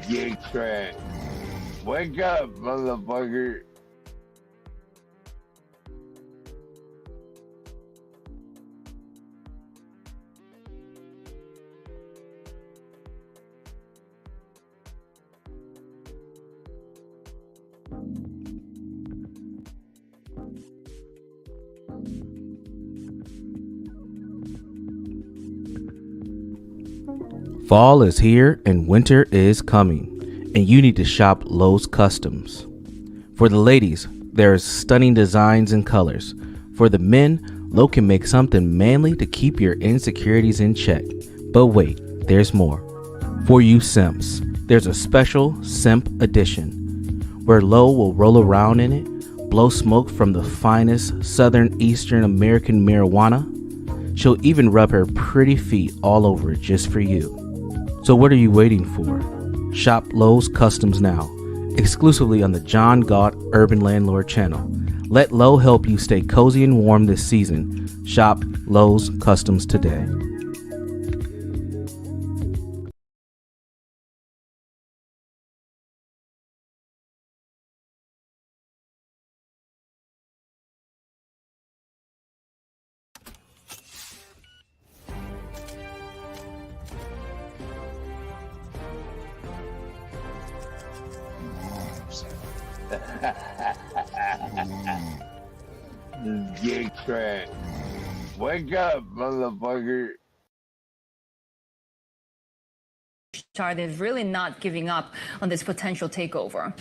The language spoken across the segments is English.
GETCRACK. Wake up, motherfucker. Fall is here and winter is coming, and you need to shop Lowe's Customs. For the ladies, there's stunning designs and colors. For the men, Lowe can make something manly to keep your insecurities in check. But wait, there's more. For you simps, there's a special simp edition, where Lowe will roll around in it, blow smoke from the finest Southern Eastern American marijuana. She'll even rub her pretty feet all over it just for you. So what are you waiting for? Shop Lowe's Customs now, exclusively on the John Galt Urban Landlord channel. Let Lowe help you stay cozy and warm this season. Shop Lowe's Customs today. GETCRACK. Wake up, motherfucker. They're really not giving up on this potential takeover.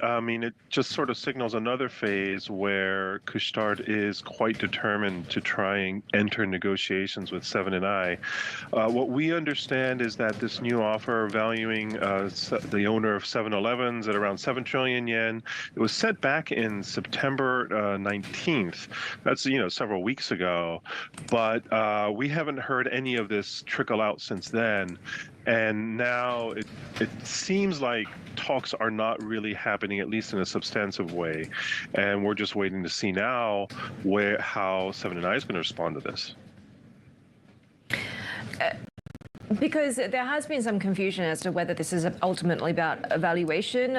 I mean, it just sort of signals another phase where Couche-Tard is quite determined to try and enter negotiations with Seven & I. What we understand is that this new offer valuing the owner of 7-Elevens at around 7 trillion yen, it was set back in September 19th. That's, several weeks ago. But we haven't heard any of this trickle out since then. And now it seems like talks are not really happening, at least in a substantive way. And we're just waiting to see now how 7 & I is going to respond to this. Because there has been some confusion as to whether this is ultimately about evaluation,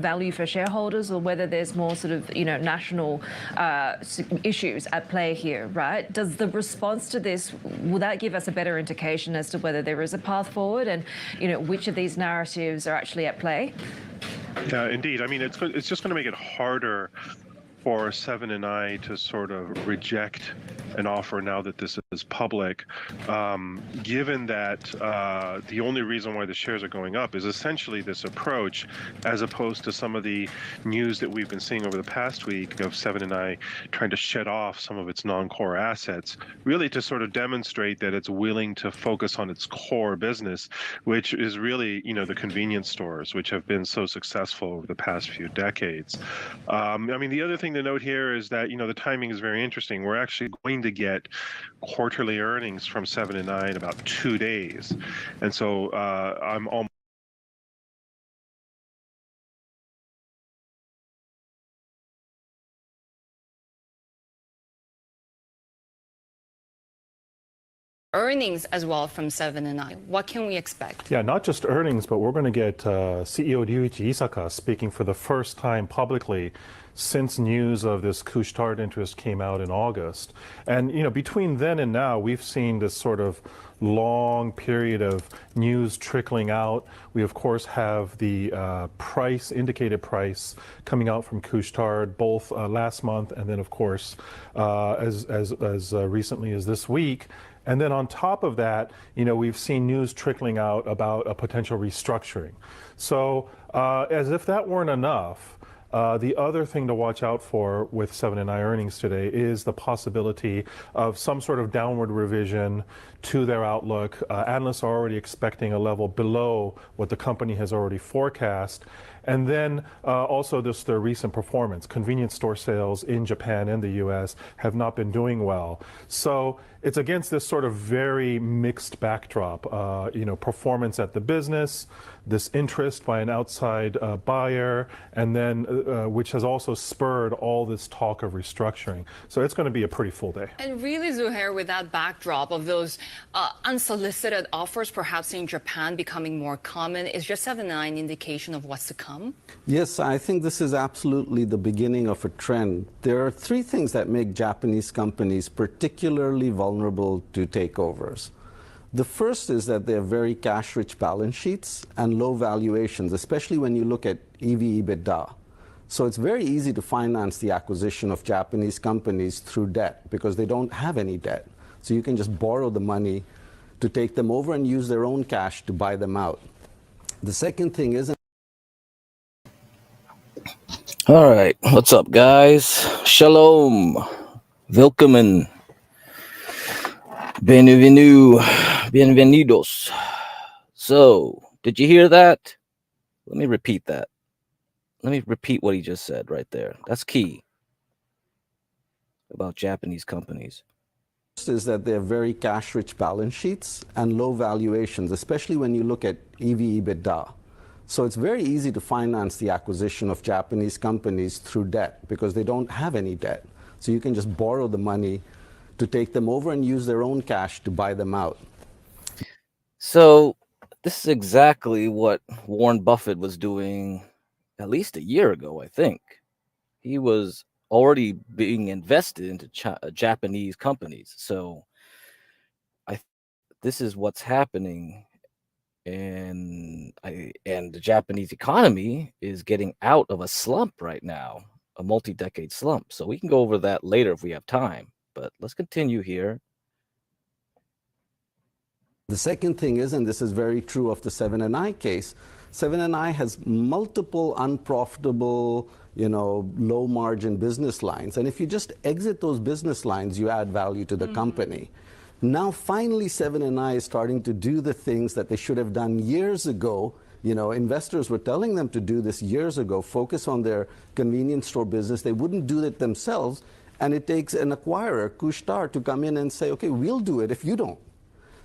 value for shareholders, or whether there's more sort of, national issues at play here, right? Does the response to this, will that give us a better indication as to whether there is a path forward and, which of these narratives are actually at play? Yeah, indeed. I mean, it's just going to make it harder for 7 & I to sort of reject an offer now that this is public, given that the only reason why the shares are going up is essentially this approach, as opposed to some of the news that we've been seeing over the past week of 7 & I trying to shed off some of its non-core assets, really to sort of demonstrate that it's willing to focus on its core business, which is really, the convenience stores, which have been so successful over the past few decades. I mean, the other thing to note here is that, the timing is very interesting. We're actually going to get quarterly earnings from 7 & I in about 2 days. And so I'm almost Earnings as well from 7 & I. What can we expect? Yeah, not just earnings, but we're going to get CEO Ryuichi Isaka speaking for the first time publicly since news of this Couche-Tard interest came out in August. And, between then and now, we've seen this sort of long period of news trickling out. We, of course, have the indicated price coming out from Couche-Tard both last month and then, of course, as recently as this week. And then on top of that, we've seen news trickling out about a potential restructuring. So as if that weren't enough, the other thing to watch out for with 7 & I earnings today is the possibility of some sort of downward revision to their outlook. Analysts are already expecting a level below what the company has already forecast. And then also just their recent performance. Convenience store sales in Japan and the US have not been doing well. So it's against this sort of very mixed backdrop, performance at the business, this interest by an outside buyer, and then which has also spurred all this talk of restructuring. So it's going to be a pretty full day. And really, Zuhair, with that backdrop of those unsolicited offers, perhaps in Japan becoming more common, is just 7-9 indication of what's to come? Yes, I think this is absolutely the beginning of a trend. There are three things that make Japanese companies particularly vulnerable to takeovers. The first is that they have very cash-rich balance sheets and low valuations, especially when you look at EV/EBITDA. So it's very easy to finance the acquisition of Japanese companies through debt because they don't have any debt. So you can just borrow the money to take them over and use their own cash to buy them out. The second thing is... All right, what's up, guys? Shalom, willkommen, bienvenidos. So, did you hear that? Let me repeat that. Let me repeat what he just said right there. That's key about Japanese companies. Is that they have very cash-rich balance sheets and low valuations, especially when you look at EV/EBITDA. So it's very easy to finance the acquisition of Japanese companies through debt because they don't have any debt. So you can just borrow the money to take them over and use their own cash to buy them out. So this is exactly what Warren Buffett was doing at least a year ago, I think. He was already being invested into Japanese companies. So this is what's happening. And the Japanese economy is getting out of a slump right now, a multi-decade slump. So we can go over that later if we have time. But let's continue here. The second thing is, and this is very true of the 7&I case, 7&I has multiple unprofitable, low margin business lines. And if you just exit those business lines, you add value to the company. Now, finally, 7&I is starting to do the things that they should have done years ago. Investors were telling them to do this years ago, focus on their convenience store business. They wouldn't do it themselves. And it takes an acquirer, Couche-Tard, to come in and say, okay, we'll do it if you don't.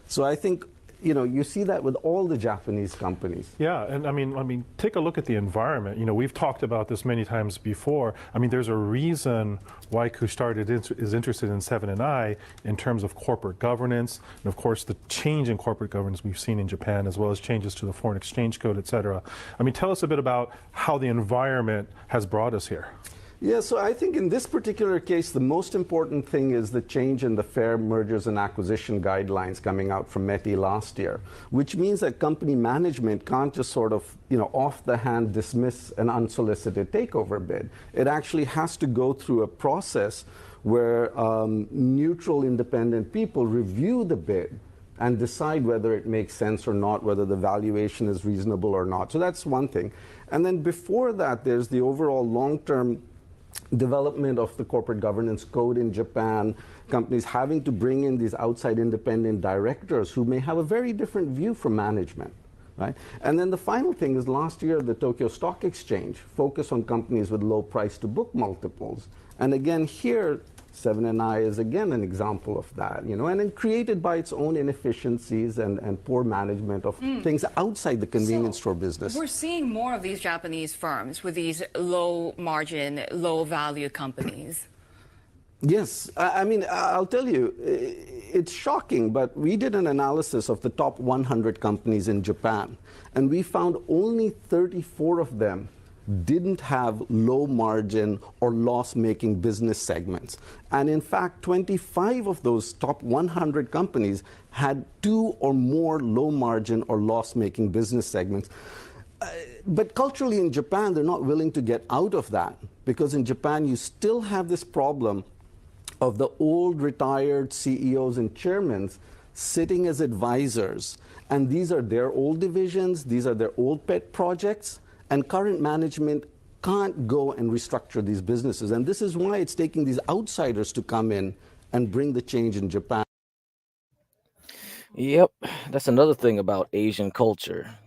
So I think, you see that with all the Japanese companies. Yeah, and I mean, take a look at the environment. We've talked about this many times before. I mean, there's a reason why Couche-Tard is interested in 7&I in terms of corporate governance, and of course the change in corporate governance we've seen in Japan, as well as changes to the foreign exchange code, et cetera. I mean, tell us a bit about how the environment has brought us here. Yeah, so I think in this particular case, the most important thing is the change in the Fair Mergers and Acquisition Guidelines coming out from METI last year, which means that company management can't just sort of, off the hand dismiss an unsolicited takeover bid. It actually has to go through a process where neutral, independent people review the bid and decide whether it makes sense or not, whether the valuation is reasonable or not. So that's one thing. And then before that, there's the overall long-term development of the corporate governance code in Japan, companies having to bring in these outside independent directors who may have a very different view from management, right? And then the final thing is last year, the Tokyo Stock Exchange focused on companies with low price to book multiples. And again, here, 7&I is again an example of that, and then created by its own inefficiencies and poor management of things outside the convenience store business. We're seeing more of these Japanese firms with these low margin, low value companies. Yes, I mean, I'll tell you, it's shocking, but we did an analysis of the top 100 companies in Japan, and we found only 34 of them didn't have low margin or loss-making business segments. And in fact, 25 of those top 100 companies had 2 or more low margin or loss-making business segments. But culturally in Japan, they're not willing to get out of that, because in Japan, you still have this problem of the old retired CEOs and chairmen sitting as advisors. And these are their old divisions, these are their old pet projects, and current management can't go and restructure these businesses. And this is why it's taking these outsiders to come in and bring the change in Japan. Yep, that's another thing about Asian culture.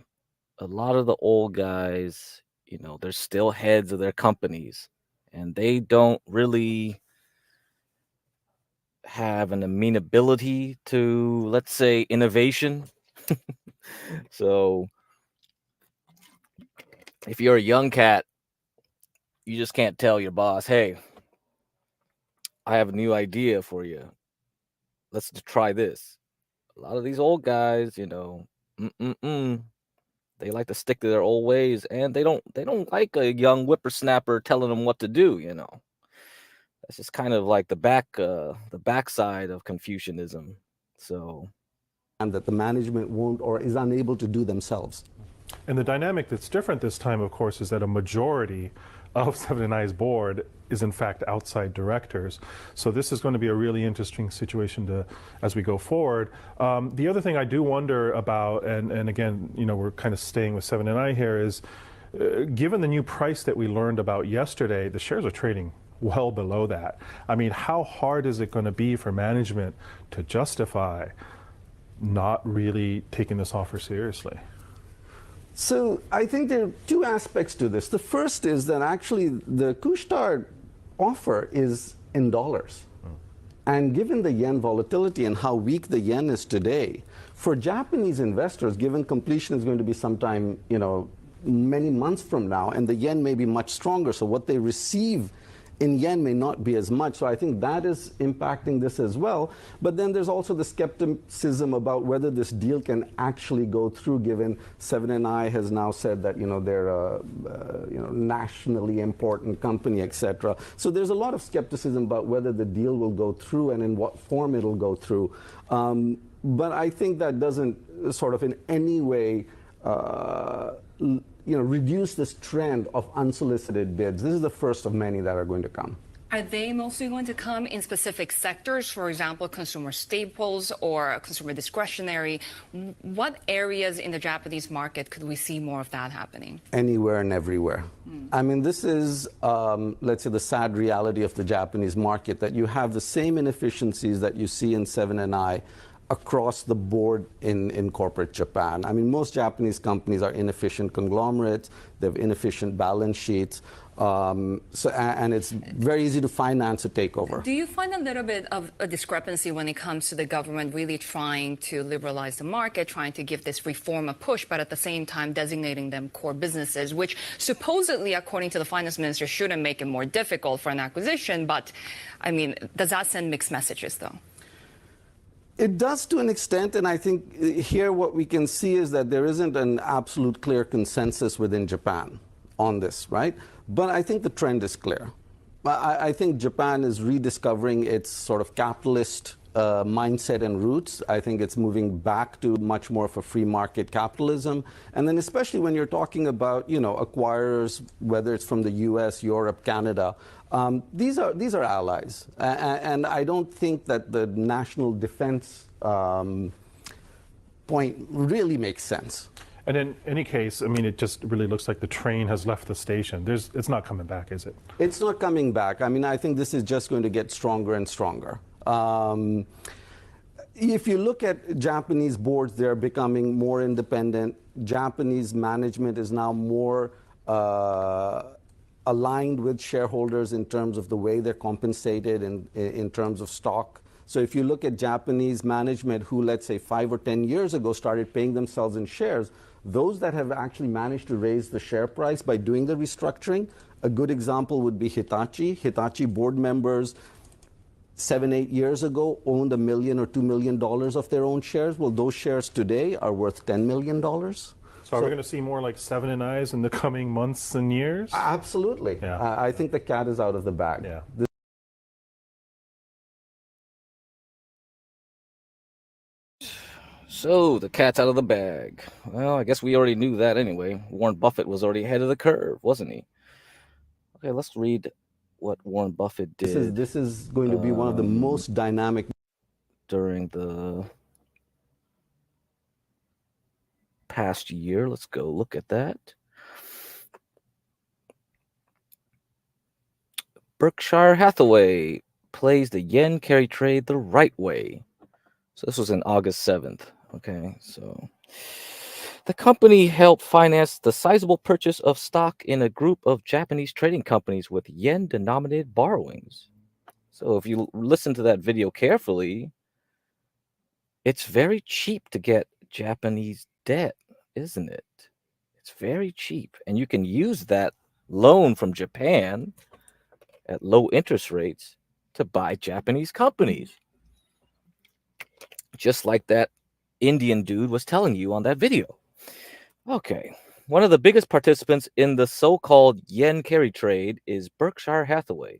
A lot of the old guys, they're still heads of their companies, and they don't really have an amenability to, let's say, innovation. So if you're a young cat you just can't tell your boss, hey, I have a new idea for you. Let's try this. A lot of these old guys, they like to stick to their old ways, and they don't like a young whippersnapper telling them what to do. That's just kind of like the backside of Confucianism. So, and that the management won't or is unable to do themselves. And the dynamic that's different this time, of course, is that a majority of 7 & I's board is in fact outside directors. So this is going to be a really interesting situation as we go forward. The other thing I do wonder about, and again, we're kind of staying with 7 & I here, is given the new price that we learned about yesterday, the shares are trading well below that. I mean, how hard is it going to be for management to justify not really taking this offer seriously? So I think there are two aspects to this. The first is that actually the Couche-Tard offer is in dollars. And given the yen volatility and how weak the yen is today, for Japanese investors, given completion is going to be sometime, many months from now, and the yen may be much stronger, so what they receive in yen may not be as much. So I think that is impacting this as well. But then there's also the skepticism about whether this deal can actually go through, given 7 & I has now said that they're a nationally important company, etc. So there's a lot of skepticism about whether the deal will go through and in what form it'll go through. But I think that doesn't sort of in any way reduce this trend of unsolicited bids. This is the first of many that are going to come. Are they mostly going to come in specific sectors, for example, consumer staples or consumer discretionary? What areas in the Japanese market could we see more of that happening? Anywhere and everywhere. I mean, this is, let's say, the sad reality of the Japanese market, that you have the same inefficiencies that you see in 7 & I across the board in corporate Japan. I mean, most Japanese companies are inefficient conglomerates. They have inefficient balance sheets. And it's very easy to finance a takeover. Do you find a little bit of a discrepancy when it comes to the government really trying to liberalize the market, trying to give this reform a push, but at the same time designating them core businesses, which supposedly, according to the finance minister, shouldn't make it more difficult for an acquisition? But, I mean, does that send mixed messages, though? It does to an extent, and I think here what we can see is that there isn't an absolute clear consensus within Japan on this, right? But I think the trend is clear. I think Japan is rediscovering its sort of capitalist mindset and roots. I think it's moving back to much more of a free market capitalism. And then especially when you're talking about, acquirers, whether it's from the US, Europe, Canada, these are allies. And I don't think that the national defense point really makes sense. And in any case, I mean, it just really looks like the train has left the station. It's not coming back, is it? It's not coming back. I mean, I think this is just going to get stronger and stronger. If you look at Japanese boards, they're becoming more independent. Japanese management is now more aligned with shareholders in terms of the way they're compensated and in terms of stock. So if you look at Japanese management who, let's say, 5 or 10 years ago started paying themselves in shares, those that have actually managed to raise the share price by doing the restructuring, a good example would be Hitachi. Hitachi board members 7, 8 years ago owned $1 million or $2 million of their own shares. Well, those shares today are worth $10 million. So are we going to see more like 7 & I's in the coming months and years? Absolutely. Yeah. I think the cat is out of the bag. Yeah. So the cat's out of the bag. Well, I guess we already knew that anyway. Warren Buffett was already ahead of the curve, wasn't he? Okay, let's read what Warren Buffett did. This is going to be one of the most dynamic during the past year. Let's go look at that. Berkshire Hathaway plays the yen carry trade the right way. So this was in August 7th. Okay, so the company helped finance the sizable purchase of stock in a group of Japanese trading companies with yen-denominated borrowings. So if you listen to that video carefully, it's very cheap to get Japanese debt, isn't it? It's very cheap, and you can use that loan from Japan at low interest rates to buy Japanese companies. Just like that Indian dude was telling you on that video. Okay. One of the biggest participants in the so-called yen carry trade is Berkshire Hathaway,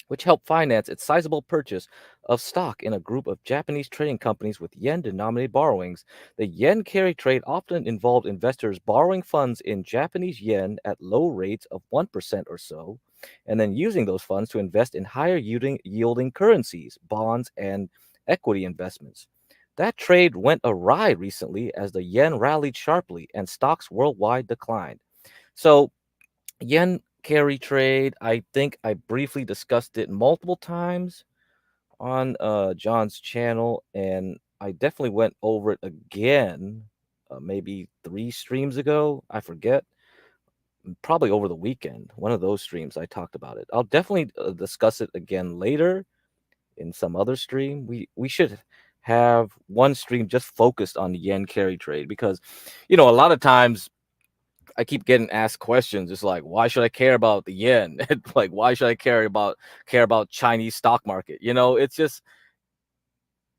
which helped finance its sizable purchase of stock in a group of Japanese trading companies with yen-denominated borrowings. The yen carry trade often involved investors borrowing funds in Japanese yen at low rates of 1% or so, and then using those funds to invest in higher yielding currencies, bonds, and equity investments. That trade went awry recently as the yen rallied sharply and stocks worldwide declined. So, yen carry trade, I think I briefly discussed it multiple times on John's channel, and I definitely went over it again maybe 3 streams ago. I forget. Probably over the weekend. One of those streams I talked about it. I'll definitely discuss it again later in some other stream. We should have one stream just focused on the yen carry trade because a lot of times I keep getting asked questions. It's like, why should I care about the yen? Like, why should I care about Chinese stock market? It's just,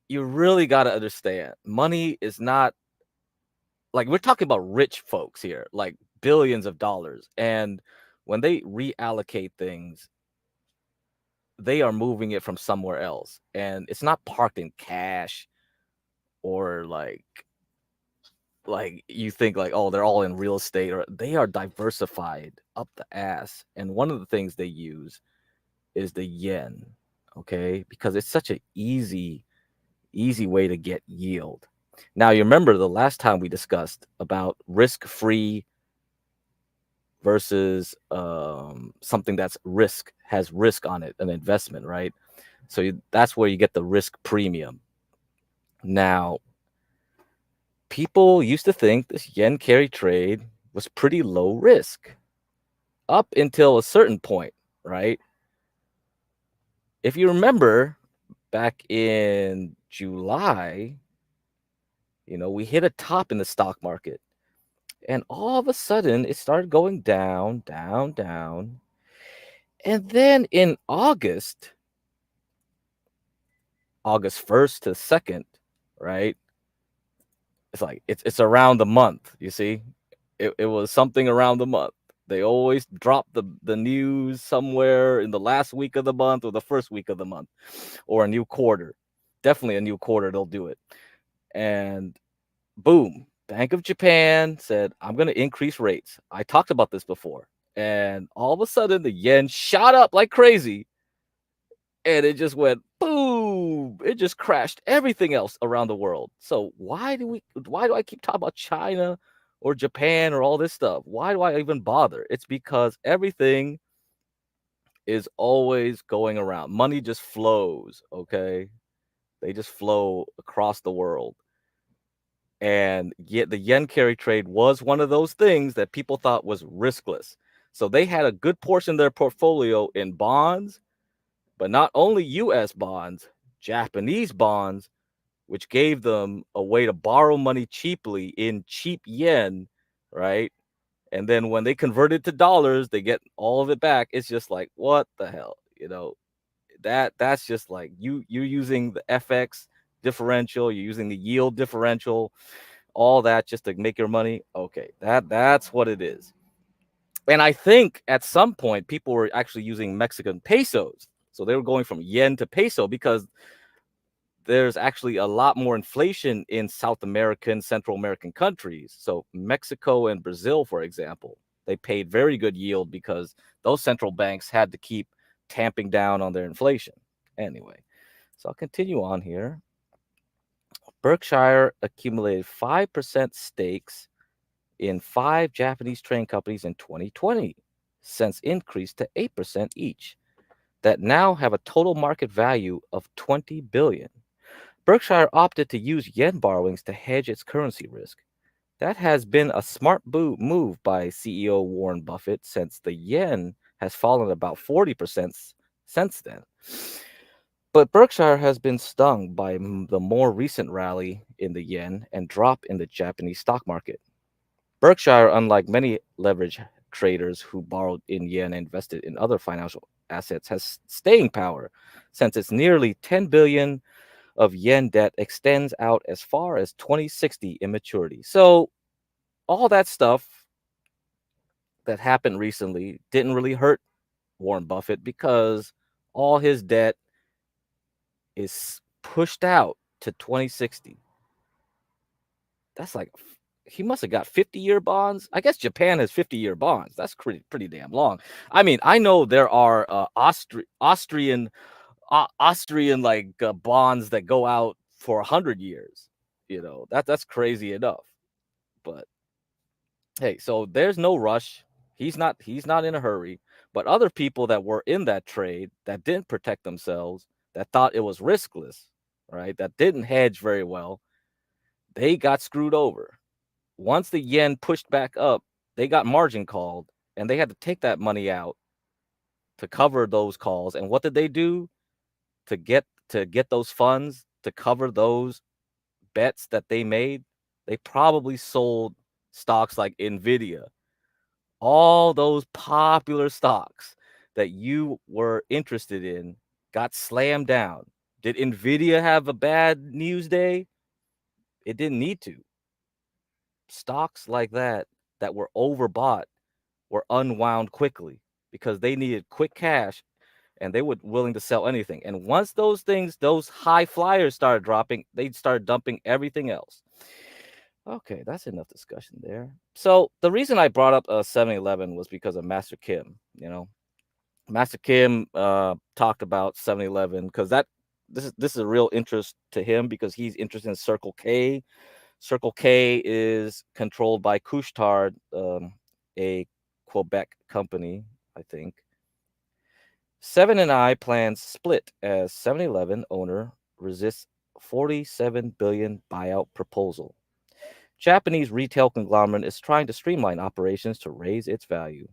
you really got to understand, money is not like, we're talking about rich folks here, like billions of dollars, and when they reallocate things, they are moving it from somewhere else, and it's not parked in cash or like you think like, oh, they're all in real estate, or they are diversified up the ass. And one of the things they use is the yen, okay, because it's such an easy way to get yield. Now, you remember the last time we discussed about risk-free versus something that's has risk on it, an investment, right? So that's where you get the risk premium. Now, people used to think this yen carry trade was pretty low risk up until a certain point, right? If you remember back in July, we hit a top in the stock market, and all of a sudden it started going down, down, down. And then in August 1st to 2nd, right? It's like it's around the month, you see? It was something around the month. They always drop the news somewhere in the last week of the month or the first week of the month or a new quarter. Definitely a new quarter, they'll do it. And boom, Bank of Japan said, I'm going to increase rates. I talked about this before. And all of a sudden, the yen shot up like crazy. And it just went boom. It just crashed everything else around the world. So why do I keep talking about China or Japan or all this stuff? Why do I even bother? It's because everything is always going around. Money just flows, okay? They just flow across the world. And yet the yen carry trade was one of those things that people thought was riskless. So they had a good portion of their portfolio in bonds, but not only US bonds, Japanese bonds, which gave them a way to borrow money cheaply in cheap yen, right? And then when they convert it to dollars, they get all of it back. It's just like, what the hell? That's just like you're using the FX differential, you're using the yield differential, all that just to make your money. Okay, that's what it is. And I think at some point people were actually using Mexican pesos. So they were going from yen to peso because there's actually a lot more inflation in South American, Central American countries. So Mexico and Brazil, for example, they paid very good yield because those central banks had to keep tamping down on their inflation. Anyway, so I'll continue on here. Berkshire accumulated 5% stakes in 5 Japanese train companies in 2020, since increased to 8% each, that now have a total market value of $20 billion. Berkshire opted to use yen borrowings to hedge its currency risk. That has been a smart move by CEO Warren Buffett, since the yen has fallen about 40% since then. But Berkshire has been stung by the more recent rally in the yen and drop in the Japanese stock market. Berkshire, unlike many leverage traders who borrowed in yen and invested in other financial assets has staying power, since its nearly 10 billion of yen debt extends out as far as 2060 in maturity. So all that stuff that happened recently didn't really hurt Warren Buffett because all his debt is pushed out to 2060. That's like he must have got 50-year bonds. I guess Japan has 50-year bonds. That's pretty damn long. I mean, I know there are Austrian like bonds that go out for 100 years. That's crazy enough. But hey, so there's no rush. He's not in a hurry. But other people that were in that trade that didn't protect themselves, that thought it was riskless, right? That didn't hedge very well, they got screwed over. Once the yen pushed back up, they got margin called and they had to take that money out to cover those calls. And what did they do to get those funds to cover those bets that they made? They probably sold stocks like Nvidia. All those popular stocks that you were interested in got slammed down. Did Nvidia have a bad news day? It didn't need to. Stocks like that were overbought were unwound quickly because they needed quick cash and they were willing to sell anything. And once those high flyers started dropping, they started dumping everything else. Okay, that's enough discussion there. So the reason I brought up 7-Eleven was because of Master Kim. Master Kim talked about 7-Eleven because this is a real interest to him because he's interested in Circle K. Circle K is controlled by Couche-Tard, a Quebec company, I think. Seven & I plans split as 7-Eleven owner resists $47 billion buyout proposal. Japanese retail conglomerate is trying to streamline operations to raise its value.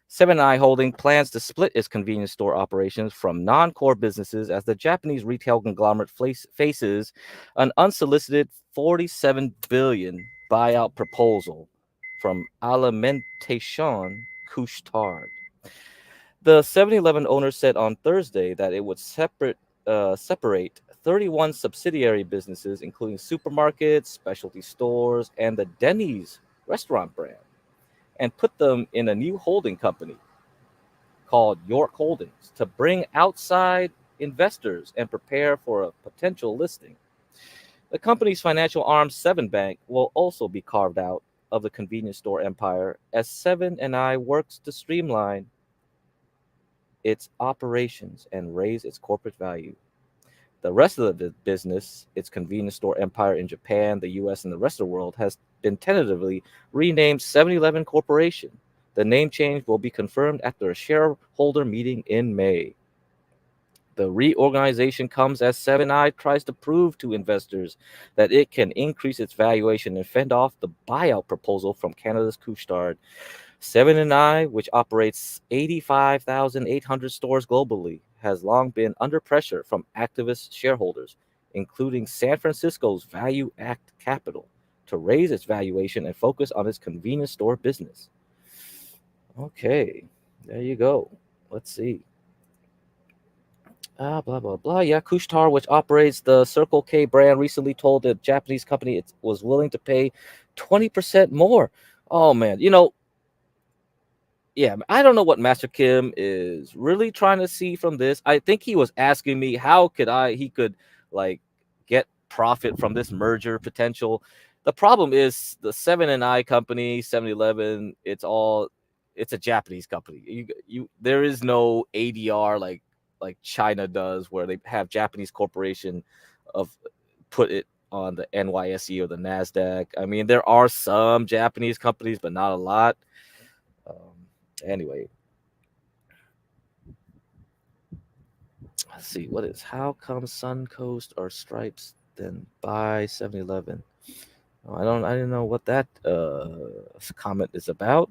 7 & I Holding plans to split its convenience store operations from non-core businesses as the Japanese retail conglomerate faces an unsolicited $47 billion buyout proposal from Alimentation Couche-Tard. The 7-Eleven owner said on Thursday that it would separate 31 subsidiary businesses, including supermarkets, specialty stores, and the Denny's restaurant brand, and put them in a new holding company called York Holdings to bring outside investors and prepare for a potential listing. The company's financial arm, 7 Bank, will also be carved out of the convenience store empire as 7 & I works to streamline its operations and raise its corporate value. The rest of the business, its convenience store empire in Japan, the US, and the rest of the world, has been tentatively renamed 7-Eleven Corporation. The name change will be confirmed after a shareholder meeting in May. The reorganization comes as 7 I tries to prove to investors that it can increase its valuation and fend off the buyout proposal from Canada's Couche-Tard. 7 & I, which operates 85,800 stores globally, has long been under pressure from activist shareholders, including San Francisco's Value Act Capital, to raise its valuation and focus on its convenience store business. Okay, there you go. Let's see. Blah, blah, blah. Yeah, Couche-Tard, which operates the Circle K brand, recently told the Japanese company it was willing to pay 20% more. Oh, man. Yeah, I don't know what Master Kim is really trying to see from this. I think he was asking me how he could like get profit from this merger potential. The problem is the 7 & I company, 7-Eleven, it's a Japanese company. There is no ADR like China does, where they have Japanese corporation put it on the NYSE or the NASDAQ. I mean, there are some Japanese companies, but not a lot. Anyway, let's see. How come Suncoast or Stripes then buy 7-Eleven? I didn't know what that comment is about.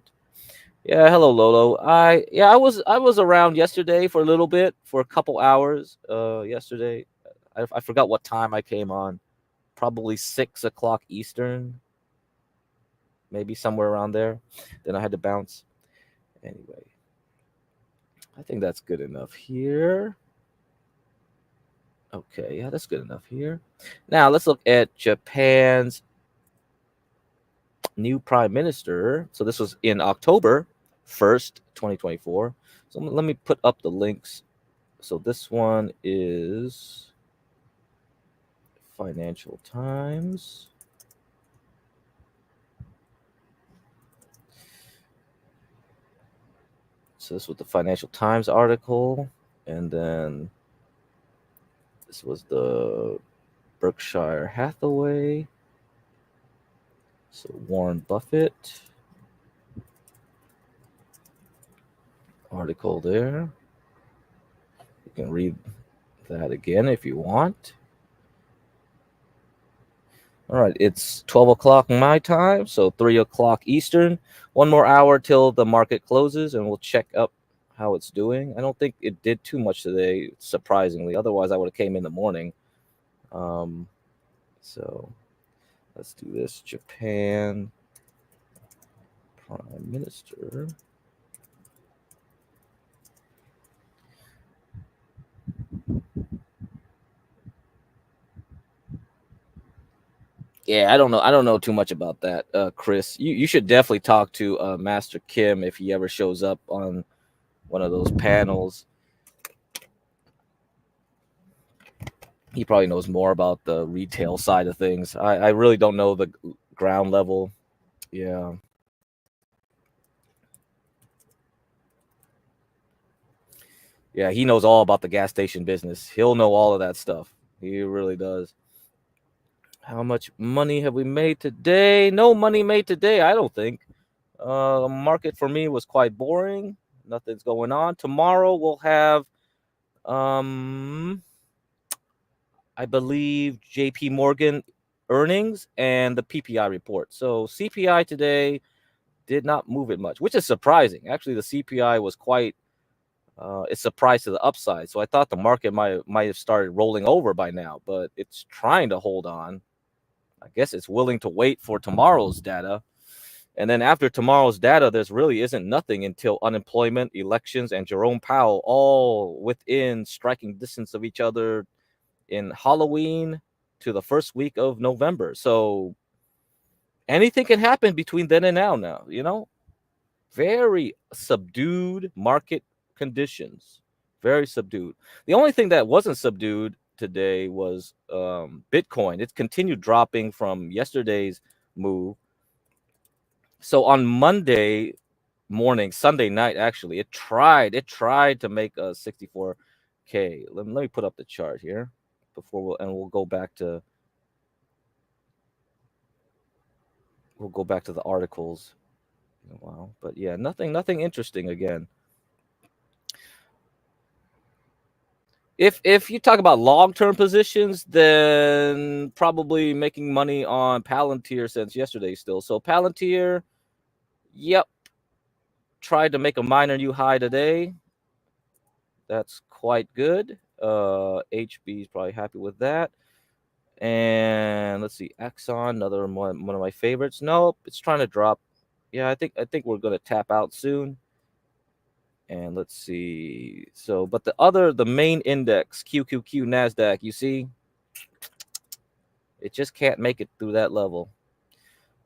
Yeah, hello Lolo. I was around yesterday for a little bit, for a couple hours. Yesterday, I forgot what time I came on. Probably 6:00 Eastern, maybe somewhere around there. Then I had to bounce. Anyway, I think that's good enough here. Okay, yeah, that's good enough here. Now let's look at Japan's new prime minister. So this was in October 1st, 2024. So let me put up the links. So this one is Financial Times. So this was the Financial Times article, and then this was the Berkshire Hathaway. So Warren Buffett article there. You can read that again if you want. All right, it's 12 o'clock my time, so 3 o'clock Eastern. 1 more hour till the market closes, and we'll check up how it's doing. I don't think it did too much today, surprisingly. Otherwise, I would have came in the morning. So let's do this. Japan Prime Minister. Yeah, I don't know. I don't know too much about that, Chris. You should definitely talk to Master Kim if he ever shows up on one of those panels. He probably knows more about the retail side of things. I really don't know the ground level. Yeah. Yeah, he knows all about the gas station business. He'll know all of that stuff. He really does. How much money have we made today? No money made today, I don't think. Market for me was quite boring. Nothing's going on. Tomorrow we'll have, I believe, JP Morgan earnings and the PPI report. So CPI today did not move it much, which is surprising. Actually, the CPI was quite it surprised to the upside. So I thought the market might have started rolling over by now, but it's trying to hold on. I guess it's willing to wait for tomorrow's data. And then after tomorrow's data, there's really isn't nothing until unemployment, elections, and Jerome Powell all within striking distance of each other in Halloween to the first week of November. So anything can happen between then and now, you know? Very subdued market conditions. Very subdued. The only thing that wasn't subdued today was Bitcoin. It continued dropping from yesterday's move. So on Monday morning, Sunday night, actually, it tried to make a 64K. Let me put up the chart here before we'll go back to the articles. Wow, but yeah, nothing interesting again. If you talk about long-term positions, then probably making money on Palantir since yesterday still. So Palantir, yep, tried to make a minor new high today. That's quite good. HB is probably happy with that. And let's see, Exxon, another one of my favorites. Nope, it's trying to drop. Yeah, I think we're gonna tap out soon. And let's see. So, but the main index, QQQ NASDAQ, you see, it just can't make it through that level.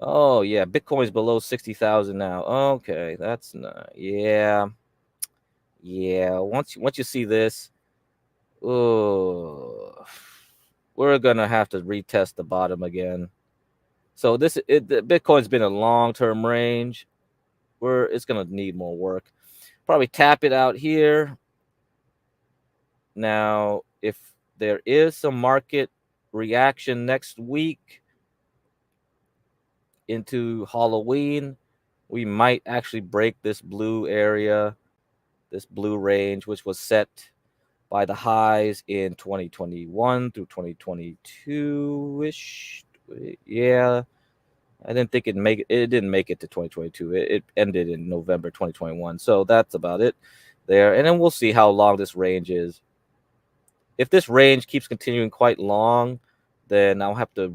Oh, yeah. Bitcoin's below 60,000 now. Okay. That's not. Yeah. Yeah. Once you see this, we're going to have to retest the bottom again. So the Bitcoin's been a long-term range. It's going to need more work. Probably tap it out here. Now, if there is some market reaction next week into Halloween, we might actually break this blue area, this blue range, which was set by the highs in 2021 through 2022-ish. Yeah, I didn't think it didn't make it to 2022. It ended in November 2021. So that's about it there. And then we'll see how long this range is. If this range keeps continuing quite long, then I'll have to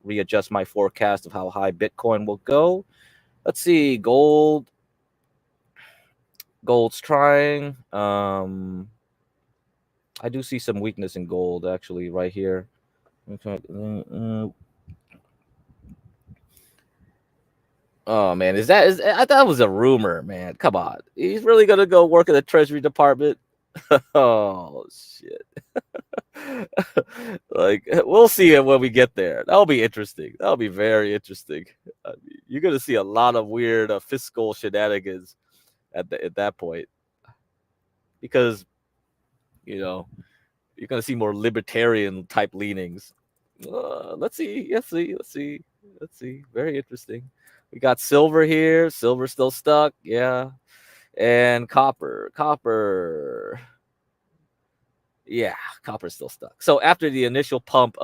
readjust my forecast of how high Bitcoin will go. Let's see, gold. Gold's trying. I do see some weakness in gold actually right here. Okay. Oh man, I thought it was a rumor, man. Come on. He's really gonna go work in the Treasury Department? Oh shit. Like we'll see it when we get there. That'll be interesting. That'll be very interesting. I mean, you're gonna see a lot of weird fiscal shenanigans at that point because you know you're gonna see more libertarian type leanings. Let's see. Let's see. Very interesting. We got silver here. Silver still stuck. Yeah, and copper. Copper. Yeah, copper's still stuck. So after the initial pump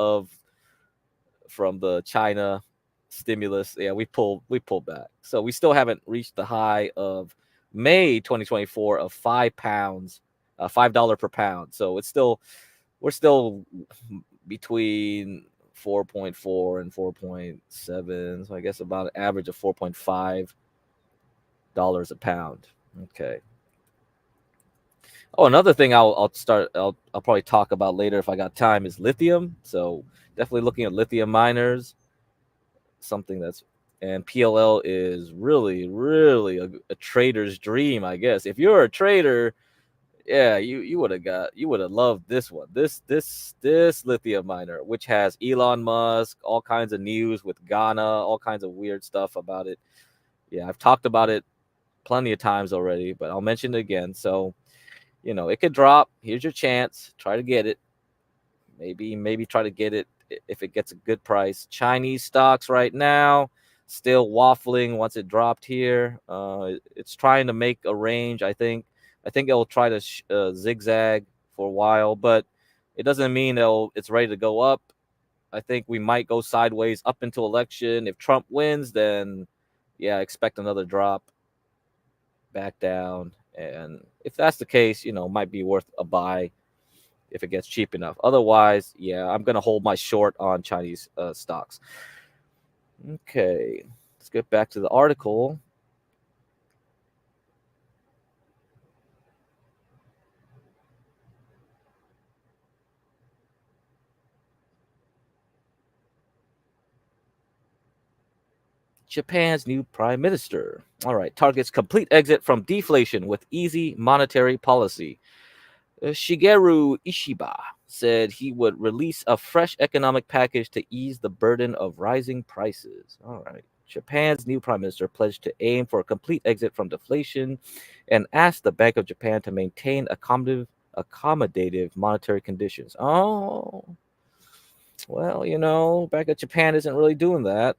from the China stimulus, yeah, we pulled back. So we still haven't reached the high of May 2024 of £5, $5 per pound. So we're still between 4.4 and 4.7. So I guess about an average of $4.5 a pound. Okay. Oh, another thing I'll probably talk about later if I got time is lithium. So definitely looking at lithium miners, something that's and PLL is really a trader's dream, I guess. If you're a trader, yeah, you would have loved this one. This lithium miner, which has Elon Musk, all kinds of news with Ghana, all kinds of weird stuff about it. Yeah, I've talked about it plenty of times already, but I'll mention it again. So it could drop. Here's your chance. Try to get it. Maybe try to get it if it gets a good price. Chinese stocks right now still waffling once it dropped here. It's trying to make a range. I think it will try to zigzag for a while, but it doesn't mean it's ready to go up. I think we might go sideways up until election. If Trump wins, then yeah, expect another drop back down. And if that's the case, might be worth a buy if it gets cheap enough. Otherwise, yeah, I'm going to hold my short on Chinese stocks. Okay, let's get back to the article. Japan's new prime minister. All right, targets complete exit from deflation with easy monetary policy. Shigeru Ishiba said he would release a fresh economic package to ease the burden of rising prices. All right. Japan's new prime minister pledged to aim for a complete exit from deflation and asked the Bank of Japan to maintain accommodative monetary conditions. Oh, well, Bank of Japan isn't really doing that.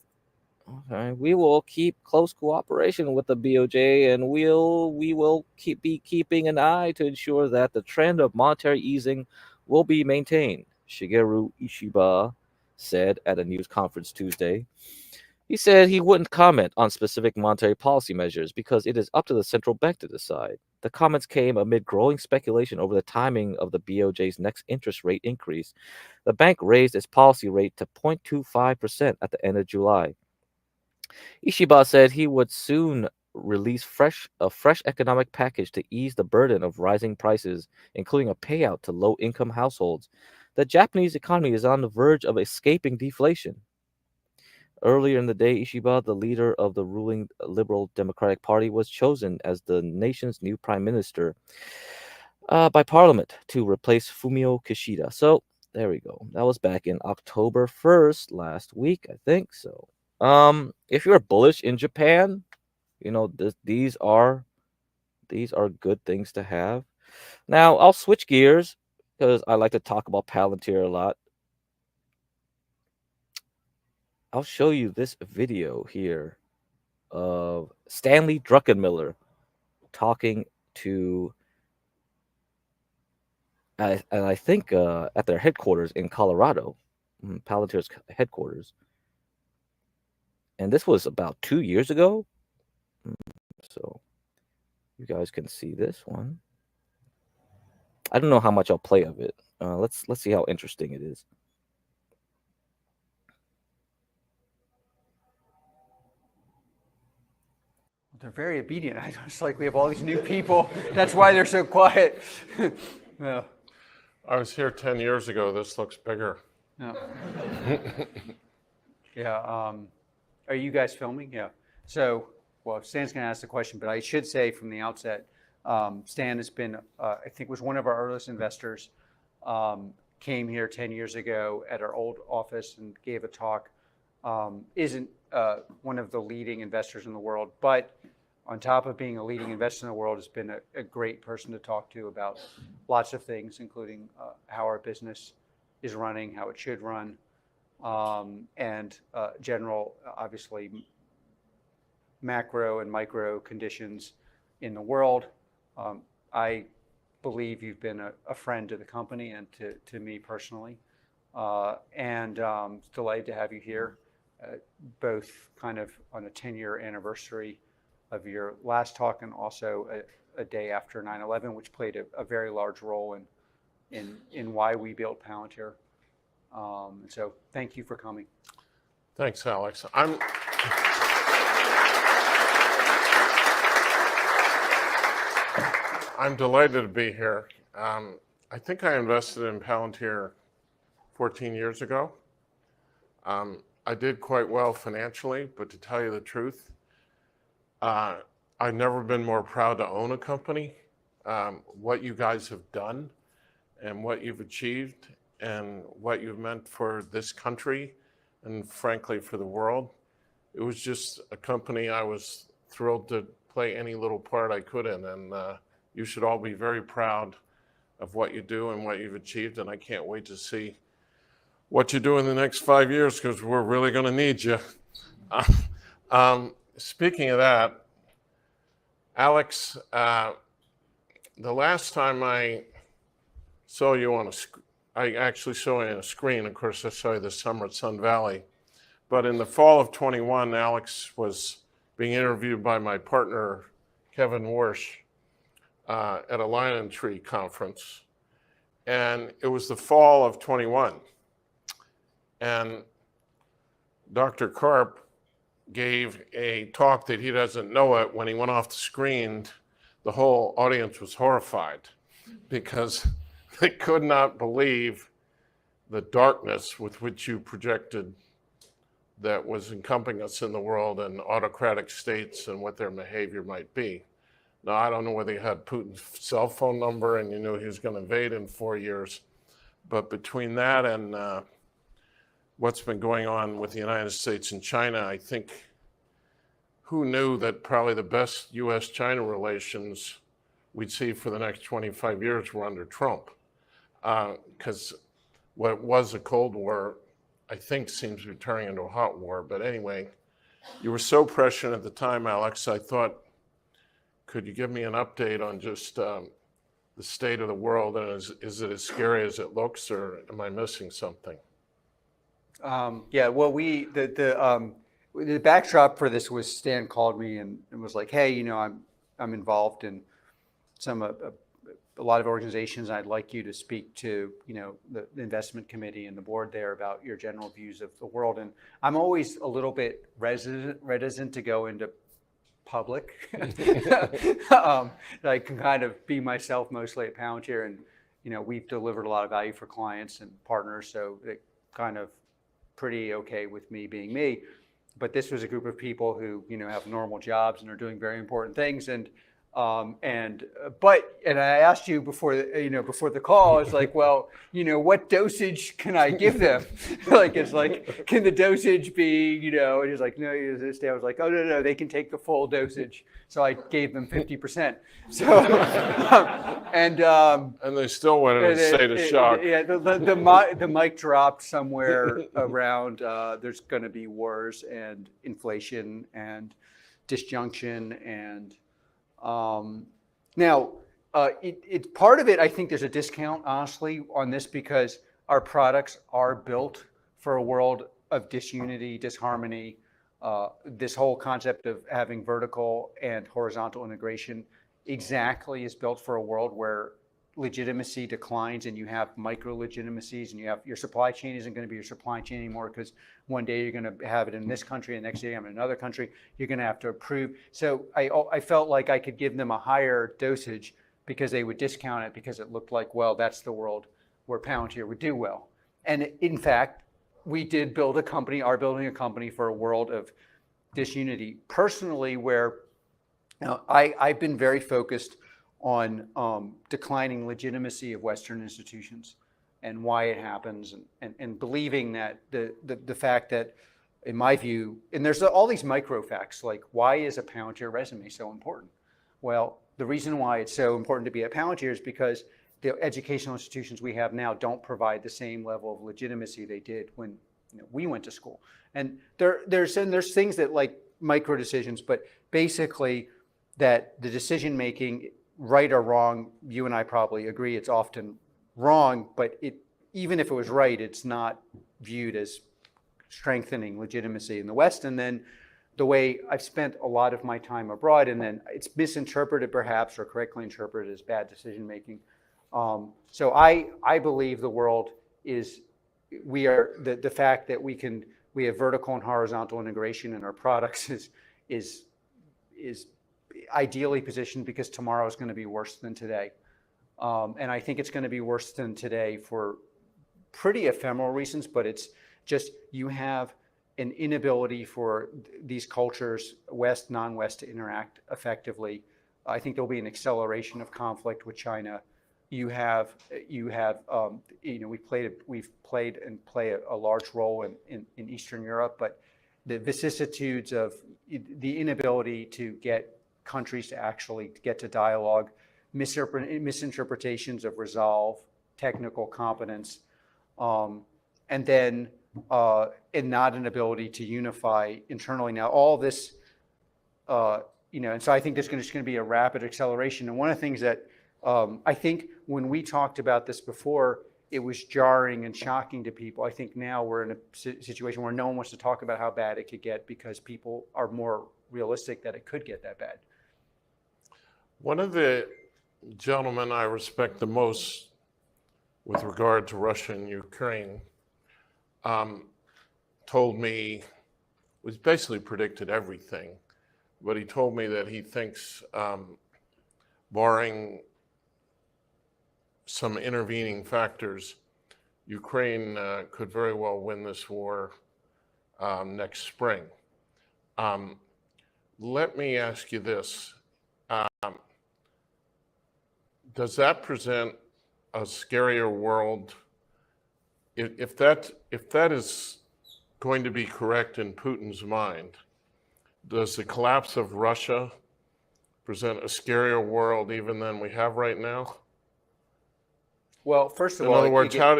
Okay, we will keep close cooperation with the BOJ, and we will be keeping an eye to ensure that the trend of monetary easing will be maintained, Shigeru Ishiba said at a news conference Tuesday. He said he wouldn't comment on specific monetary policy measures because it is up to the central bank to decide. The comments came amid growing speculation over the timing of the BOJ's next interest rate increase. The bank raised its policy rate to 0.25% at the end of July. Ishiba said he would soon release a fresh economic package to ease the burden of rising prices, including a payout to low-income households. The Japanese economy is on the verge of escaping deflation. Earlier in the day, Ishiba, the leader of the ruling Liberal Democratic Party, was chosen as the nation's new prime minister by Parliament to replace Fumio Kishida. So there we go. That was back in October 1st last week, I think. So if you're bullish in Japan, these are good things to have. Now I'll switch gears because I like to talk about Palantir a lot. I'll show you this video here of Stanley Druckenmiller talking to, and I think at their headquarters in Colorado, Palantir's headquarters. And this was about 2 years ago. So you guys can see this one. I don't know how much I'll play of it. Let's see how interesting it is. They're very obedient. It's like we have all these new people. That's why they're so quiet. Yeah. I was here 10 years ago. This looks bigger. Yeah. Yeah. Are you guys filming? Yeah. So, well, Stan's going to ask the question, but I should say from the outset, Stan has been, I think, was one of our earliest investors. Came here 10 years ago at our old office and gave a talk. Isn't one of the leading investors in the world, but on top of being a leading investor in the world, has been a great person to talk to about lots of things, including how our business is running, how it should run, and general, obviously, macro and micro conditions in the world. I believe you've been a friend to the company and to me personally, and delighted to have you here, both kind of on a 10-year anniversary of your last talk and also a day after 9/11, which played a very large role in why we built Palantir. And so thank you for coming. Thanks, Alex. I'm delighted to be here. I think I invested in Palantir 14 years ago. I did quite well financially, but to tell you the truth, I've never been more proud to own a company. What you guys have done and what you've achieved and what you've meant for this country and frankly for the world, it was just a company I was thrilled to play any little part I could in, and you should all be very proud of what you do and what you've achieved, and I can't wait to see what you do in the next 5 years, because we're really going to need you. Speaking of that, Alex, the last time I saw you I actually saw you on a screen. Of course, I saw you this summer at Sun Valley. But in the fall of 21, Alex was being interviewed by my partner, Kevin Warsh, at a Lion Tree conference. And it was the fall of 21. And Dr. Karp gave a talk that he doesn't know it. When he went off the screen, the whole audience was horrified because they could not believe the darkness with which you projected that was encompassing us in the world and autocratic states and what their behavior might be. Now, I don't know whether you had Putin's cell phone number and you knew he was going to invade in 4 years, but between that and what's been going on with the United States and China, I think who knew that probably the best US-China relations we'd see for the next 25 years were under Trump. Because what was a Cold War, I think seems to be turning into a hot war. But anyway, you were so prescient at the time, Alex, I thought, could you give me an update on just the state of the world? And is it as scary as it looks, or am I missing something? Yeah, well, the backdrop for this was Stan called me and was like, hey, I'm involved in a lot of organizations. I'd like you to speak to, the investment committee and the board there about your general views of the world. And I'm always a little bit reticent to go into public. I can kind of be myself mostly at Palantir, and we've delivered a lot of value for clients and partners, so it kind of pretty okay with me being me. But this was a group of people who have normal jobs and are doing very important things, and I asked you before the call, it's like, well, what dosage can I give them? Can the dosage be, and he's like, no, this day I was like, oh, no, they can take the full dosage. So I gave them 50%. So, and they still went in a state of shock. Yeah, the mic dropped somewhere around, there's going to be wars and inflation and disjunction and, now, it's part of it. I think there's a discount, honestly, on this because our products are built for a world of disunity, disharmony. This whole concept of having vertical and horizontal integration exactly is built for a world where legitimacy declines and you have micro legitimacies, and you have your supply chain isn't going to be your supply chain anymore, because one day you're going to have it in this country and the next day I'm in another country. You're going to have to approve. So I felt like I could give them a higher dosage because they would discount it, because it looked like, well, that's the world where Palantir would do well. And in fact, we did build a company, are building a company for a world of disunity. Personally, where I've been very focused on declining legitimacy of Western institutions and why it happens, and believing that the fact that, in my view, and there's all these micro facts, like why is a Palantir resume so important? Well, the reason why it's so important to be at Palantir is because the educational institutions we have now don't provide the same level of legitimacy they did when we went to school. And there's things that, like micro decisions, but basically that the decision making, right or wrong, you and I probably agree it's often wrong, but even if it was right, it's not viewed as strengthening legitimacy in the West. And then the way I've spent a lot of my time abroad, and then it's misinterpreted perhaps, or correctly interpreted as bad decision making. So I believe the world is, we are, the fact that we have vertical and horizontal integration in our products is ideally positioned, because tomorrow is going to be worse than today. And I think it's going to be worse than today for pretty ephemeral reasons, but it's just, you have an inability for these cultures, West, non-West, to interact effectively. I think there'll be an acceleration of conflict with China. We've played and play a large role in Eastern Europe, but the vicissitudes of the inability to get countries to actually get to dialogue, misinterpretations of resolve, technical competence, and then and not an ability to unify internally. Now, all this, and so I think there's just going to be a rapid acceleration. And one of the things that I think when we talked about this before, it was jarring and shocking to people. I think now we're in a situation where no one wants to talk about how bad it could get, because people are more realistic that it could get that bad. One of the gentlemen I respect the most with regard to Russia and Ukraine told me, was basically predicted everything, but he told me that he thinks, barring some intervening factors, Ukraine could very well win this war next spring. Let me ask you this. Does that present a scarier world? If that is going to be correct in Putin's mind, does the collapse of Russia present a scarier world even than we have right now? Well, first of all, in other words, how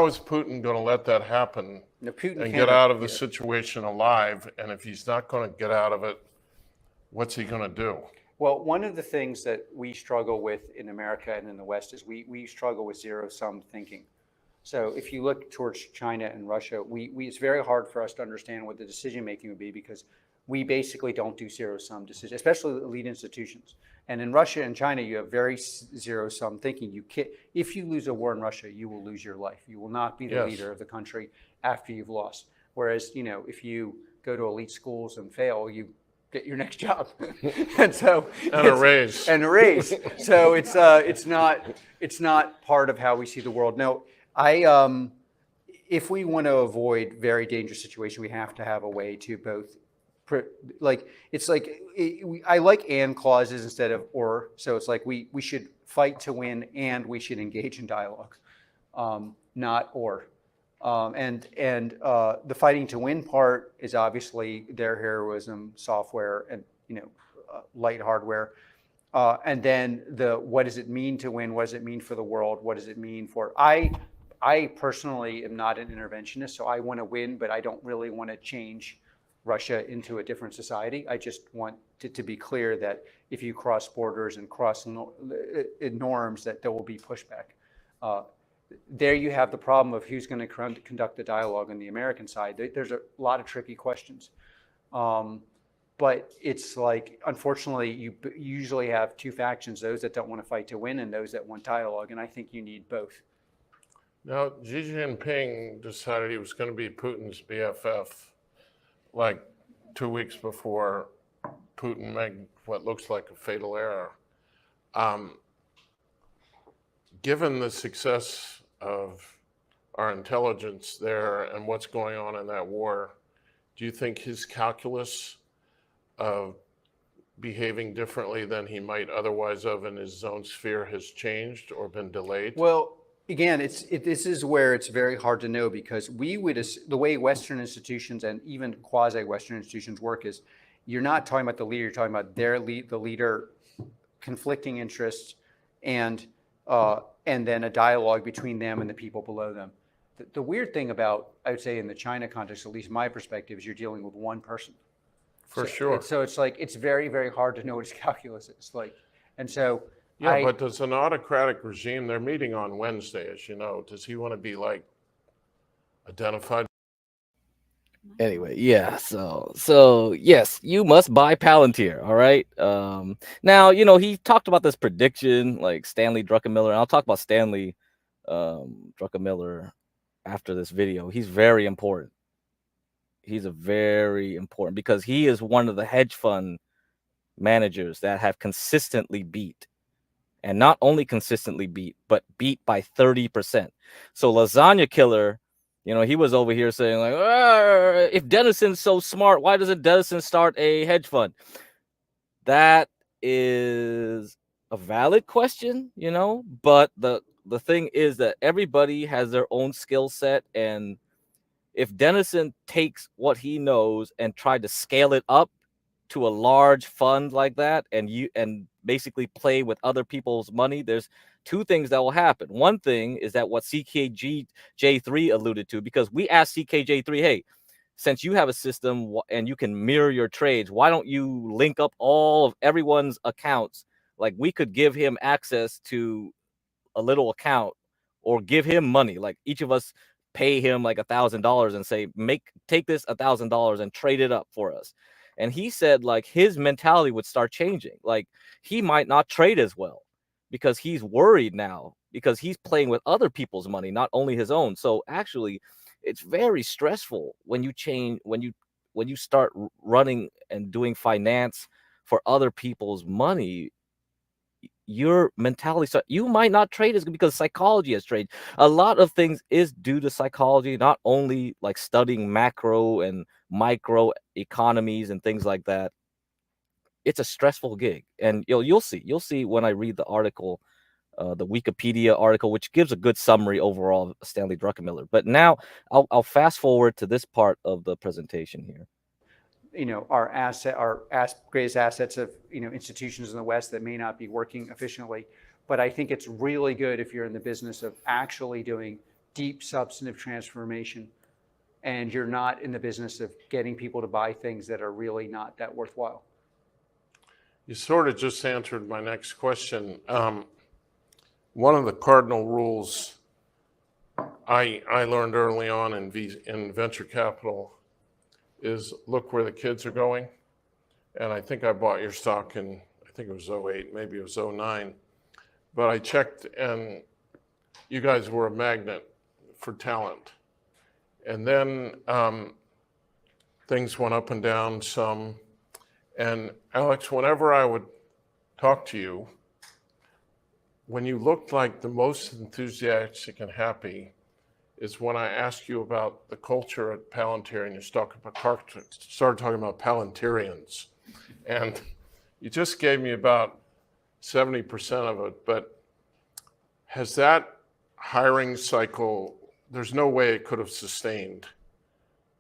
is Putin going to let that happen and get out of the situation alive? And if he's not going to get out of it, what's he going to do? Well, one of the things that we struggle with in America and in the West is we struggle with zero-sum thinking. So if you look towards China and Russia, it's very hard for us to understand what the decision-making would be, because we basically don't do zero-sum decisions, especially elite institutions. And in Russia and China, you have very zero-sum thinking. If you lose a war in Russia, you will lose your life. You will not be the leader of the country after you've lost. Whereas, if you go to elite schools and fail, you get your next job. and a raise. And a raise. So it's not part of how we see the world. No, if we want to avoid very dangerous situations, we have to have a way to both. I like and clauses instead of or. So it's like we should fight to win and we should engage in dialogue, not or. And the fighting to win part is obviously their heroism, software, and light hardware. And then what does it mean to win? What does it mean for the world? What does it mean for I personally am not an interventionist, so I want to win, but I don't really want to change Russia into a different society. I just want to be clear that if you cross borders and cross norms, that there will be pushback. There you have the problem of who's going to conduct the dialogue on the American side. There's a lot of tricky questions. But it's like, unfortunately, you usually have two factions, those that don't want to fight to win and those that want dialogue. And I think you need both. Now, Xi Jinping decided he was going to be Putin's BFF like 2 weeks before Putin made what looks like a fatal error. Given the success of our intelligence there and what's going on in that war, do you think his calculus of behaving differently than he might otherwise have in his own sphere has changed or been delayed? Well, again, this is where it's very hard to know, because the way Western institutions and even quasi-Western institutions work is you're not talking about the leader, you're talking about the leader, conflicting interests, and then a dialogue between them and the people below them. The weird thing about, I would say in the China context, at least my perspective, is you're dealing with one person. For sure. So it's like, it's very, very hard to know what his calculus is. Like, and so yeah, but does an autocratic regime, they're meeting on Wednesday, as you know, does he want to be like identified? Anyway, yeah, so yes, you must buy Palantir, all right? Now, he talked about this prediction, like Stanley Druckenmiller, and I'll talk about Stanley Druckenmiller after this video. He's very important. He's a very important, because he is one of the hedge fund managers that have consistently beat, and not only consistently beat, but beat by 30%. So Lasagna Killer, he was over here saying like, if Denison's so smart, why doesn't Denison start a hedge fund? That is a valid question, but the thing is that everybody has their own skill set, and if Denison takes what he knows and tried to scale it up to a large fund like that, and basically play with other people's money, there's two things that will happen. One thing is that what CKJ3 alluded to, because we asked CKJ3, hey, since you have a system and you can mirror your trades, why don't you link up all of everyone's accounts? Like, we could give him access to a little account, or give him money. Like, each of us pay him like $1,000 and say, take this $1,000 and trade it up for us. And he said like his mentality would start changing. Like, he might not trade as well, because he's worried now, because he's playing with other people's money, not only his own. So actually, it's very stressful when you start running and doing finance for other people's money. Your mentality, you might not trade as good, because psychology has traded. A lot of things is due to psychology, not only like studying macro and micro economies and things like that. It's a stressful gig, and you'll see when I read the article, the Wikipedia article, which gives a good summary overall of Stanley Druckenmiller. But now I'll fast forward to this part of the presentation here. Our greatest assets of institutions in the West that may not be working efficiently. But I think it's really good if you're in the business of actually doing deep substantive transformation, and you're not in the business of getting people to buy things that are really not that worthwhile. You sort of just answered my next question. One of the cardinal rules I learned early on in venture capital is look where the kids are going. And I think I bought your stock in, I think it was 08, maybe it was 09. But I checked, and you guys were a magnet for talent. And then things went up and down some. And Alex, whenever I would talk to you, when you looked like the most enthusiastic and happy is when I asked you about the culture at Palantir, and you started talking about Palantirians. And you just gave me about 70% of it, but has that hiring cycle, there's no way it could have sustained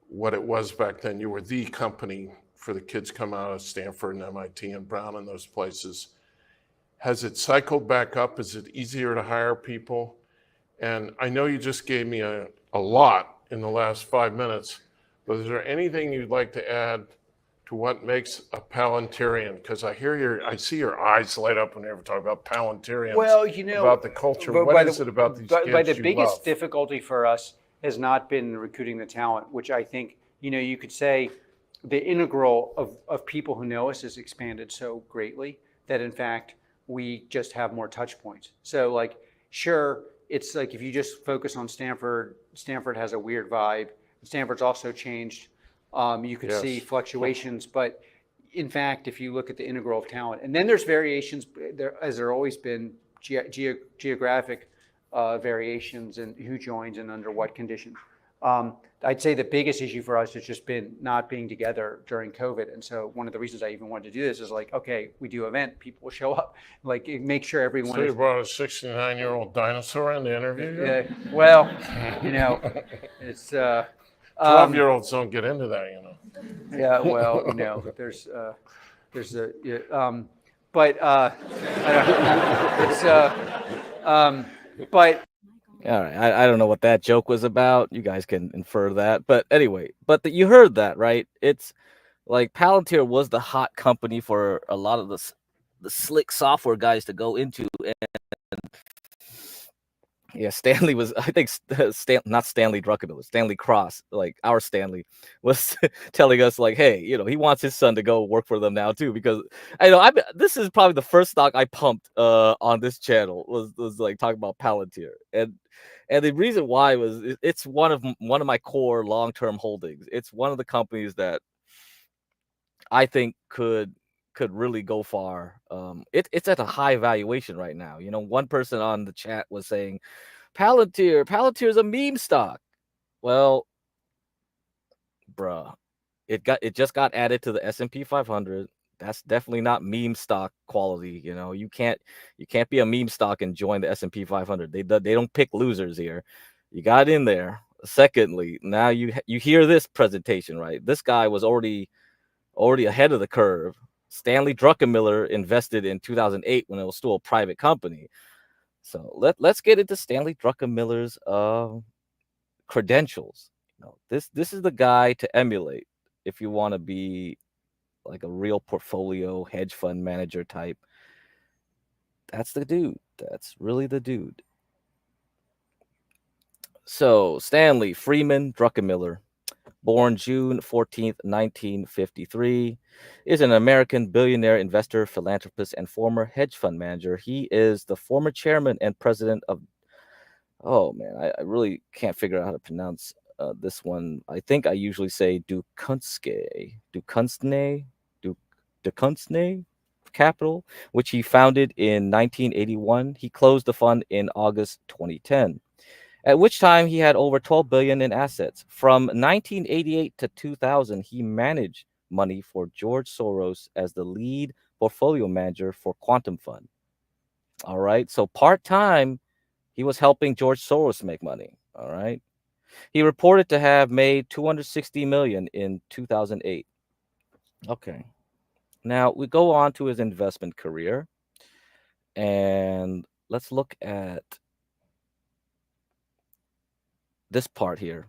what it was back then. You were the company for the kids coming out of Stanford and MIT and Brown and those places. Has it cycled back up? Is it easier to hire people? And I know you just gave me a lot in the last 5 minutes, but is there anything you'd like to add to what makes a Palantirian? Because I see your eyes light up when you ever talk about Palantirians. Well, about the culture. What is it about these kids But the you biggest love? difficulty for us has not been recruiting the talent, which I think, you could say the integral of people who know us has expanded so greatly that in fact we just have more touch points. So like, sure, it's like if you just focus on Stanford, Stanford has a weird vibe. Stanford's also changed. You could see fluctuations, but in fact, if you look at the integral of talent, and then there's variations, there, as there always been geographic variations and who joins and under what conditions. I'd say the biggest issue for us has just been not being together during COVID. And so one of the reasons I even wanted to do this is like, okay, we do event, people will show up, like make sure everyone. So you brought a 69-year-old dinosaur in to interview you? Well, you know, it's 12-year-olds don't get into that, you know. Yeah, well, you know, there's a, but but. All right, I don't know what that joke was about. You guys can infer that, but anyway, you heard that, right? It's like Palantir was the hot company for a lot of the slick software guys to go into, and yeah, Stanley was, I think, not Stanley Druckenmiller, Stanley Cross, like our Stanley, was telling us like, hey, you know, he wants his son to go work for them now too, because I know this is probably the first stock I pumped on this channel was like talking about Palantir, and the reason why was it's one of my core long-term holdings. It's one of the companies that I think could really go far. It's at a high valuation right now. You know, one person on the chat was saying, Palantir is a meme stock. Well, bruh, it just got added to the S&P 500. That's definitely not meme stock quality. You know, you can't be a meme stock and join the S&P 500. They don't pick losers here. You got in there. Secondly, now you hear this presentation, right? This guy was already ahead of the curve. Stanley Druckenmiller invested in 2008 when it was still a private company. So let's get into Stanley Druckenmiller's credentials. You know, this is the guy to emulate if you want to be like a real portfolio hedge fund manager type. That's the dude. That's really the dude. So Stanley Freeman Druckenmiller, born June 14th, 1953, is an American billionaire investor, philanthropist, and former hedge fund manager. He is the former chairman and president of, oh man, I really can't figure out how to pronounce this one. I think I usually say Dukunske Capital, which he founded in 1981. He closed the fund in August 2010. At which time he had over 12 billion in assets. From 1988 to 2000, he managed money for George Soros as the lead portfolio manager for Quantum Fund. All right, so part-time, he was helping George Soros make money. All right, he reported to have made 260 million in 2008. Okay, now we go on to his investment career, and let's look at this part here.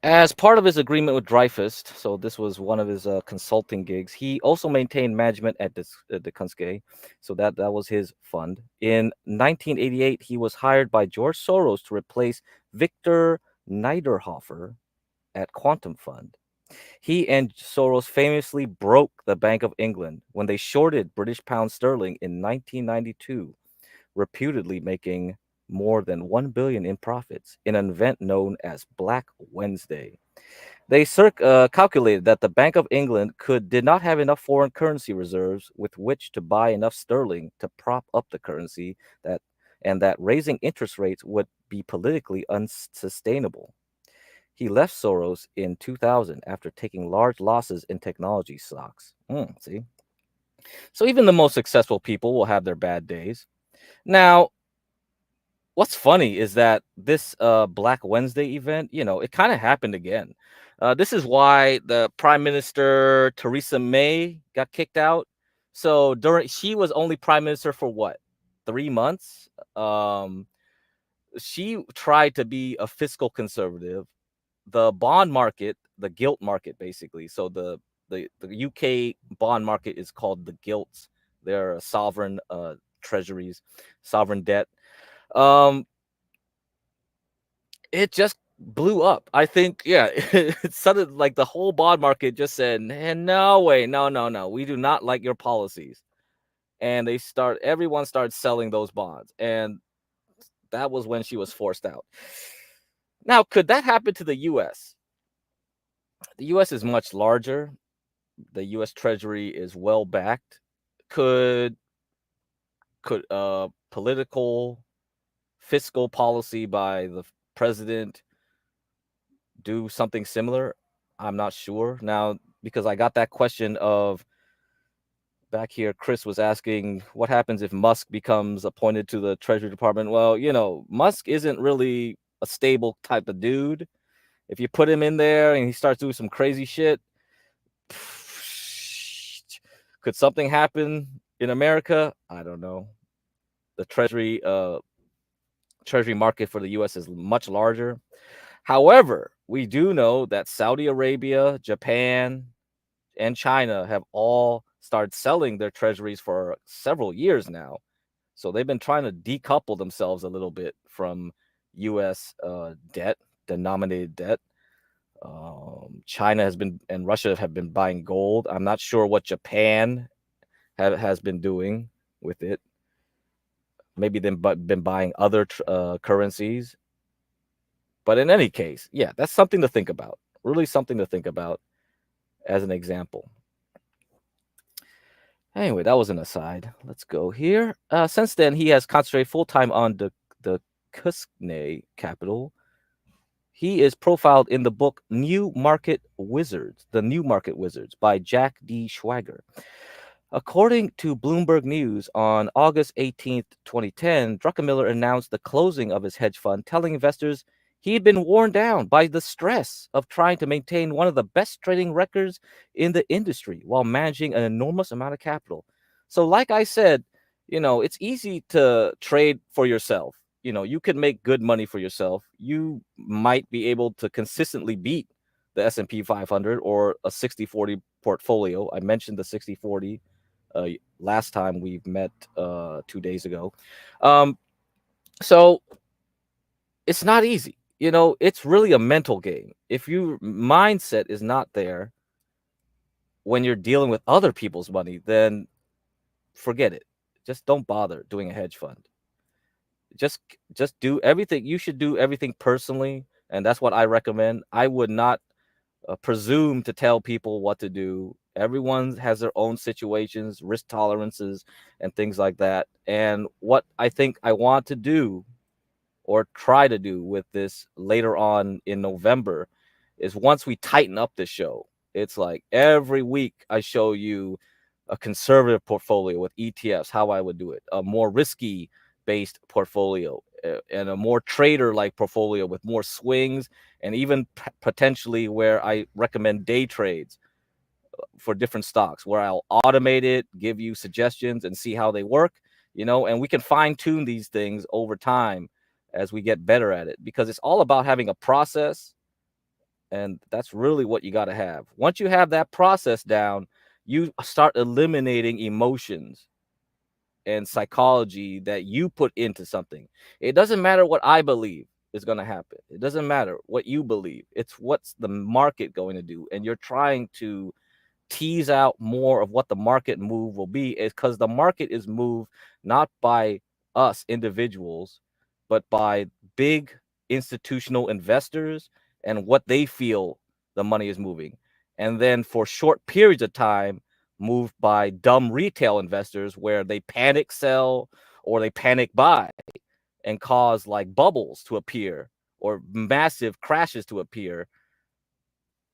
As part of his agreement with Dreyfus, so this was one of his consulting gigs, he also maintained management at the Kunske, so that was his fund. In 1988, he was hired by George Soros to replace Victor Niederhofer at Quantum Fund. He and Soros famously broke the Bank of England when they shorted British pound sterling in 1992, reputedly making more than 1 billion in profits in an event known as Black Wednesday. They calculated that the Bank of England did not have enough foreign currency reserves with which to buy enough sterling to prop up the currency, and that raising interest rates would be politically unsustainable. He left Soros in 2000 after taking large losses in technology stocks. See? So even the most successful people will have their bad days. Now, what's funny is that this Black Wednesday event, you know, it kind of happened again. This is why the Prime Minister Theresa May got kicked out. So she was only Prime Minister for what, 3 months? She tried to be a fiscal conservative. The bond market, the gilt market, basically. So the UK bond market is called the gilts. They're sovereign treasuries, sovereign debt. It just blew up. I think, yeah, it suddenly like the whole bond market just said, no way, no, we do not like your policies. And everyone started selling those bonds. And that was when she was forced out. Now, could that happen to the US? The US is much larger. The US Treasury is well backed. Could political fiscal policy by the president do something similar? I'm not sure. Now, because I got that question of back here, Chris was asking what happens if Musk becomes appointed to the Treasury Department. Well, Musk isn't really a stable type of dude. If you put him in there and he starts doing some crazy shit, could something happen in America? I don't know. The treasury market for the US is much larger. However, we do know that Saudi Arabia, Japan, and China have all started selling their treasuries for several years now. So they've been trying to decouple themselves a little bit from US debt, denominated debt. China has been and Russia have been buying gold. I'm not sure what Japan has been doing with it. Maybe they've been buying other currencies. But in any case, yeah, that's something to think about. Really something to think about as an example. Anyway, that was an aside. Let's go here. Since then, he has concentrated full-time on the Kuskne capital. He is profiled in the book The New Market Wizards by Jack D. Schwager. According to Bloomberg News, on August 18th, 2010, Druckenmiller announced the closing of his hedge fund, telling investors he had been worn down by the stress of trying to maintain one of the best trading records in the industry while managing an enormous amount of capital. So, like I said, it's easy to trade for yourself. You could make good money for yourself. You might be able to consistently beat the S&P 500 or a 60-40 portfolio. I mentioned the 60-40 last time we've met 2 days ago. So it's not easy. It's really a mental game. If your mindset is not there when you're dealing with other people's money, then forget it. Just don't bother doing a hedge fund. Just do everything. You should do everything personally, and that's what I recommend. I would not presume to tell people what to do. Everyone has their own situations, risk tolerances, and things like that. And what I think I want to do or try to do with this later on in November is once we tighten up this show, it's like every week I show you a conservative portfolio with ETFs, how I would do it, a more risky based portfolio, and a more trader like portfolio with more swings, and even potentially where I recommend day trades for different stocks where I'll automate it, give you suggestions and see how they work, and we can fine tune these things over time as we get better at it, because it's all about having a process. And that's really what you got to have. Once you have that process down, you start eliminating emotions and psychology that you put into something. It doesn't matter what I believe is going to happen. It doesn't matter what you believe. It's what's the market going to do. And you're trying to tease out more of what the market move will be, is because the market is moved not by us individuals, but by big institutional investors and what they feel the money is moving. And then for short periods of time, moved by dumb retail investors where they panic sell or they panic buy and cause like bubbles to appear or massive crashes to appear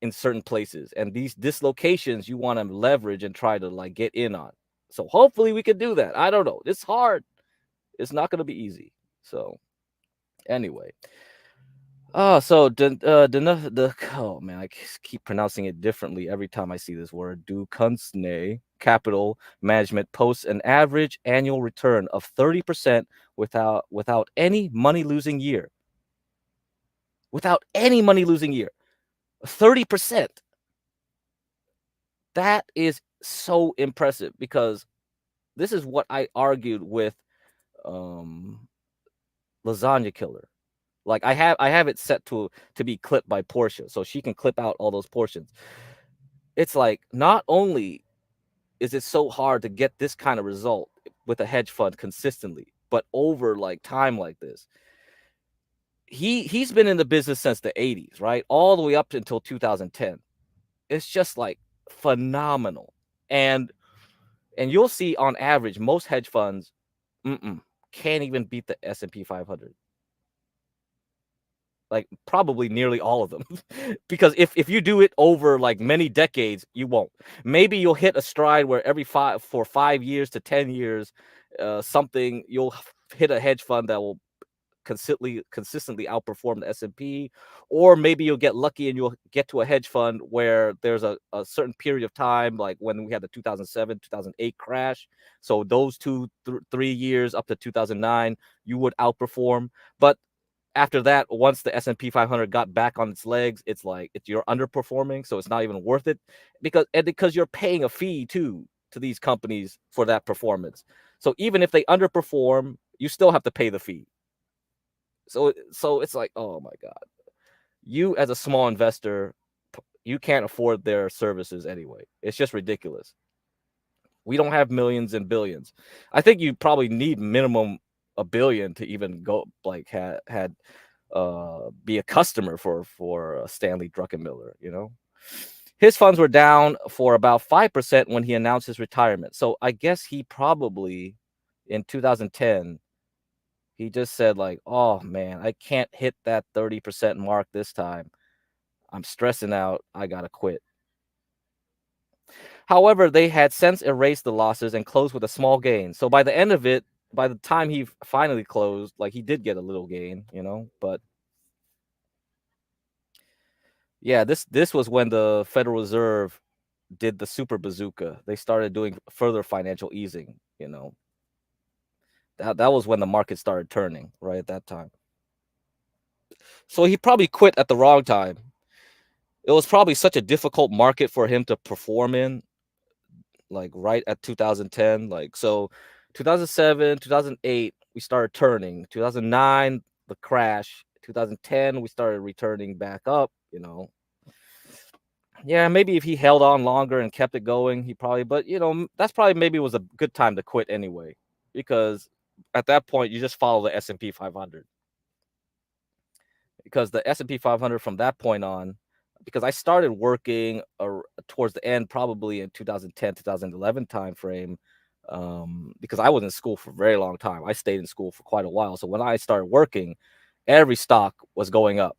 in certain places. And these dislocations you want to leverage and try to like get in on. So hopefully we could do that. I don't know. It's hard. It's not going to be easy. So anyway. Oh man, I keep pronouncing it differently every time I see this word. Dukunsne Capital Management posts an average annual return of 30% without any money losing year. Without any money losing year. 30%. That is so impressive, because this is what I argued with Lasagna Killer. Like I have it set to be clipped by Portia, so she can clip out all those portions. It's like not only is it so hard to get this kind of result with a hedge fund consistently, but over like time like this. He's been in the business since the 80s, right? All the way up until 2010. It's just like phenomenal. And you'll see on average most hedge funds can't even beat the S&P 500. Like probably nearly all of them. Because if you do it over like many decades, you won't. Maybe you'll hit a stride where for 5 years to 10 years, something you'll hit a hedge fund that will consistently outperform the S&P, or maybe you'll get lucky and you'll get to a hedge fund where there's a certain period of time, like when we had the 2007 2008 crash. So those 3 years up to 2009 you would outperform. But after that, once the S&P 500 got back on its legs, it's like you're underperforming, so it's not even worth it, because you're paying a fee to these companies for that performance. So even if they underperform, you still have to pay the fee. So it's like, oh my God, you as a small investor, you can't afford their services anyway. It's just ridiculous. We don't have millions and billions. I think you probably need minimum $1 billion to even go like be a customer for Stanley Druckenmiller. You know, his funds were down for about 5% when he announced his retirement. So I guess he probably in 2010. He just said like, oh man, I can't hit that 30% mark this time. I'm stressing out. I got to quit. However, they had since erased the losses and closed with a small gain. So by the end of it, by the time he finally closed, like he did get a little gain, you know, but yeah, this was when the Federal Reserve did the super bazooka. They started doing further financial easing, you know. That was when the market started turning, right at that time. So he probably quit at the wrong time. It was probably such a difficult market for him to perform in, like right at 2010. Like, so 2007, 2008, we started turning. 2009, the crash. 2010, we started returning back up, you know. Yeah, maybe if he held on longer and kept it going, he probably, but you know, that's probably maybe was a good time to quit anyway, because at that point you just follow the S&P 500. Because the S&P 500 from that point on, because I started working towards the end, probably in 2010, 2011 timeframe, because I was in school for a very long time. I stayed in school for quite a while. So when I started working, every stock was going up.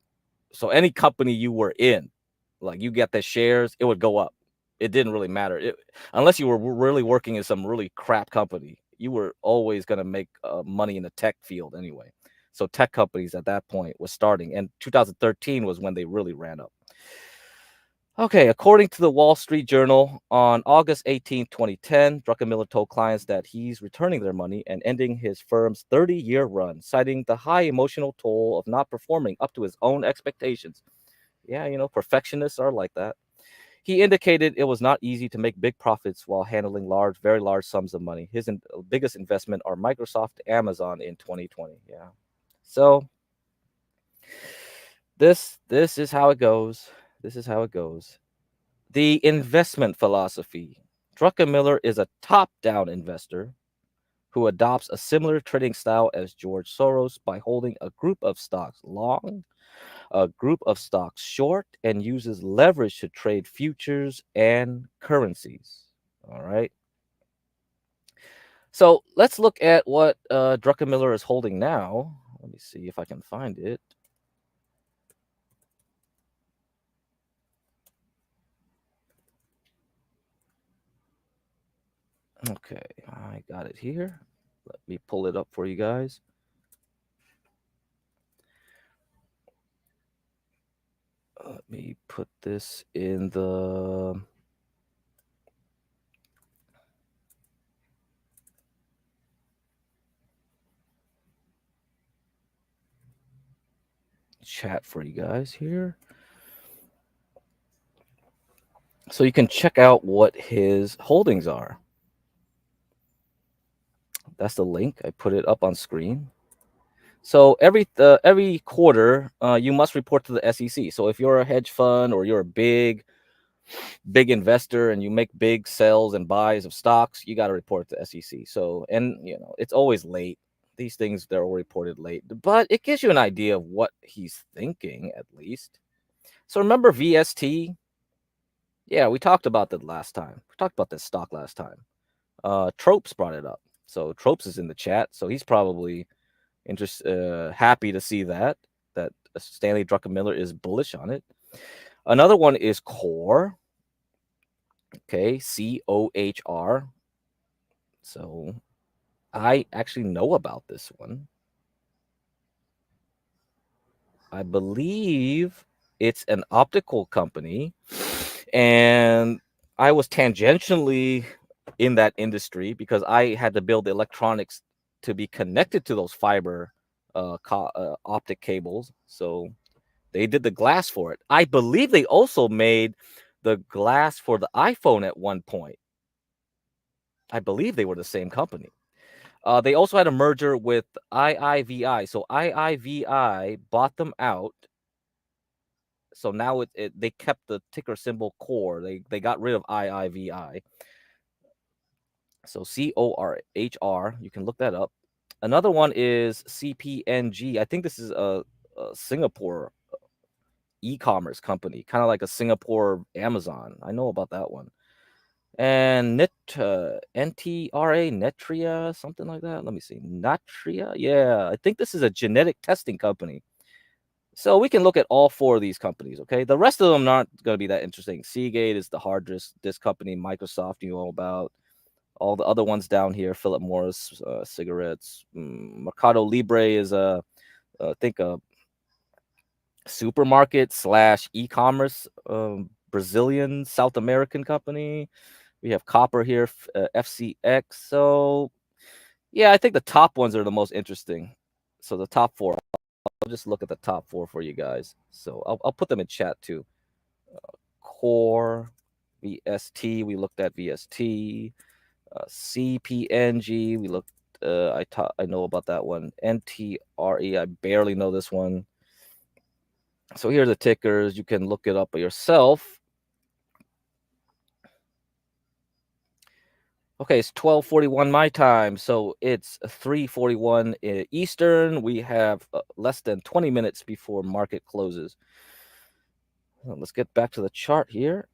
So any company you were in, like you get the shares, it would go up. It didn't really matter. Unless you were really working in some really crap company, you were always going to make money in the tech field anyway. So tech companies at that point was starting, and 2013 was when they really ran up. Okay, according to the Wall Street Journal, on August 18, 2010, Druckenmiller told clients that he's returning their money and ending his firm's 30-year run, citing the high emotional toll of not performing up to his own expectations. Yeah, you know, perfectionists are like that. He indicated it was not easy to make big profits while handling very large sums of money. His biggest investment are Microsoft, Amazon in 2020. Yeah. So this is how it goes. This is how it goes. The investment philosophy. Druckenmiller is a top-down investor who adopts a similar trading style as George Soros by holding a group of stocks long, a group of stocks short, and uses leverage to trade futures and currencies. All right. So let's look at what Druckenmiller is holding now. Let me see if I can find it. Okay, I got it here. Let me pull it up for you guys. Let me put this in the chat for you guys here. So you can check out what his holdings are. That's the link. I put it up on screen. So every quarter, you must report to the SEC. So if you're a hedge fund or you're a big investor and you make big sells and buys of stocks, you got to report to SEC. So, and it's always late. These things, they're all reported late, but it gives you an idea of what he's thinking at least. So remember VST? Yeah, we talked about that last time. We talked about this stock last time. Tropes brought it up. So Tropes is in the chat. So he's probably happy to see that Stanley Druckenmiller is bullish on it. Another one is Core. Okay, COHR. So I actually know about this one. I believe it's an optical company, and I was tangentially in that industry because I had to build the electronics to be connected to those fiber optic cables. So they did the glass for it. I believe they also made the glass for the iPhone at one point. I believe they were the same company. They also had a merger with IIVI. So IIVI bought them out. So now they kept the ticker symbol Core. They got rid of IIVI. So CORHR. You can look that up. Another one is CPNG. I think this is a Singapore e-commerce company, kind of like a Singapore Amazon. I know about that one. And NTRA, Netria, something like that. Let me see. Natria. Yeah, I think this is a genetic testing company. So we can look at all four of these companies, okay? The rest of them aren't going to be that interesting. Seagate is the hard disk company. Microsoft, you know about. All the other ones down here, Philip Morris, cigarettes. Mercado Libre is I think a supermarket / e-commerce Brazilian, South American company. We have Copper here, FCX. So yeah, I think the top ones are the most interesting. So the top four, I'll just look at the top four for you guys. So I'll put them in chat too. Core, VST, we looked at VST. CPNG, we looked. I know about that one. NTRE, I barely know this one. So here are the tickers. You can look it up by yourself. Okay, it's 12:41 my time, so it's 3:41 Eastern. We have less than 20 minutes before market closes. Let's get back to the chart here.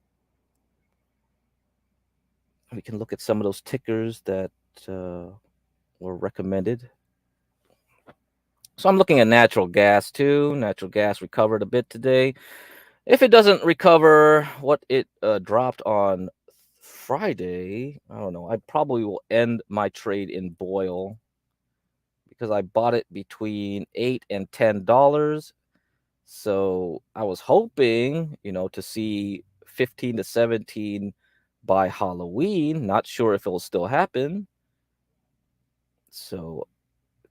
We can look at some of those tickers that were recommended. So I'm looking at natural gas too. Natural gas recovered a bit today. If it doesn't recover what it dropped on Friday, I don't know. I probably will end my trade in Boyle because I bought it between $8 and $10. So I was hoping, to see 15 to 17 by Halloween. Not sure if it'll still happen. So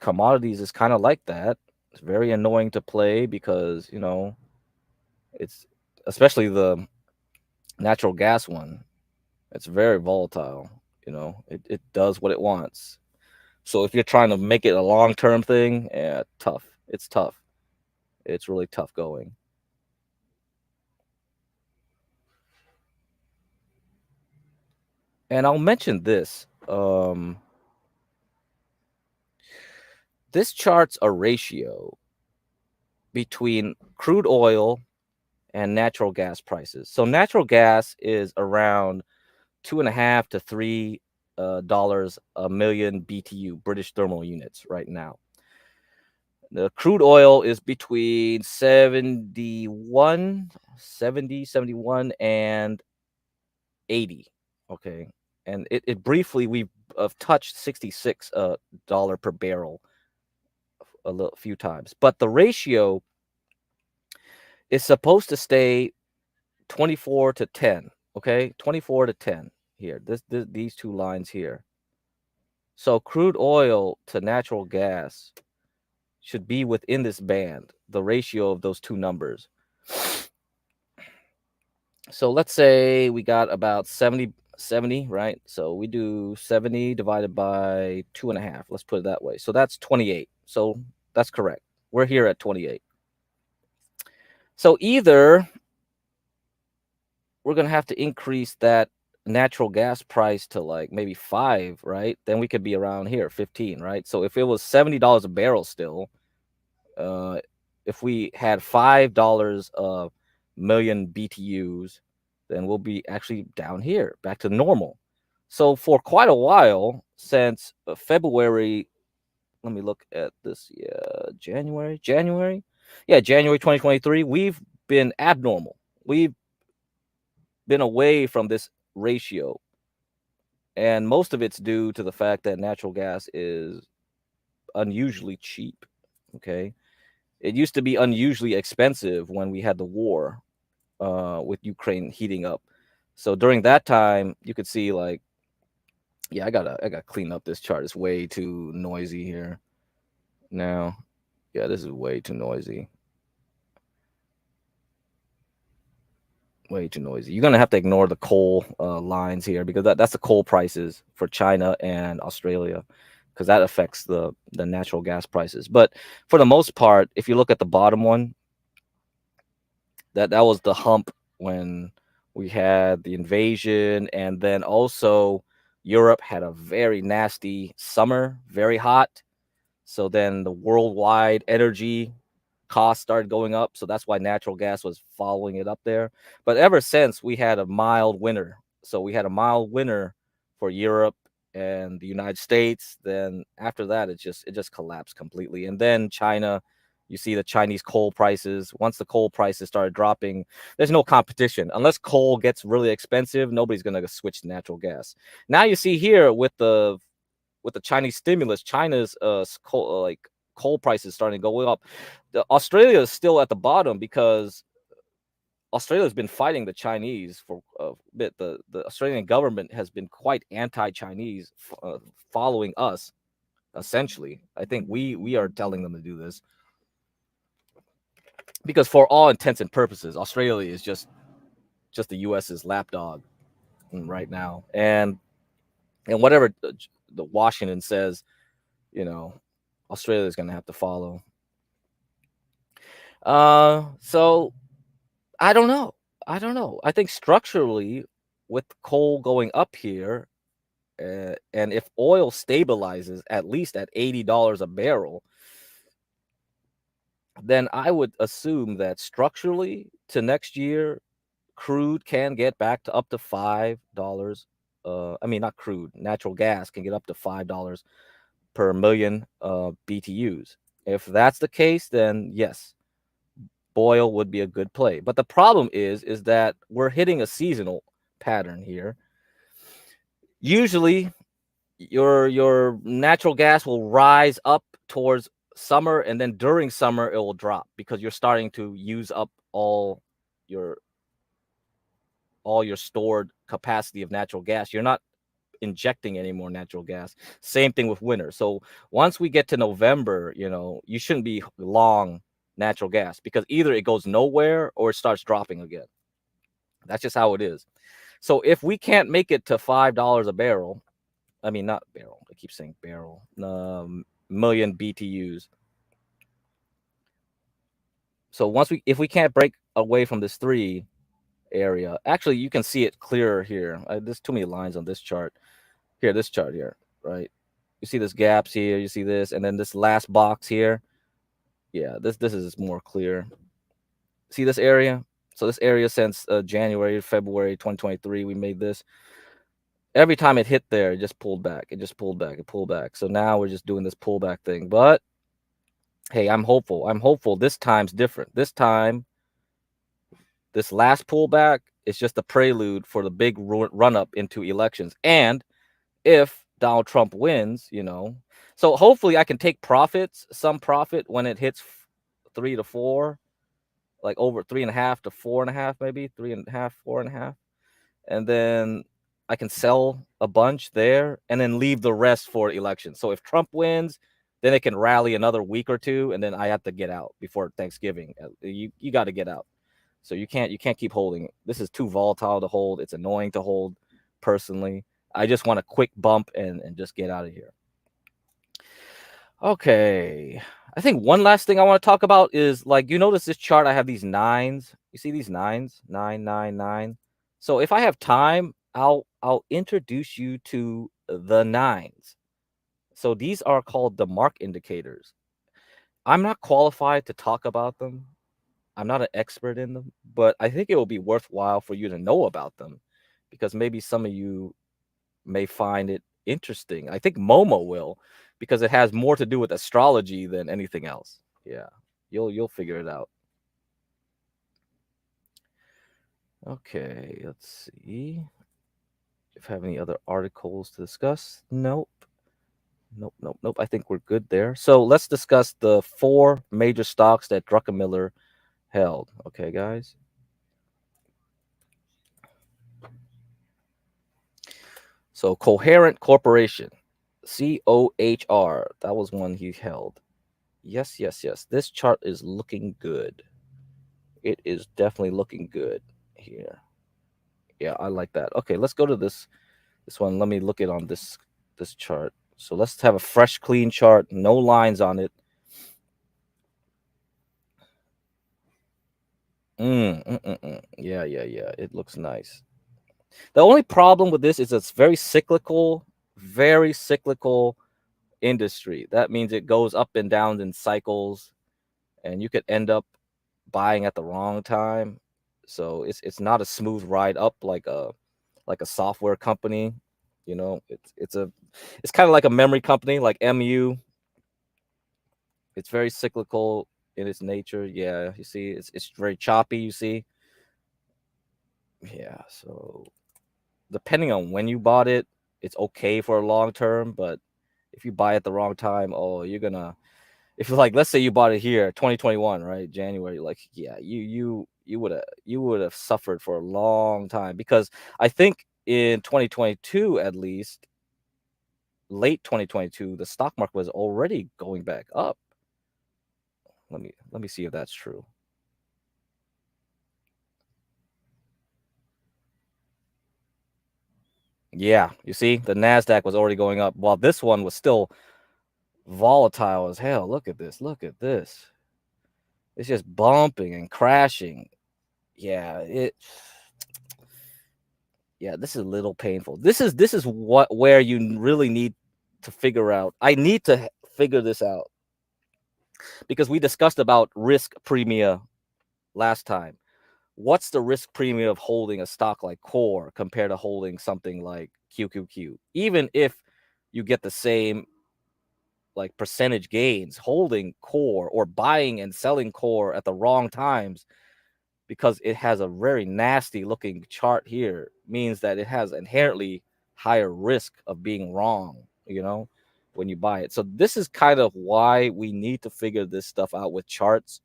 commodities is kind of like that. It's very annoying to play because, it's especially the natural gas one. It's very volatile. It does what it wants. So if you're trying to make it a long-term thing, tough. It's tough. It's really tough going. And I'll mention this. This chart's a ratio between crude oil and natural gas prices. So natural gas is around $2.5 to $3 a million BTU, British thermal units, right now. The crude oil is between 70, 71, and 80. Okay. And it briefly, we've touched $66 per barrel a few times. But the ratio is supposed to stay 24 to 10. Okay. 24 to 10 here. These two lines here. So crude oil to natural gas should be within this band, the ratio of those two numbers. So let's say we got about 70, right? So we do 70 divided by 2.5. Let's put it that way. So that's 28. So That's correct. We're here at 28. So either we're going to have to increase that natural gas price to like maybe 5, right? Then we could be around here, 15, right? So if it was $70 a barrel still, if we had $5 a million BTUs, then we'll be actually down here, back to normal. So for quite a while, since February, let me look at this. Yeah, January. Yeah, January 2023, we've been abnormal. We've been away from this ratio. And most of it's due to the fact that natural gas is unusually cheap. Okay. It used to be unusually expensive when we had the war with Ukraine heating up. So during that time, you could see like, yeah, I gotta clean up this chart. It's way too noisy here. Now, yeah, this is way too noisy. Way too noisy. You're gonna have to ignore the coal lines here because that's the coal prices for China and Australia, because that affects the natural gas prices. But for the most part, if you look at the bottom one, that was the hump when we had the invasion, and then also Europe had a very nasty summer, very hot. So then the worldwide energy costs started going up. So that's why natural gas was following it up there. But ever since, we had a mild winter. So we had a mild winter for Europe and the United States. Then after that, it just collapsed completely. And then China, you see the Chinese coal prices. Once the coal prices started dropping, there's no competition. Unless coal gets really expensive, nobody's going to switch to natural gas. Now you see here with the Chinese stimulus, China's coal prices starting to go up. Australia is still at the bottom because Australia has been fighting the Chinese for a bit. The Australian government has been quite anti-Chinese, following us. Essentially, I think we are telling them to do this because, for all intents and purposes, Australia is just the U.S.'s lapdog right now, and whatever the Washington says, Australia is going to have to follow. So I don't know. I think structurally, with coal going up here, and if oil stabilizes at least at $80 a barrel, then I would assume that structurally to next year, crude can get back to up to $5. I mean, not crude, natural gas can get up to $5 per million BTUs. If that's the case, then yes, oil would be a good play. But the problem is that we're hitting a seasonal pattern here. Usually your natural gas will rise up towards summer, and then during summer it will drop because you're starting to use up all your stored capacity of natural gas. You're not injecting any more natural gas. Same thing with winter. So once we get to November, you shouldn't be long natural gas because either it goes nowhere or it starts dropping again. That's just how it is. So if we can't make it to $5 a barrel, I mean, not barrel, I keep saying barrel, million BTUs. So if we can't break away from this 3 area, actually you can see it clearer here. There's too many lines on this chart. Here, this chart here, right? You see this gaps here, you see this, and then this last box here. Yeah, this is more clear. See this area? So this area since January, February 2023, we made this. Every time it hit there, it just pulled back. It just pulled back. It pulled back. So now we're just doing this pullback thing. But hey, I'm hopeful. I'm hopeful this time's different. This time, this last pullback is just a prelude for the big run up into elections. And if Donald Trump wins, so hopefully I can take some profit when it hits 3 to 4, like over 3.5 to 4.5, maybe 3.5, 4.5. And then I can sell a bunch there and then leave the rest for elections. So if Trump wins, then it can rally another week or 2, and then I have to get out before Thanksgiving. You got to get out. So you can't keep holding it. This is too volatile to hold. It's annoying to hold personally. I just want a quick bump and just get out of here. Okay. I think one last thing I want to talk about is, like, you notice this chart, I have these nines. You see these nines? 999. So if I have time, I'll introduce you to the nines. So these are called the mark indicators. I'm not qualified to talk about them. I'm not an expert in them, but I think it will be worthwhile for you to know about them, because maybe some of you may find it interesting. I think Momo will, because it has more to do with astrology than anything else. Yeah, you'll figure it out. Okay, let's see if I have any other articles to discuss. Nope. Nope. I think we're good there. So let's discuss the 4 major stocks that Druckenmiller held. Okay, guys. So Coherent Corporation, COHR, that was one he held. Yes. This chart is looking good. It is definitely looking good here. Yeah, I like that. Okay, let's go to this one. Let me look it on this chart. So let's have a fresh, clean chart, no lines on it. Yeah. It looks nice. The only problem with this is it's very cyclical industry. That means it goes up and down in cycles, and you could end up buying at the wrong time. So it's not a smooth ride up like a software company. You know, it's kind of like a memory company like MU. It's very cyclical in its nature. Yeah, you see, it's very choppy. You see, yeah. So depending on when you bought it, it's okay for a long term. But if you buy at the wrong time, oh, you're gonna. If like, let's say you bought it here, 2021, right, January, like, yeah, you would have suffered for a long time, because I think in 2022, at least late 2022, the stock market was already going back up. Let me see if that's true. Yeah, you see, the Nasdaq was already going up while this one was still volatile as hell. Look at this. It's just bumping and crashing. Yeah, this is a little painful. This is where you really need to figure out. I need to figure this out, because we discussed about risk premia last time. What's the risk premium of holding a stock like Core compared to holding something like QQQ? Even if you get the same like percentage gains, holding Core or buying and selling Core at the wrong times, because it has a very nasty looking chart here, means that it has inherently higher risk of being wrong, when you buy it. So this is kind of why we need to figure this stuff out with charts.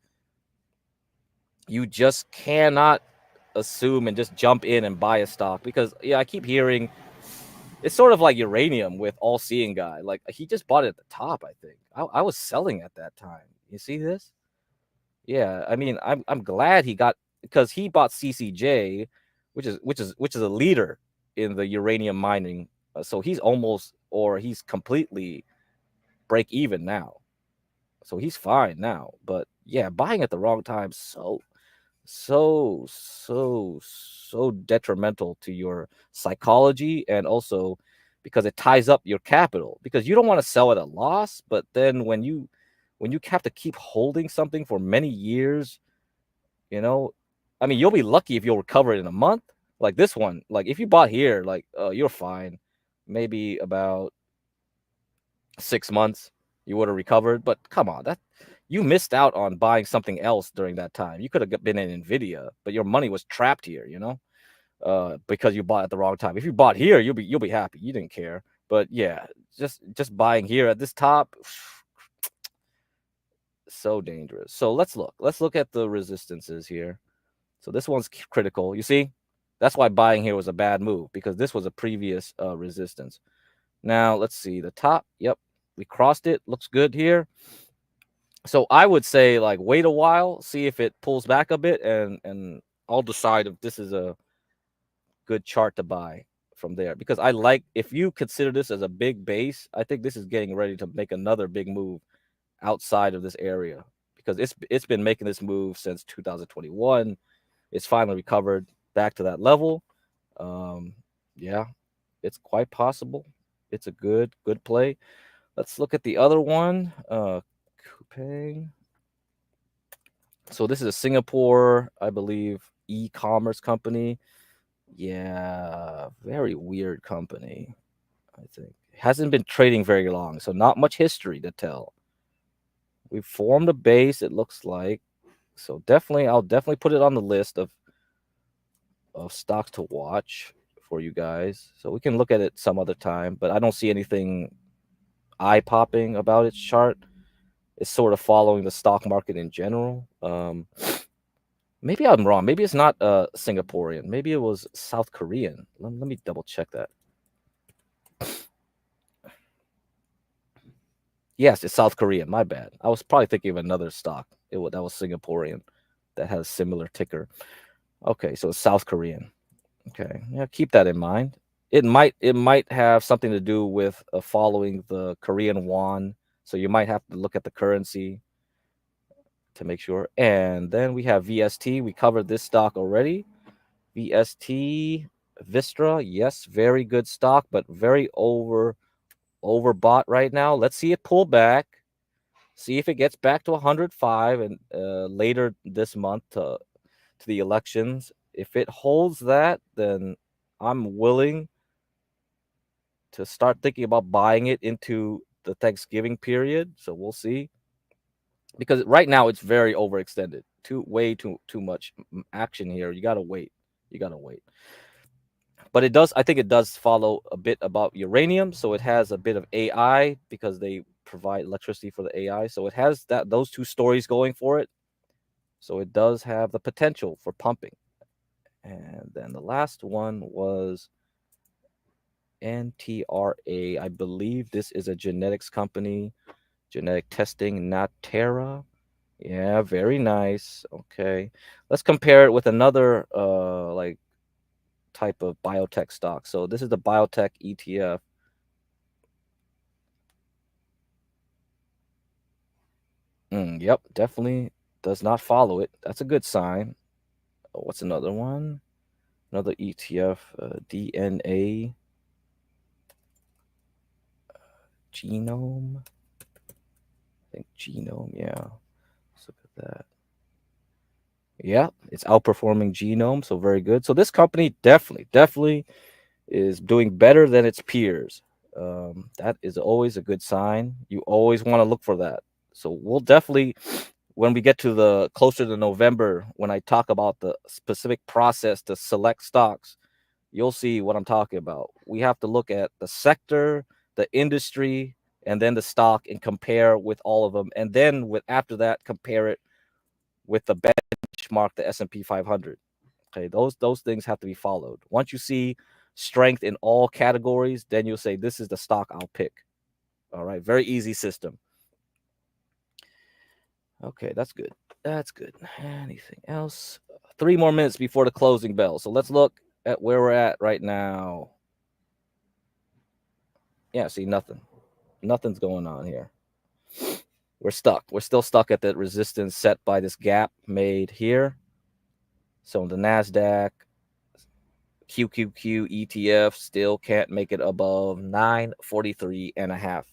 You just cannot assume and just jump in and buy a stock, because I keep hearing it's sort of like uranium with All Seeing Guy. Like, he just bought it at the top. I think I was selling at that time. You see this? Yeah, I mean, I'm glad he got, because he bought CCJ, which is a leader in the uranium mining. So he's he's completely break even now. So he's fine now. But yeah, buying at the wrong time, so detrimental to your psychology, and also because it ties up your capital, because you don't want to sell at a loss. But then when you have to keep holding something for many years, I mean, you'll be lucky if you'll recover it in a month. Like this one, like if you bought here, like you're fine, maybe about 6 months you would have recovered. But come on, that you missed out on buying something else during that time. You could have been in Nvidia, but your money was trapped here, because you bought at the wrong time. If you bought here, you'll be happy. You didn't care. But yeah, just buying here at this top, so dangerous. So let's look at the resistances here. So this one's critical. You see, that's why buying here was a bad move, because this was a previous resistance. Now let's see the top. Yep, we crossed it. Looks good here. So I would say, like, wait a while, see if it pulls back a bit, and I'll decide if this is a good chart to buy from there. Because if you consider this as a big base, I think this is getting ready to make another big move outside of this area, because it's been making this move since 2021. It's finally recovered back to that level. Yeah, it's quite possible. It's a good play. Let's look at the other one. Coupang. So this is a Singapore, I believe, e-commerce company. Yeah, very weird company, I think. Hasn't been trading very long, so not much history to tell. We've formed a base, it looks like. So I'll definitely put it on the list of stocks to watch for you guys. So we can look at it some other time, but I don't see anything eye-popping about its chart. It's sort of following the stock market in general. Maybe I'm wrong. Maybe it's not Singaporean. Maybe it was South Korean. Let me double check that. Yes, it's South Korean. My bad. I was probably thinking of another stock. That was Singaporean that has a similar ticker. Okay, so it's South Korean. Okay, yeah, keep that in mind. It might have something to do with following the Korean won. So you might have to look at the currency to make sure. And then we have VST. We covered this stock already. VST, Vistra, yes, very good stock, but very overbought right now. Let's see it pull back. See if it gets back to 105 and later this month to the elections. If it holds that, then I'm willing to start thinking about buying it into the Thanksgiving period. So we'll see. Because right now it's very overextended. Way too much action here. You gotta wait. But I think it does follow a bit about uranium. So it has a bit of AI because they provide electricity for the AI. So it has those two stories going for it. So it does have the potential for pumping. And then the last one was NTRA. I believe this is a genetics company. Genetic testing, Natera. Yeah, very nice. Okay. Let's compare it with another like type of biotech stock. So this is the biotech ETF. Yep, definitely does not follow it. That's a good sign. What's another one? Another ETF, DNA genome. I think genome, yeah. Let's look at that. Yeah, it's outperforming genome, so very good. So this company definitely is doing better than its peers. That is always a good sign. You always want to look for that. So we'll definitely, when we get to the closer to November, when I talk about the specific process to select stocks, you'll see what I'm talking about. We have to look at the sector, the industry, and then the stock and compare with all of them. And then after that, compare it with the benchmark, the S&P 500. Okay, those things have to be followed. Once you see strength in all categories, then you'll say, this is the stock I'll pick. All right, very easy system. Okay, that's good. Anything else? 3 more minutes before the closing bell. So let's look at where we're at right now. Yeah, see, nothing's going on here. We're stuck. We're still stuck at the resistance set by this gap made here. So the NASDAQ, QQQ ETF still can't make it above 943.5.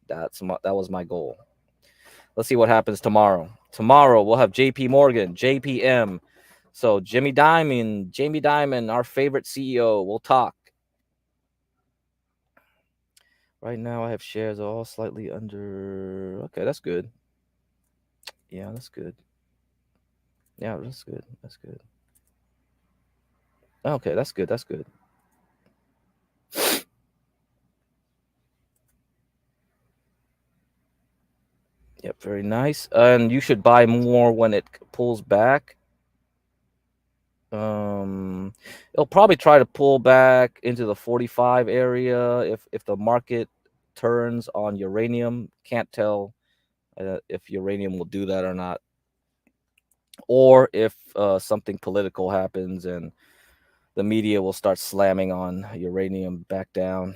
That was my goal. Let's see what happens tomorrow. Tomorrow we'll have JP Morgan, JPM. So Jamie Dimon, our favorite CEO, will talk. Right now I have shares all slightly under. Okay, that's good. Yeah, that's good. Yeah, that's good. Okay, that's good. Yep, very nice. And you should buy more when it pulls back. It'll probably try to pull back into the 45 area if the market turns on uranium. Can't tell if uranium will do that or not, or if something political happens and the media will start slamming on uranium back down.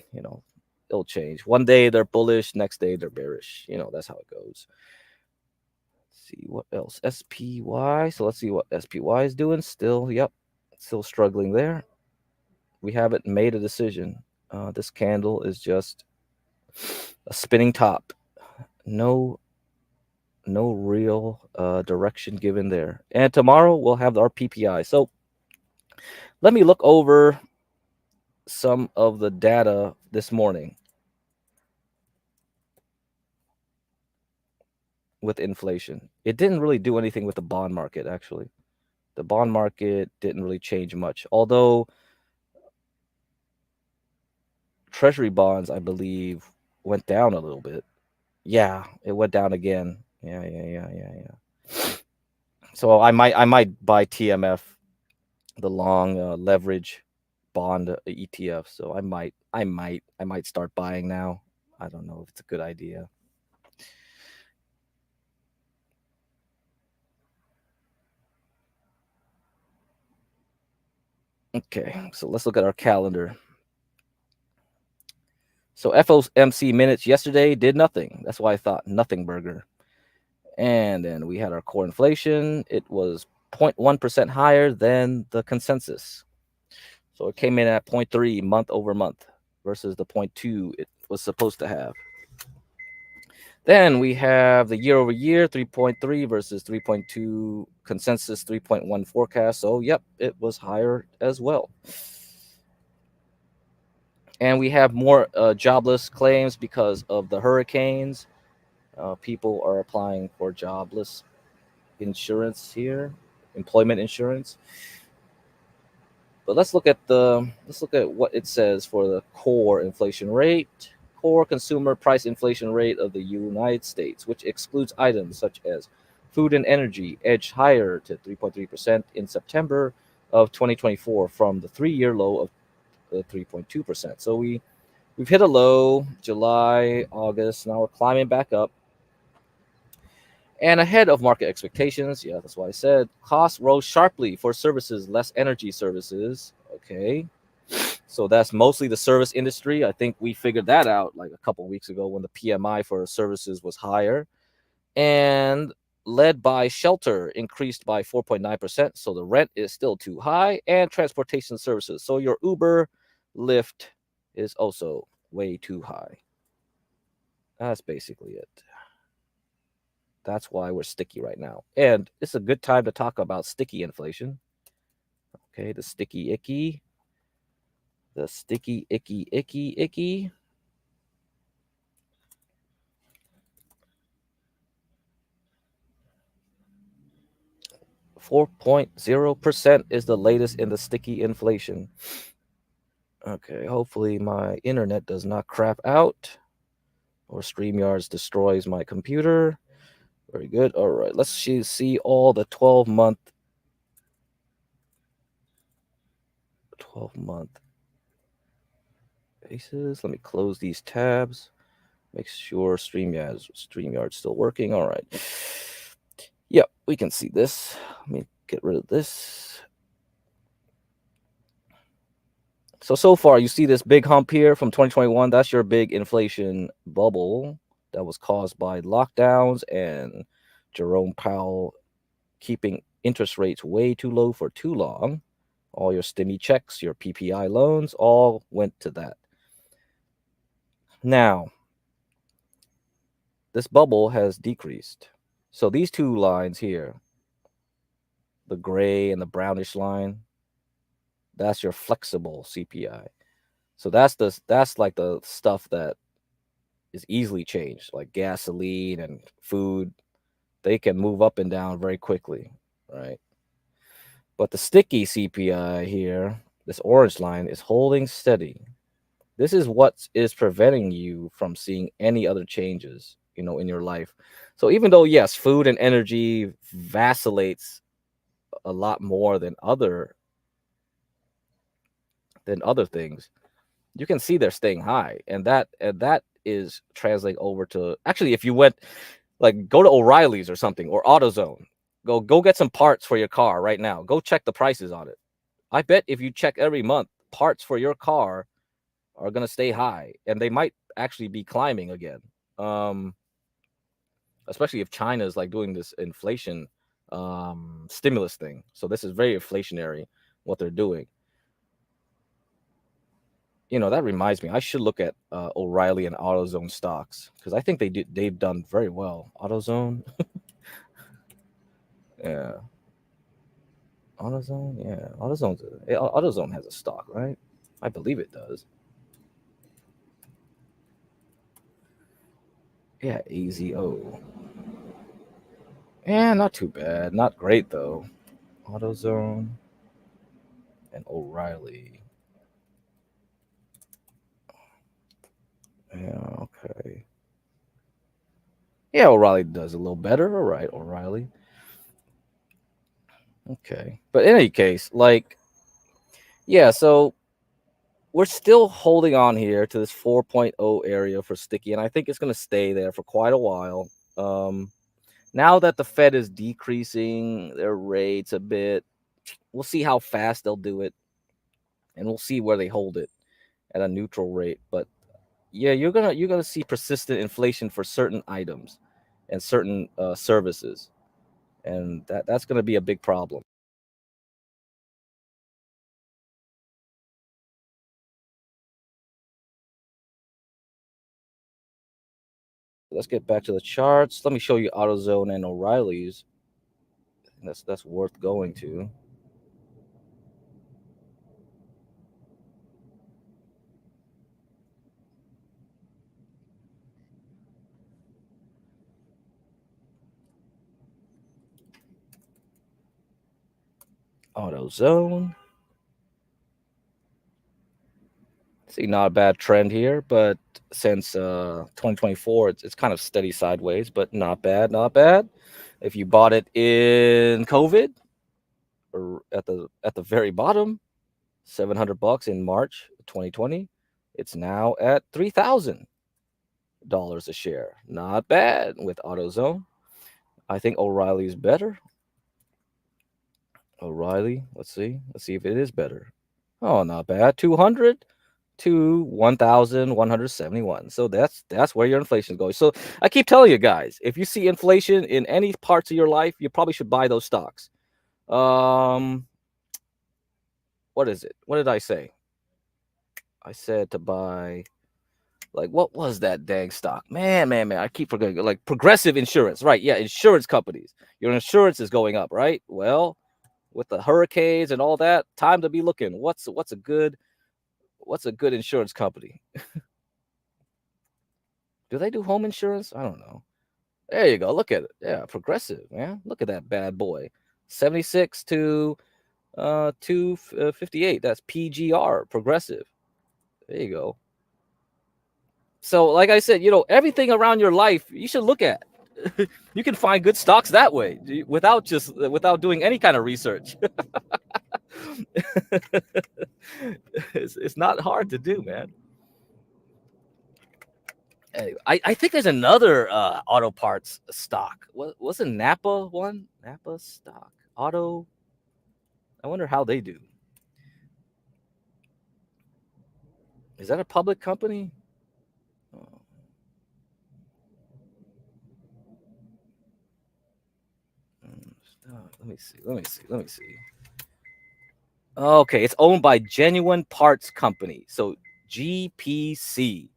it'll change. One day they're bullish, next day they're bearish. That's how it goes. Let's see what else. SPY. So let's see what SPY is doing. Still, still struggling there. We haven't made a decision. This candle is just a spinning top. No real direction given there. And tomorrow we'll have our PPI. So let me look over some of the data this morning with inflation. It didn't really do anything with the bond market, actually. The bond market didn't really change much, although Treasury bonds, I believe, went down a little bit. Yeah, it went down again. Yeah. So I might buy TMF, the long leverage bond ETF. So I might start buying now. I don't know if it's a good idea. Okay, so let's look at our calendar. So FOMC minutes yesterday did nothing. That's why I thought nothing burger. And then we had our core inflation. It was 0.1% higher than the consensus. So it came in at 0.3 month over month versus the 0.2 it was supposed to have. Then we have the year over year, 3.3 versus 3.2 consensus, 3.1 forecast. So, yep, it was higher as well. And we have more jobless claims because of the hurricanes. People are applying for jobless insurance here, employment insurance. But let's look at what it says for the core inflation rate. Core consumer price inflation rate of the United States, which excludes items such as food and energy, edged higher to 3.3% in September of 2024 from the 3-year low of 3.2%. So we've hit a low July, August. Now we're climbing back up. And ahead of market expectations, yeah, that's why I said costs rose sharply for services, less energy services. Okay. So that's mostly the service industry. I think we figured that out like a couple of weeks ago when the PMI for services was higher. And led by shelter increased by 4.9%. So the rent is still too high, and transportation services. So your Uber, Lyft is also way too high. That's basically it. That's why we're sticky right now. And it's a good time to talk about sticky inflation. Okay, the sticky icky. The sticky icky icky icky. .0% is the latest in the sticky inflation. Okay, hopefully my internet does not crap out or StreamYards destroys my computer. Very good. All right, let's see all the 12-month basis. Let me close these tabs. Make sure StreamYard's still working. All right. Yep, we can see this. Let me get rid of this. So far, you see this big hump here from 2021. That's your big inflation bubble that was caused by lockdowns and Jerome Powell keeping interest rates way too low for too long. All your stimmy checks, your PPI loans, all went to that. Now, this bubble has decreased. So these two lines here, the gray and the brownish line, that's your flexible CPI. So that's like the stuff that is easily changed, like gasoline and food. They can move up and down very quickly, right? But the sticky CPI here, this orange line, is holding steady. This is what is preventing you from seeing any other changes, in your life. So even though, yes, food and energy vacillates a lot more than other things, you can see they're staying high, and that is translating over to, actually, if you went, like, go to O'Reilly's or something, or AutoZone, go get some parts for your car right now. Go check the prices on it. I bet if you check every month, parts for your car are going to stay high, and they might actually be climbing again. Especially if China is like doing this inflation stimulus thing. So this is very inflationary what they're doing. You know, that reminds me, I should look at O'Reilly and AutoZone stocks because I think they've done very well. AutoZone, yeah, AutoZone, yeah, AutoZone has a stock, right? I believe it does. Yeah, AZO. Yeah, not too bad, not great though. AutoZone and O'Reilly. Yeah, okay. Yeah, O'Reilly does a little better. All right, O'Reilly. Okay. But in any case, like, yeah, so we're still holding on here to this 4.0 area for sticky, and I think it's going to stay there for quite a while. Now that the Fed is decreasing their rates a bit, we'll see how fast they'll do it, and we'll see where they hold it at a neutral rate. But yeah, you're gonna see persistent inflation for certain items and certain services, and that's gonna be a big problem. Let's get back to the charts. Let me show you AutoZone and O'Reilly's. That's worth going to. AutoZone. See, not a bad trend here, but since 2024, it's kind of steady sideways, but not bad, not bad. If you bought it in COVID or at the very bottom, $700 in March 2020, it's now at $3,000 a share. Not bad with AutoZone. I think O'Reilly's better. O'Reilly, let's see if it is better. Oh, not bad. 200 to 1,171. So that's where your inflation is going. So I keep telling you guys, if you see inflation in any parts of your life, you probably should buy those stocks. What is it? What did I say? I said to buy, like, what was that dang stock? Man. I keep forgetting. Like Progressive Insurance, right? Yeah, insurance companies. Your insurance is going up, right? Well, with the hurricanes and all that, time to be looking. What's a good insurance company? Do they do home insurance? I don't know. There you go. Look at it. Yeah, Progressive, man. Look at that bad boy. 76 to 258. That's PGR, Progressive. There you go. So, like I said, everything around your life you should look at. You can find good stocks that way without doing any kind of research. It's not hard to do, man. Anyway, I think there's another auto parts stock. What's a Napa one? Napa stock auto. I wonder how they do. Is that a public company? Oh. Let me see. Okay, it's owned by Genuine Parts Company. So GPC.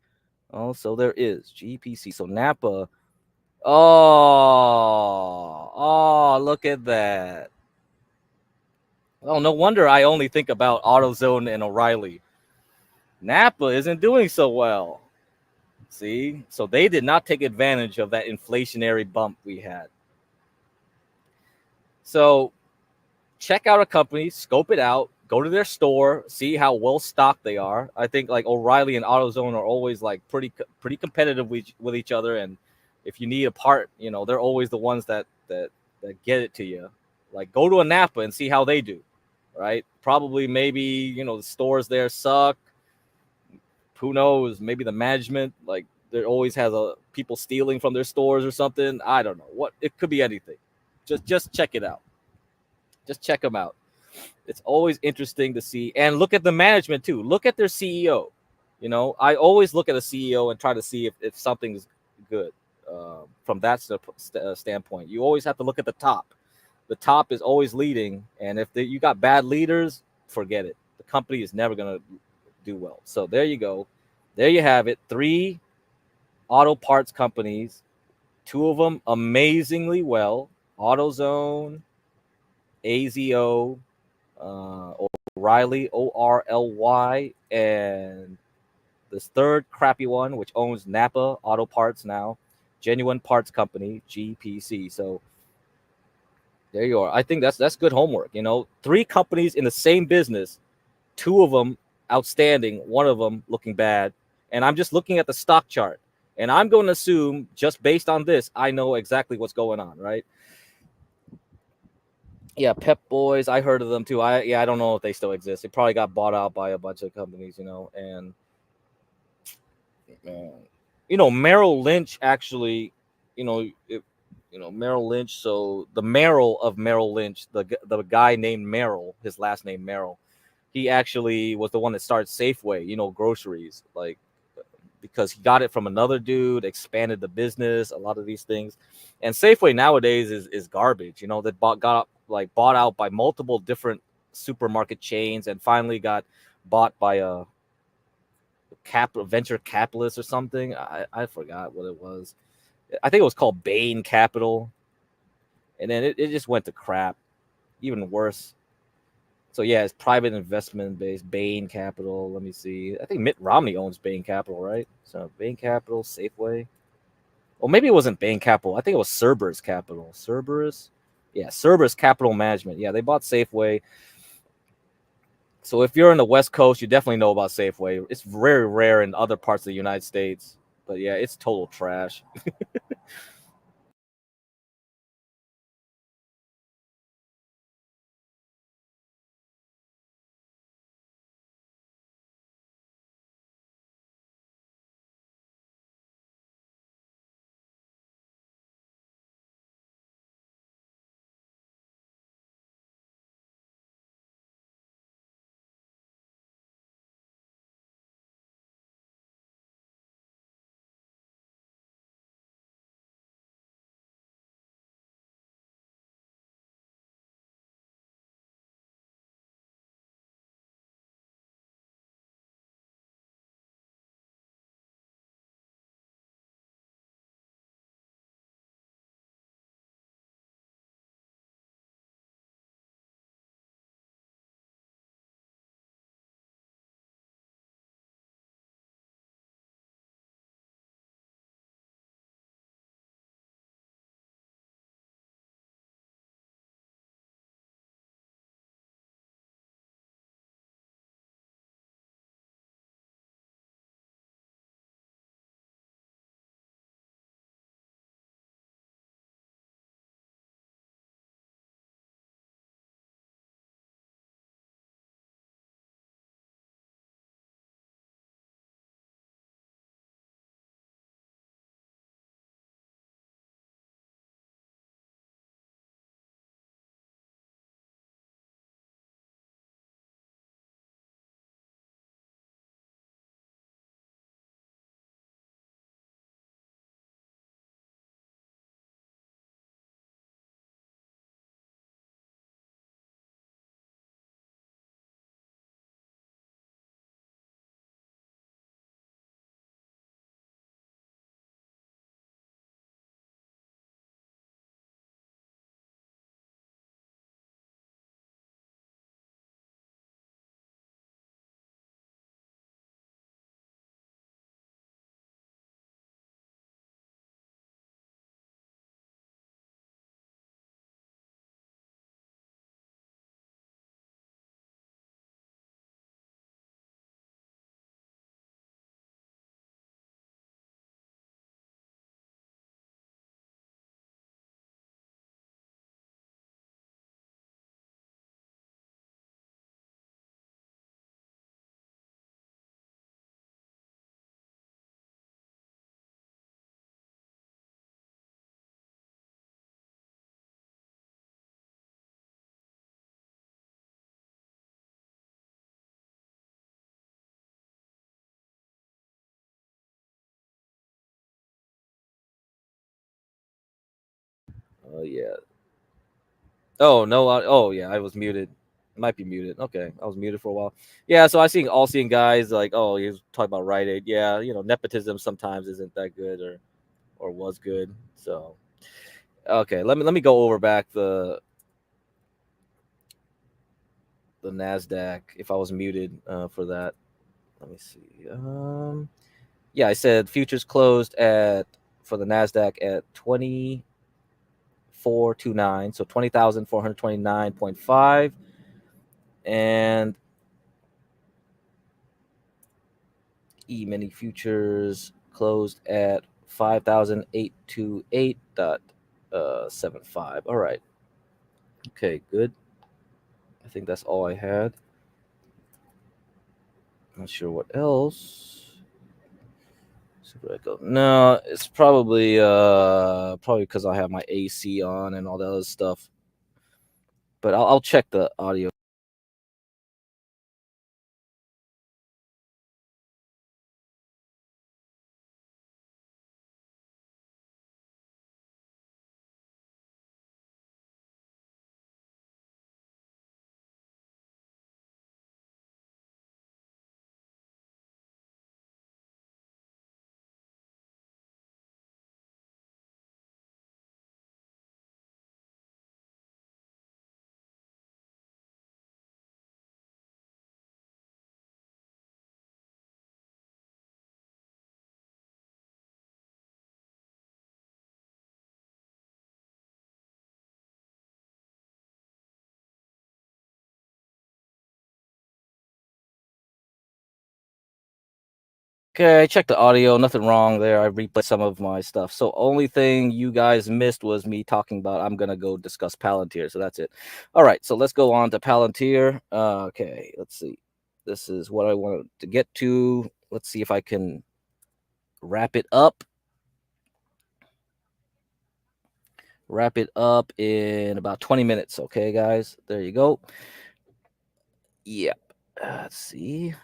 Oh, so there is GPC. So Napa. Oh, look at that. Oh, no wonder I only think about AutoZone and O'Reilly. Napa isn't doing so well. See? So they did not take advantage of that inflationary bump we had. So check out a company, scope it out, go to their store, see how well stocked they are. I think like O'Reilly and AutoZone are always like pretty competitive with each other, and if you need a part, they're always the ones that get it to you. Like go to a Napa and see how they do, right? Probably maybe the stores there suck. Who knows? Maybe the management, like there always has people stealing from their stores or something. I don't know what. It could be anything. Just check it out. Just check them out. It's always interesting to see, and look at the management too. Look at their CEO. You know, I always look at a CEO and try to see if something's good from that standpoint. You always have to look at the top. The top is always leading, and if you got bad leaders, forget it. The company is never going to do well. So there you go. There you have it. 3 auto parts companies, 2 of them amazingly well. AutoZone, AZO, O'Reilly, ORLY, and this third crappy one, which owns Napa Auto Parts now, Genuine Parts Company, GPC. So there you are. I think that's good homework. You know, 3 companies in the same business, 2 of them outstanding, 1 of them looking bad. And I'm just looking at the stock chart. And I'm going to assume, just based on this, I know exactly what's going on, right? Yeah, Pep Boys, I heard of them too. I don't know if they still exist. They probably got bought out by a bunch of companies, you know. And you know, Merrill Lynch actually, you know, Merrill Lynch. So the Merrill of Merrill Lynch, the guy named Merrill, his last name Merrill, he actually was the one that started Safeway, you know, groceries, like, because he got it from another dude, expanded the business, a lot of these things. And Safeway nowadays is garbage, you know, that got bought out by multiple different supermarket chains and finally got bought by a venture capitalist or something. I forgot what it was. I think it was called Bain Capital. And then it just went to crap, even worse. So yeah, it's private investment based. Bain Capital. Let me see. I think Mitt Romney owns Bain Capital, right? So Bain Capital, Safeway. Well, maybe it wasn't Bain Capital. I think it was Cerberus Capital. Cerberus? Yeah, Cerberus Capital Management. Yeah, they bought Safeway. So if you're in the West Coast, you definitely know about Safeway. It's very rare in other parts of the United States. But yeah, it's total trash. Yeah. Oh no. Oh yeah, I was muted. Might be muted. Okay, I was muted for a while. Yeah, so I seen all seeing guys like, oh, he was talking about Rite Aid. Yeah, nepotism sometimes isn't that good or was good. So okay, let me go over back the Nasdaq if I was muted for that. Let me see. Yeah, I said futures closed at for the Nasdaq at 2429, so 20,429.5, and E-mini futures closed at 5,828.75. All right. Okay, good. I think that's all I had. Not sure what else. No, it's probably because I have my AC on and all that other stuff. But I'll check the audio. Okay, I checked the audio. Nothing wrong there. I replayed some of my stuff. So only thing you guys missed was me talking about I'm gonna go discuss Palantir. So that's it. All right. So let's go on to Palantir. Okay. Let's see. This is what I wanted to get to. Let's see if I can wrap it up. Wrap it up in about 20 minutes. Okay, guys. There you go. Yep. Let's see.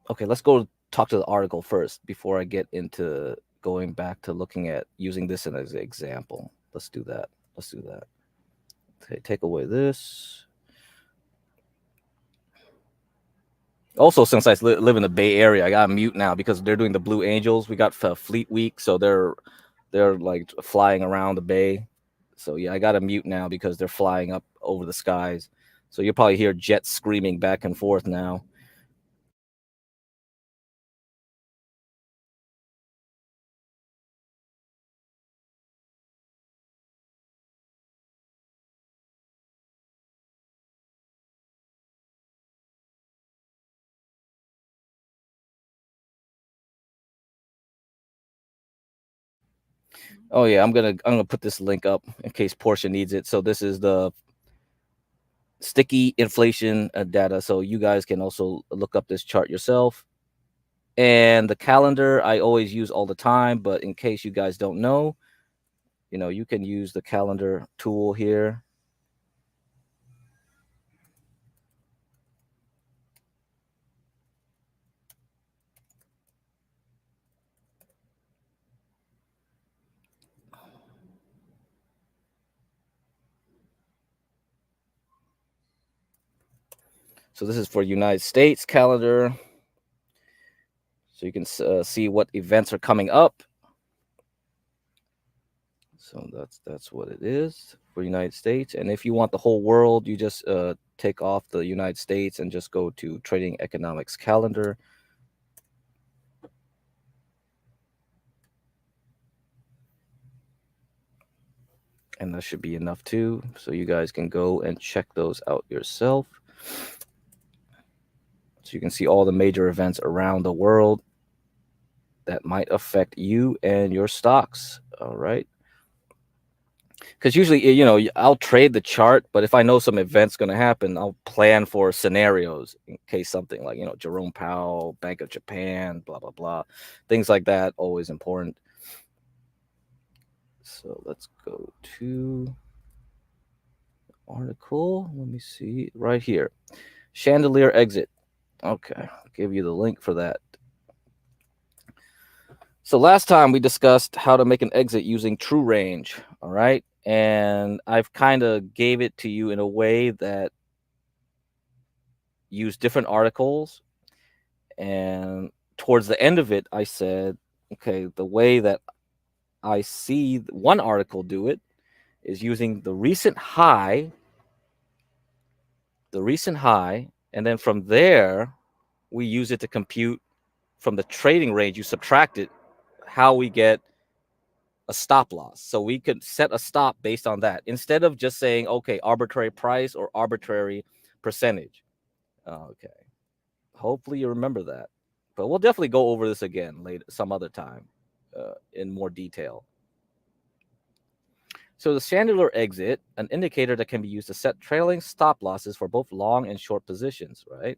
Okay, let's go talk to the article first before I get into going back to looking at using this as an example. Let's do that. Okay, take away this. Also, since I live in the Bay Area, I got to mute now because they're doing the Blue Angels. We got Fleet Week, so they're like flying around the bay. So yeah, I got to mute now because they're flying up over the skies. So you'll probably hear jets screaming back and forth now. Oh yeah, I'm gonna put this link up in case Portia needs it. So this is the sticky inflation data, so you guys can also look up this chart yourself. And the calendar I always use all the time, but in case you guys don't know, you can use the calendar tool here. So this is for United States calendar. So you can see what events are coming up. So that's what it is for United States. And if you want the whole world, you just take off the United States and just go to Trading Economics calendar. And that should be enough too. So you guys can go and check those out yourself. So you can see all the major events around the world that might affect you and your stocks. All right. Because usually, I'll trade the chart, but if I know some event's going to happen, I'll plan for scenarios in case something like, Jerome Powell, Bank of Japan, blah, blah, blah. Things like that, always important. So let's go to article. Let me see right here. Chandelier exit. Okay, I'll give you the link for that. So last time we discussed how to make an exit using true range, all right? And I've kind of gave it to you in a way that used different articles. And towards the end of it, I said, okay, the way that I see one article do it is using the recent high, and then from there, we use it to compute from the trading range. You subtract it, how we get a stop loss. So we could set a stop based on that instead of just saying, okay, arbitrary price or arbitrary percentage. Okay. Hopefully you remember that. But we'll definitely go over this again later, some other time, in more detail. So the chandelier exit, an indicator that can be used to set trailing stop losses for both long and short positions, right?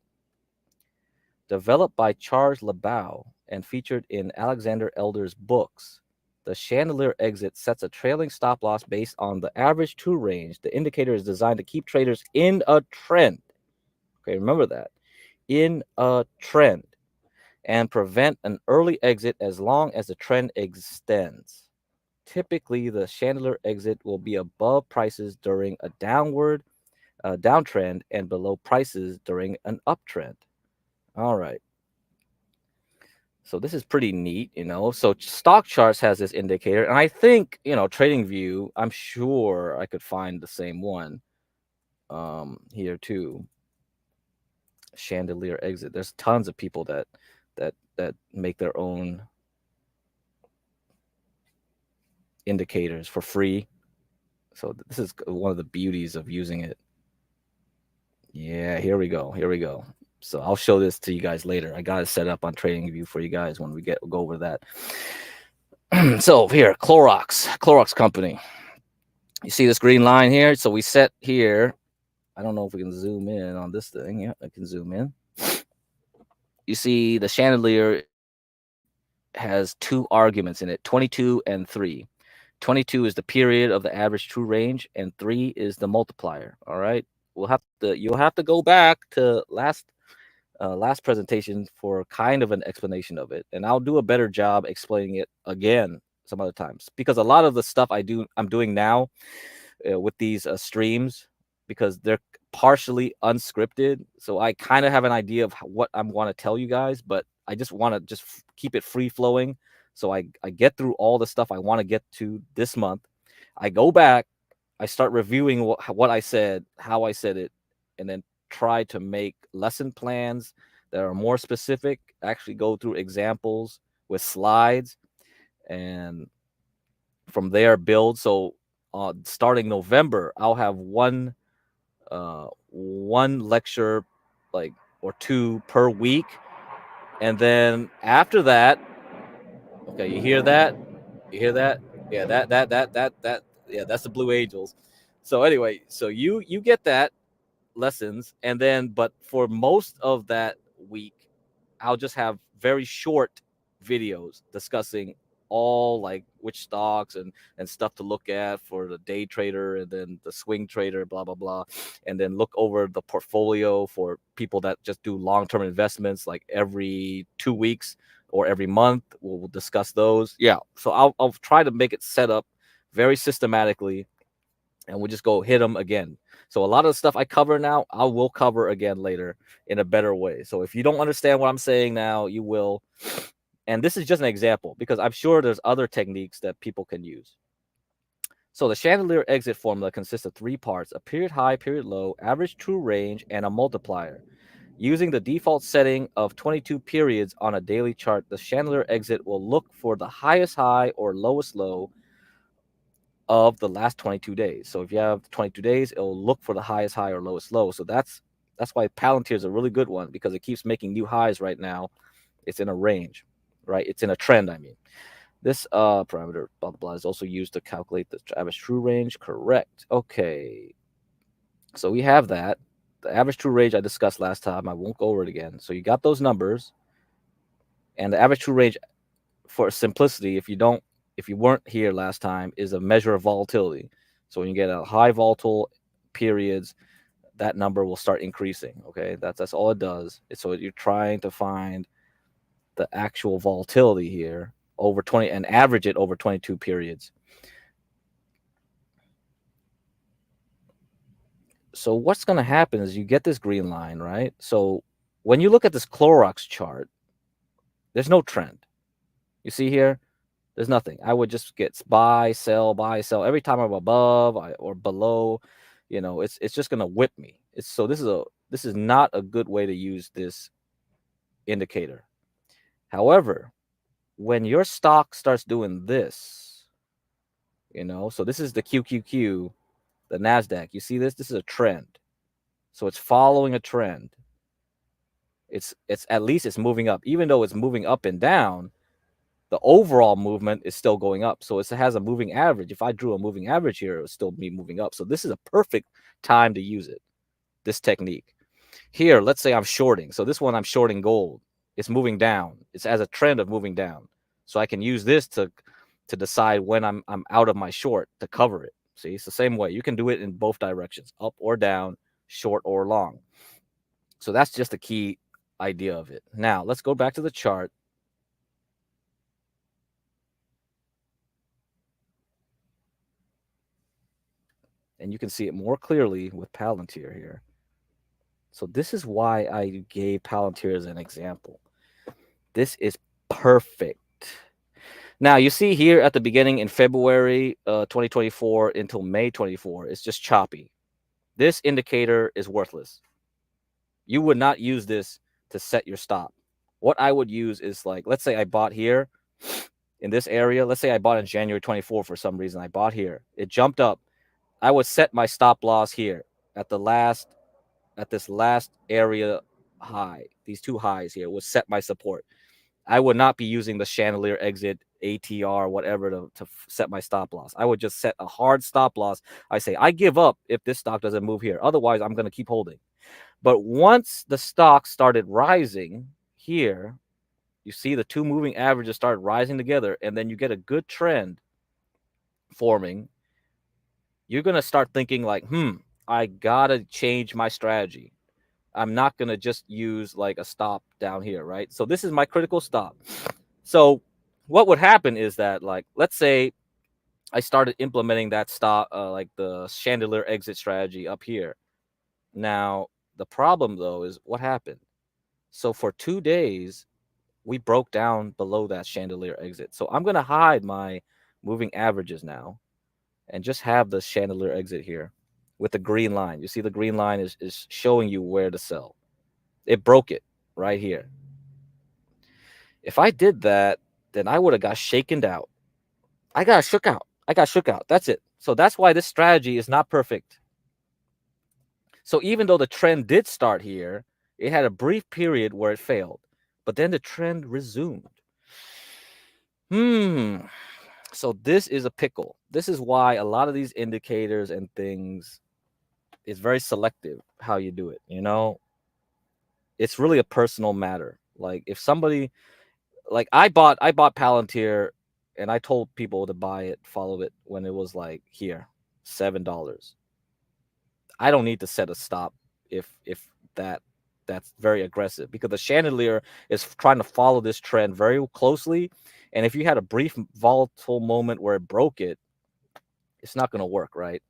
Developed by Charles Lebau and featured in Alexander Elder's books, the chandelier exit sets a trailing stop loss based on the average true range. The indicator is designed to keep traders in a trend. Okay, remember that. In a trend, and prevent an early exit as long as the trend extends. Typically, the chandelier exit will be above prices during a downtrend and below prices during an uptrend. All right. So this is pretty neat, you know. So stock charts has this indicator, and I think, you know, TradingView, I'm sure I could find the same one here too. Chandelier exit. There's tons of people that make their own indicators for free. So this is one of the beauties of using it. Yeah, here we go. So I'll show this to you guys later. I got it set up on TradingView for you guys when we go over that. So here, Clorox company. You see this green line here? So we set here. I don't know if we can zoom in on this thing. Yeah, I can zoom in. You see the chandelier has two arguments in it, 22 and 3. 22 is the period of the average true range, and 3 is the multiplier. All right. You'll have to go back to last presentation for kind of an explanation of it, and I'll do a better job explaining it again some other times, because a lot of the stuff I'm doing now with these streams, because they're partially unscripted, so I kind of have an idea of what I want to tell you guys, but I just want to just keep it free flowing. So I get through all the stuff I want to get to this month. I go back, I start reviewing what I said, how I said it, and then try to make lesson plans that are more specific, actually go through examples with slides, and from there build. So starting November, I'll have one lecture, like, or two per week. And then after that, okay, you hear that? Yeah, that, yeah, that's the Blue Angels. So anyway, so you get that lessons, and then, but for most of that week, I'll just have very short videos discussing all, like, which stocks and stuff to look at for the day trader and then the swing trader, blah blah blah, and then look over the portfolio for people that just do long-term investments, like every 2 weeks or every month. We'll discuss those. Yeah, so I'll try to make it set up very systematically, and we'll just go hit them again. So a lot of the stuff I cover now, I will cover again later in a better way. So if you don't understand what I'm saying now, you will. And this is just an example, because I'm sure there's other techniques that people can use. So the chandelier exit formula consists of 3 parts: a period high, period low, average true range, and a multiplier. Using the default setting of 22 periods on a daily chart, the chandelier exit will look for the highest high or lowest low of the last 22 days. So if you have 22 days, it'll look for the highest high or lowest low. So that's why Palantir is a really good one, because it keeps making new highs right now. It's in a range, right? It's in a trend, I mean. This parameter, blah, blah, blah, is also used to calculate the average true range. Correct. Okay. So we have that. The average true range I discussed last time. I won't go over it again. So you got those numbers. And the average true range, for simplicity, if you weren't here last time, is a measure of volatility. So when you get a high volatile periods, that number will start increasing. Okay, that's all it does. So you're trying to find the actual volatility here, over 20 and average it over 22 periods. So what's going to happen is you get this green line, right? So when you look at this Clorox chart, there's no trend. You see here, there's nothing. I would just get buy, sell. Every time I'm above or below, it's just going to whip me. So this is not a good way to use this indicator. However, when your stock starts doing this, so this is the QQQ, the NASDAQ. You see this? This is a trend. So it's following a trend. It's at least it's moving up. Even though it's moving up and down, the overall movement is still going up. So it has a moving average. If I drew a moving average here, it would still be moving up. So this is a perfect time to use it, this technique. Here, let's say I'm shorting. So this one I'm shorting gold. It's moving down. It's as a trend of moving down. So I can use this to decide when I'm out of my short to cover it. See, it's the same way. You can do it in both directions, up or down, short or long. So that's just the key idea of it. Now, let's go back to the chart. And you can see it more clearly with Palantir here. So this is why I gave Palantir as an example. This is perfect. Now, you see here at the beginning in February 2024 until May 24, it's just choppy. This indicator is worthless. You would not use this to set your stop. What I would use is like, let's say I bought here in this area. Let's say I bought in January 24 for some reason. I bought here. It jumped up. I would set my stop loss here at this last area high. These two highs here would set my support. I would not be using the chandelier exit, ATR, whatever to set my stop loss. I would just set a hard stop loss. I say, I give up if this stock doesn't move here. Otherwise, I'm going to keep holding. But once the stock started rising here, you see the two moving averages start rising together, and then you get a good trend forming. You're going to start thinking like, I got to change my strategy. I'm not going to just use like a stop down here, right? So this is my critical stop. So what would happen is that, like, let's say I started implementing that stop, like the chandelier exit strategy up here. Now, the problem, though, is what happened. So for 2 days, we broke down below that chandelier exit. So I'm going to hide my moving averages now and just have the chandelier exit here with the green line. You see the green line is showing you where to sell. It broke it right here. If I did that, then I would have got shaken out. I got shook out. That's it. So that's why this strategy is not perfect. So even though the trend did start here, it had a brief period where it failed, but then the trend resumed. So this is a pickle. This is why a lot of these indicators and things is very selective how you do it. It's really a personal matter. Like if somebody, like I bought Palantir and I told people to buy it, follow it when it was like here, $7. I don't need to set a stop if that's very aggressive, because the chandelier is trying to follow this trend very closely. And if you had a brief volatile moment where it broke it, it's not going to work, right?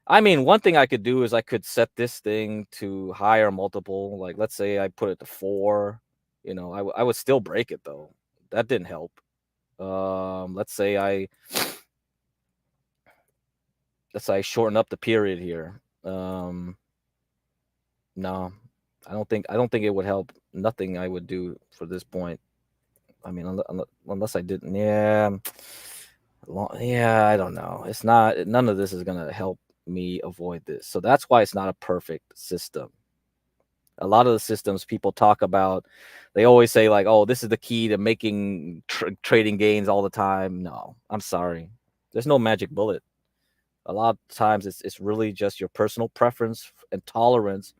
I mean, one thing I could do is I could set this thing to higher multiple. Like, let's say I put it to 4. I would still break it, though. That didn't help. Let's say I shorten up the period here. No, I don't think it would help. Nothing I would do for this point. I mean, unless I didn't. Yeah, I don't know. It's not. None of this is gonna help me avoid this. So that's why it's not a perfect system. A lot of the systems people talk about, they always say like, "Oh, this is the key to making trading gains all the time." No, I'm sorry. There's no magic bullet. A lot of times, it's really just your personal preference and tolerance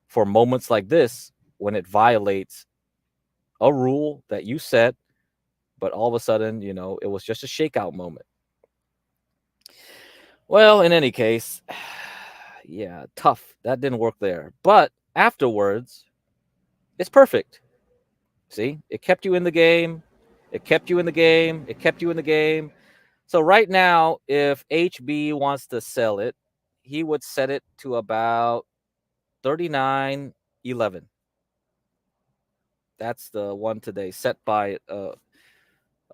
for moments like this when it violates a rule that you set, but all of a sudden, it was just a shakeout moment. Well, in any case, yeah, tough. That didn't work there. But afterwards, it's perfect. See, it kept you in the game. It kept you in the game. It kept you in the game. So right now, if HB wants to sell it, he would set it to about 39.11. That's the one today, set by a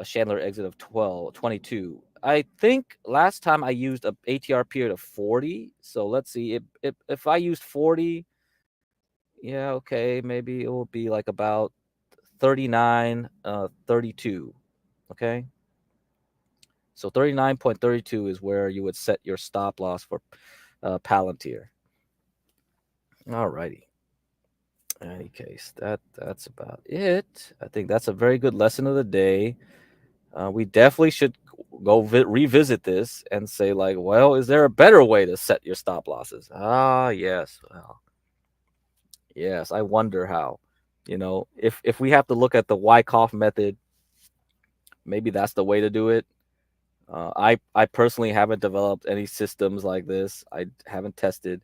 Chandler exit of 22. I think last time I used a ATR period of 40. So let's see if I used 40. Yeah, okay, maybe it will be like about 39, 32. Okay. So 39.32 is where you would set your stop loss for Palantir. All righty. In any case, that's about it. I think that's a very good lesson of the day. We definitely should go revisit this and say, like, well, is there a better way to set your stop losses? Ah, yes. Well, yes. I wonder how. If we have to look at the Wyckoff method, maybe that's the way to do it. I personally haven't developed any systems like this. I haven't tested.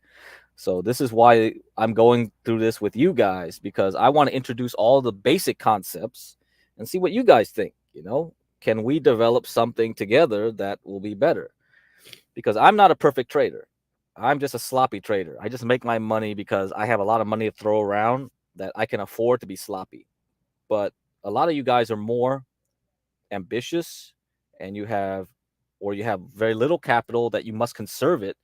So this is why I'm going through this with you guys, because I want to introduce all the basic concepts and see what you guys think. Can we develop something together that will be better? Because I'm not a perfect trader. I'm just a sloppy trader. I just make my money because I have a lot of money to throw around that I can afford to be sloppy. But a lot of you guys are more ambitious, and you have very little capital that you must conserve it.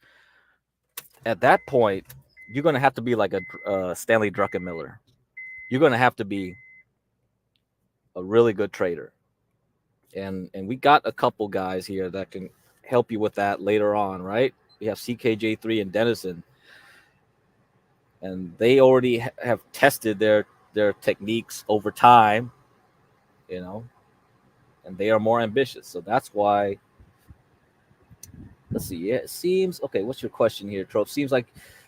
At that point, you're going to have to be like a Stanley Druckenmiller. You're going to have to be a really good trader. And we got a couple guys here that can help you with that later on, right? We have CKJ3 and Dennison, and they already have tested their techniques over time, and they are more ambitious. So that's why. Let's see. Yeah, it seems okay. What's your question here, Trope? Seems like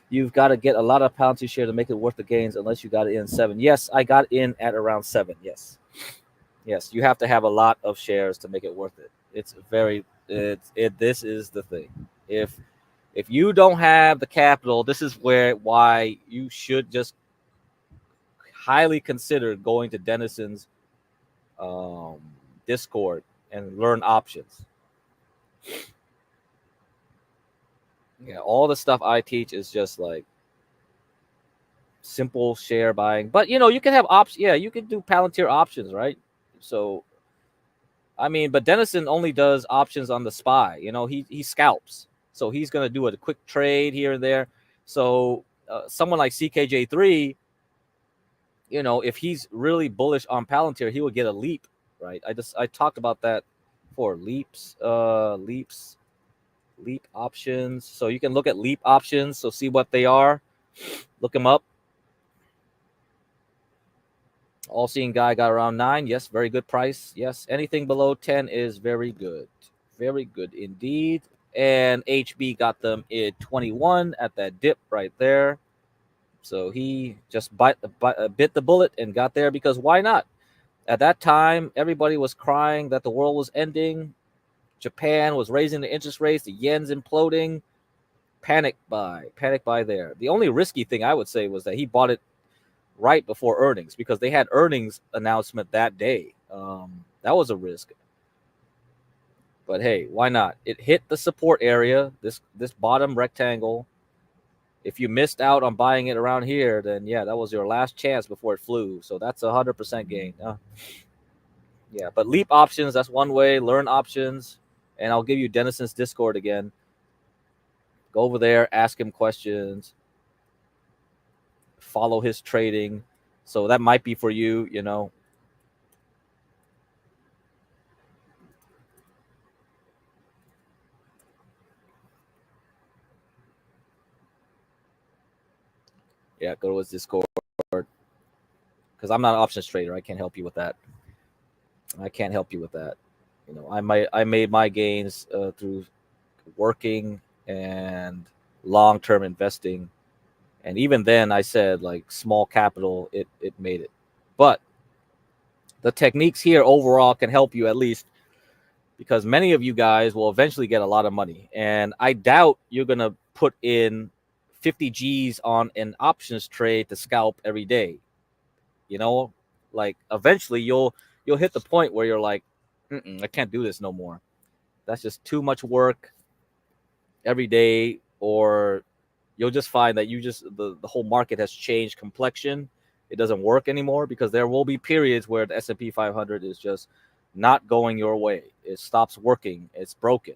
you've got to get a lot of Palantir share to make it worth the gains, unless you got it in 7. Yes, I got in at around 7. Yes, you have to have a lot of shares to make it worth it. This is the thing. If you don't have the capital, this is why you should just highly consider going to Dennison's Discord and learn options. Yeah, all the stuff I teach is just like simple share buying. But you can have options. Yeah, you can do Palantir options, right? So, I mean, but Dennison only does options on the SPY. He scalps, so he's gonna do a quick trade here and there. So, someone like CKJ3, if he's really bullish on Palantir, he would get a leap, right? I talked about that for leap options. So you can look at leap options. So see what they are. Look them up. All seeing guy got around 9. Yes, very good price. Yes, anything below 10 is very good. Very good indeed. And HB got them at 21 at that dip right there. So he just bit the bullet and got there, because why not? At that time, everybody was crying that the world was ending. Japan was raising the interest rates. The yen's imploding. Panic buy there. The only risky thing I would say was that he bought it right before earnings, because they had earnings announcement that day. That was a risk. But hey, why not? It hit the support area, this bottom rectangle. If you missed out on buying it around here, then yeah, that was your last chance before it flew. So that's 100% gain. Yeah, but leap options, that's one way. Learn options. And I'll give you Dennison's Discord again. Go over there, ask him questions, follow his trading. So that might be for you, Yeah, go to his Discord, because I'm not an options trader. I can't help you with that. I made my gains through working and long-term investing. And even then, I said, like, small capital, it made it. But the techniques here overall can help you, at least, because many of you guys will eventually get a lot of money. And I doubt you're going to put in 50 G's on an options trade to scalp every day. Like, eventually you'll you'll hit the point where you're like, I can't do this no more. That's just too much work every day, or you'll just find that the whole market has changed complexion. It doesn't work anymore, because there will be periods where the S&P 500 is just not going your way. It stops working. It's broken.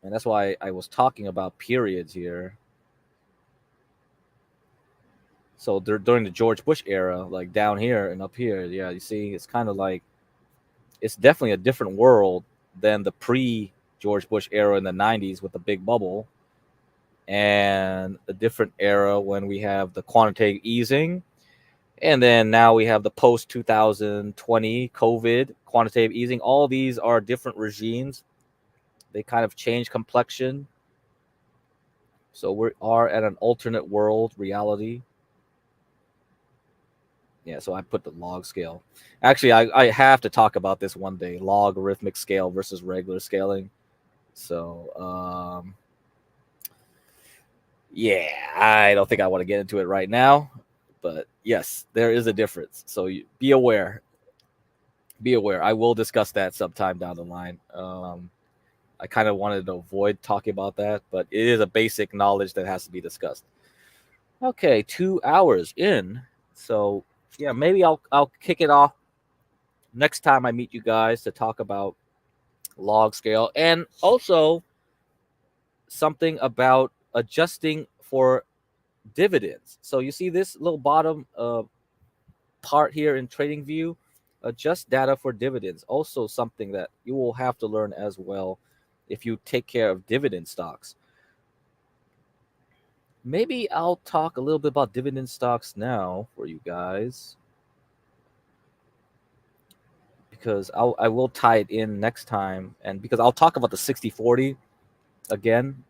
And that's why I was talking about periods here. So during the George Bush era, like down here and up here, yeah, you see, it's kind of like, it's definitely a different world than the pre-George Bush era in the 90s with the big bubble, and a different era when we have the quantitative easing, and then now we have the post 2020 COVID quantitative easing. All these are different regimes. They kind of change complexion. So we are at an alternate world reality. Yeah, so I put the log scale. Actually, I have to talk about this one day, logarithmic scale versus regular scaling. So, yeah, I don't think I want to get into it right now. But yes, there is a difference. So be aware. Be aware. I will discuss that sometime down the line. I kind of wanted to avoid talking about that, but it is a basic knowledge that has to be discussed. Okay, 2 hours in. So yeah, maybe I'll kick it off next time I meet you guys to talk about log scale, and also something about adjusting for dividends. So you see this little bottom part here in TradingView, adjust data for dividends. Also something that you will have to learn as well if you take care of dividend stocks. Maybe I'll talk a little bit about dividend stocks now for you guys, because I will tie it in next time, and because I'll talk about the 60-40 again.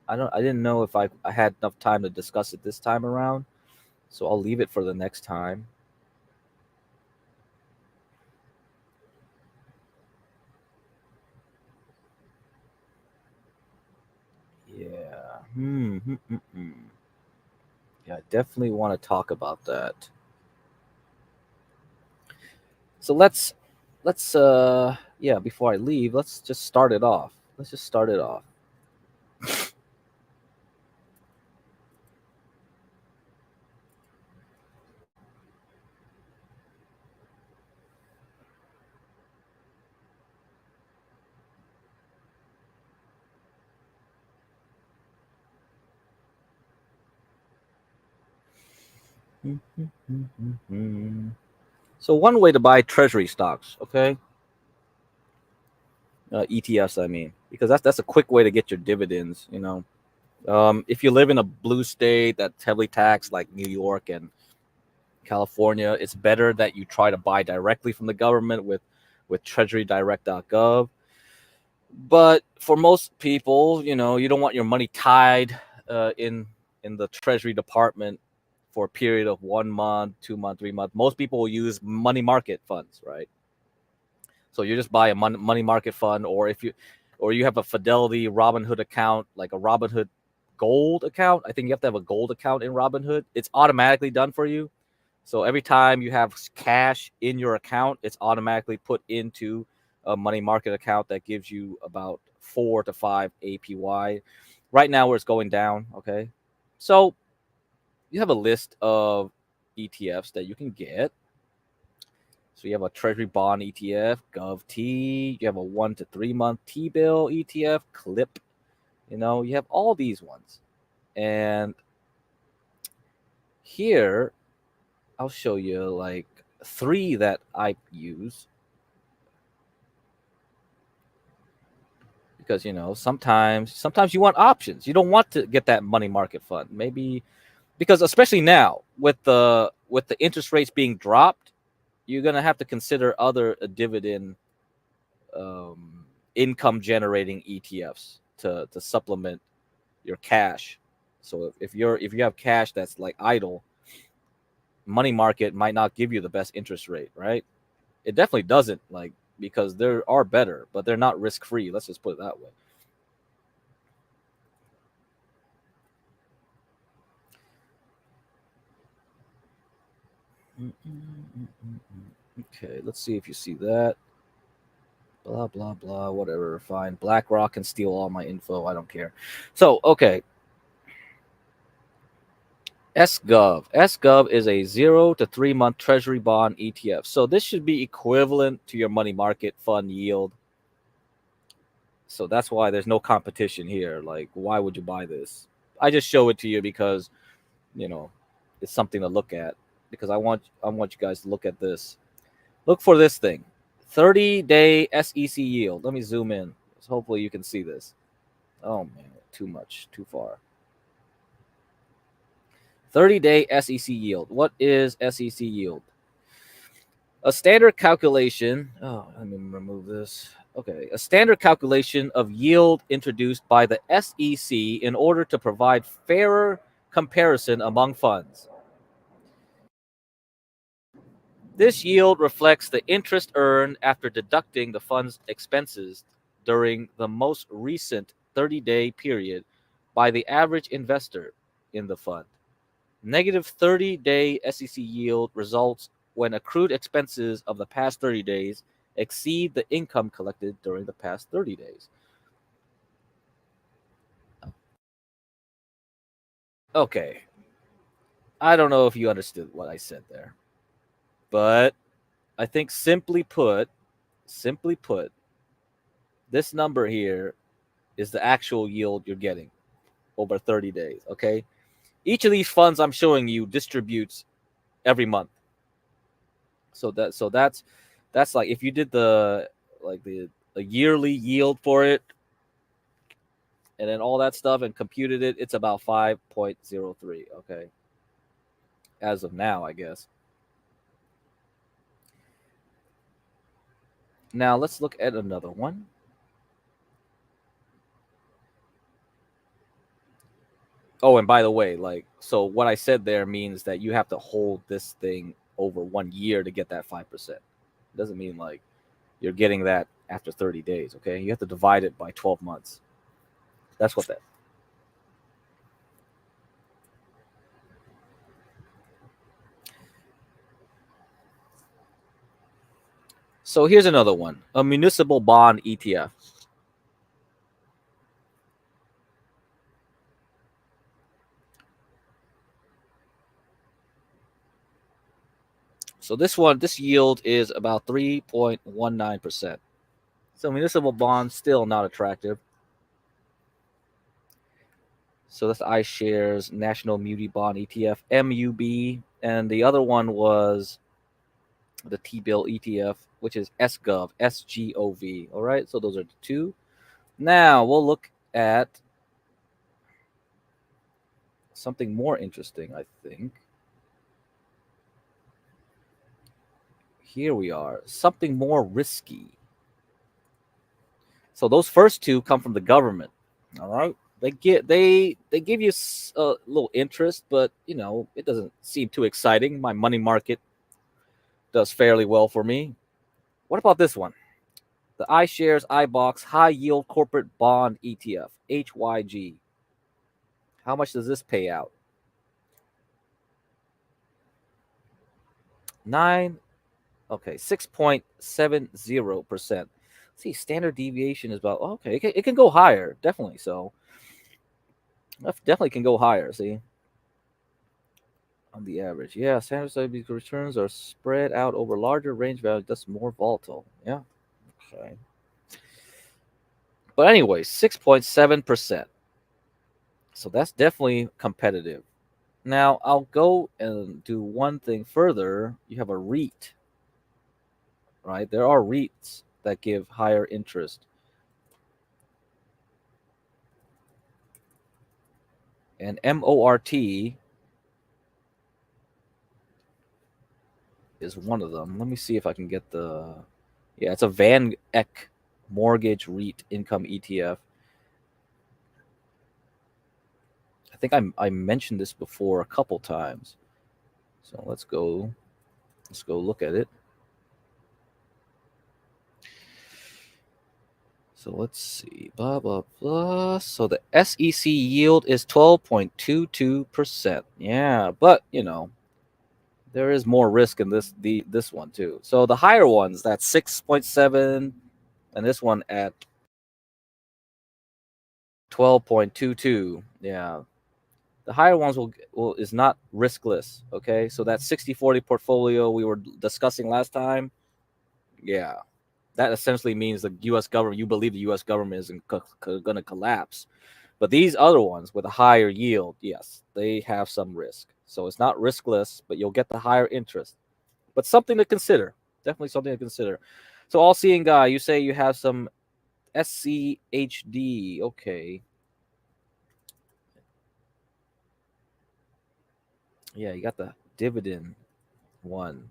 I didn't know if I had enough time to discuss it this time around, so I'll leave it for the next time. Yeah. Yeah, I definitely want to talk about that. So let's yeah, before I leave, let's just start it off. Let's just start it off. So one way to buy treasury stocks, okay? ETFs, I mean, because that's a quick way to get your dividends. You know, if you live in a blue state that's heavily taxed, like New York and California, it's better that you try to buy directly from the government with treasurydirect.gov. But for most people, you know, you don't want your money tied in the Treasury Department for a period of 1 month, 2 months, 3 months. Most people will use money market funds, right? So you just buy a money market fund, or you have a Fidelity Robinhood account, like a Robinhood Gold account. I think you have to have a gold account in Robinhood. It's automatically done for you. So every time you have cash in your account, it's automatically put into a money market account that gives you about 4 to 5 APY. Right now, where it's going down. Okay, so you have a list of ETFs that you can get. So you have a Treasury bond ETF, GovT. You have a 1 to 3 month T-bill ETF, Clip. You know, you have all these ones, and here I'll show you like 3 that I use, because you know sometimes you want options. You don't want to get that money market fund, maybe because especially now with the interest rates being dropped, you're gonna have to consider other dividend income generating ETFs to supplement your cash. So if you have cash that's like idle, money market might not give you the best interest rate, right? It definitely doesn't, like, because there are better, but they're not risk free. Let's just put it that way. Okay, let's see if you see that. Blah, blah, blah, whatever. Fine. BlackRock can steal all my info. I don't care. So, okay. SGov. SGov is a 0 to 3 month treasury bond ETF. So this should be equivalent to your money market fund yield. So that's why there's no competition here. Like, why would you buy this? I just show it to you because, it's something to look at. Because I want you guys to look at this. Look for this thing. 30-day SEC yield. Let me zoom in. So hopefully you can see this. Oh man, too much, too far. 30-day SEC yield. What is SEC yield? A standard calculation. Oh, let me remove this. Okay, a standard calculation of yield introduced by the SEC in order to provide fairer comparison among funds. This yield reflects the interest earned after deducting the fund's expenses during the most recent 30-day period by the average investor in the fund. Negative 30-day SEC yield results when accrued expenses of the past 30 days exceed the income collected during the past 30 days. Okay. I don't know if you understood what I said there. But I think simply put, this number here is the actual yield you're getting over 30 days, okay? Each of these funds I'm showing you distributes every month. So that's like if you did the yearly yield for it and then all that stuff and computed it, it's about 5.03, okay? As of now, I guess. Now let's look at another one. Oh, and by the way, so what I said there means that you have to hold this thing over 1 year to get that 5%. It doesn't mean like you're getting that after 30 days, okay? You have to divide it by 12 months. That's what that. So here's another one, a municipal bond ETF. So this yield is about 3.19%. So municipal bonds still not attractive. So that's iShares National Muni Bond ETF, MUB, and the other one was the T-bill ETF, which is SGov, SGOV. All right, so those are the two. Now we'll look at something more interesting, I think. Here we are, something more risky. So those first two come from the government. All right, they give you a little interest, but it doesn't seem too exciting. My money market does fairly well for me. What about this one? The iShares iBox High Yield Corporate Bond ETF, HYG. How much does this pay out? 6.70%. See, standard deviation is about, okay, it can go higher, definitely. So, definitely can go higher, see? On the average. Yeah, standard returns are spread out over larger range values, thus more volatile. Yeah, okay. But anyway, 6.7%. So that's definitely competitive. Now, I'll go and do one thing further. You have a REIT, right? There are REITs that give higher interest. And MORT is one of them. Let me see if I can get yeah, it's a Van Eck Mortgage REIT Income ETF. I think I mentioned this before a couple times. So let's go look at it. So let's see, blah, blah, blah. So the SEC yield is 12.22%. Yeah, but, there is more risk in this one too. So the higher ones, that's 6.7, and this one at 12.22. Yeah, the higher ones will is not riskless. Okay, so that 60-40 portfolio we were discussing last time. Yeah, that essentially means the U.S. government. You believe the U.S. government isn't going to collapse. But these other ones with a higher yield, yes, they have some risk. So it's not riskless, but you'll get the higher interest. But something to consider. Definitely something to consider. So all-seeing guy, you say you have some SCHD. Okay. Yeah, you got the dividend ones.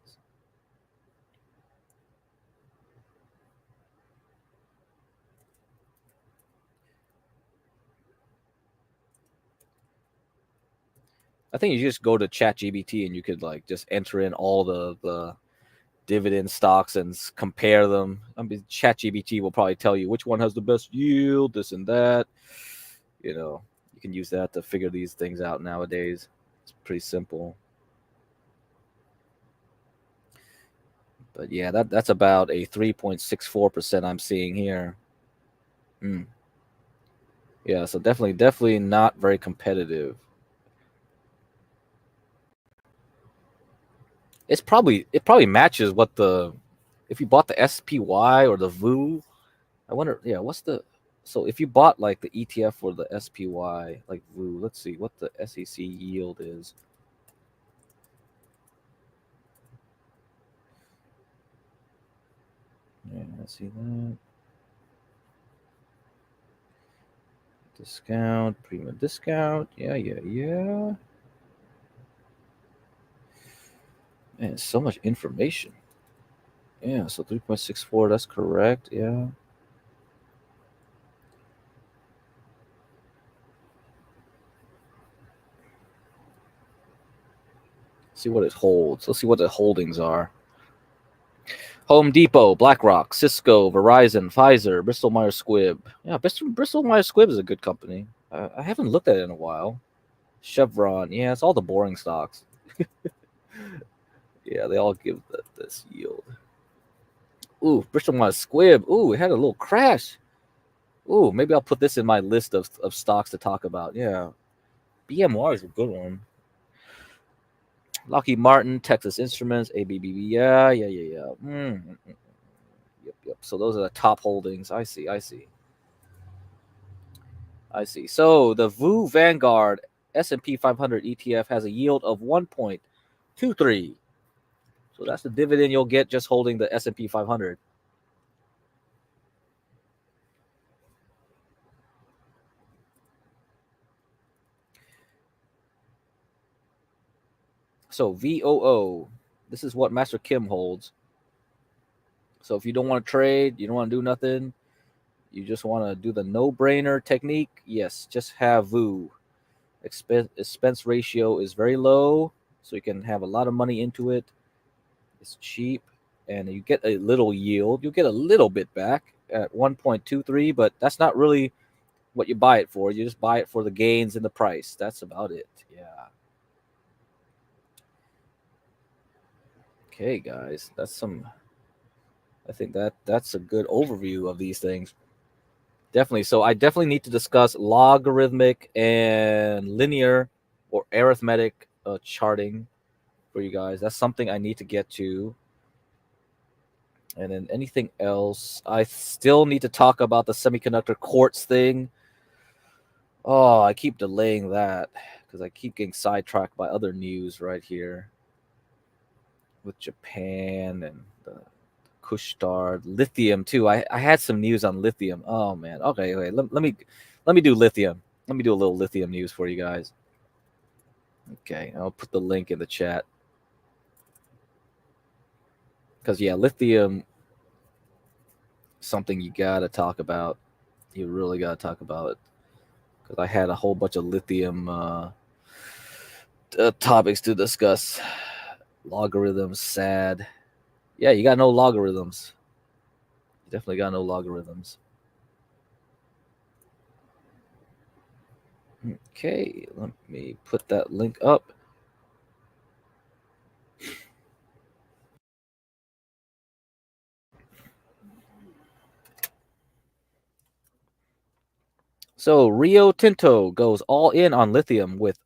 I think you just go to ChatGPT and you could like just enter in all the dividend stocks and compare them. I mean, ChatGPT will probably tell you which one has the best yield, this and that. You know, you can use that to figure these things out nowadays. It's pretty simple. But yeah, that's about a 3.64% I'm seeing here. Yeah, so definitely not very competitive. It probably matches what if you bought the SPY or the VOO. I wonder, yeah, so if you bought like the ETF for the SPY, like VOO, let's see what the SEC yield is. Yeah, I see that. Discount, premium discount. Yeah. Man, so much information. Yeah, so 3.64, that's correct. Yeah. See what it holds. Let's see what the holdings are. Home Depot, BlackRock, Cisco, Verizon, Pfizer, Bristol Myers Squibb. Yeah, Bristol Myers Squibb is a good company. I haven't looked at it in a while. Chevron. Yeah, it's all the boring stocks. Yeah, they all give this yield. Ooh, Bristol Myers Squibb. Ooh, it had a little crash. Ooh, maybe I'll put this in my list of stocks to talk about. Yeah. BMR is a good one. Lockheed Martin, Texas Instruments, ABB. Yeah. Yep. So those are the top holdings. I see. So the VOO Vanguard S&P 500 ETF has a yield of 1.23. So that's the dividend you'll get just holding the S&P 500. So VOO, this is what Master Kim holds. So if you don't want to trade, you don't want to do nothing, you just want to do the no-brainer technique, yes, just have VOO. Expense ratio is very low, so you can have a lot of money into it. It's cheap, and you get a little yield. You'll get a little bit back at 1.23, but that's not really what you buy it for. You just buy it for the gains in the price. That's about it. Yeah. Okay, guys, I think that's a good overview of these things. Definitely. So I definitely need to discuss logarithmic and linear or arithmetic charting for you guys. That's something I need to get to. And then anything else, I still need to talk about the semiconductor quartz thing. Oh, I keep delaying that because I keep getting sidetracked by other news right here with Japan and the Kushtar, lithium too. I had some news on lithium. Oh man. Okay. Let me do lithium. Let me do a little lithium news for you guys. Okay, I'll put the link in the chat. Because yeah, lithium, something you gotta talk about. You really gotta talk about it. Because I had a whole bunch of lithium topics to discuss. Logarithms, sad. Yeah, you got no logarithms. You definitely got no logarithms. Okay, let me put that link up. So Rio Tinto goes all in on lithium with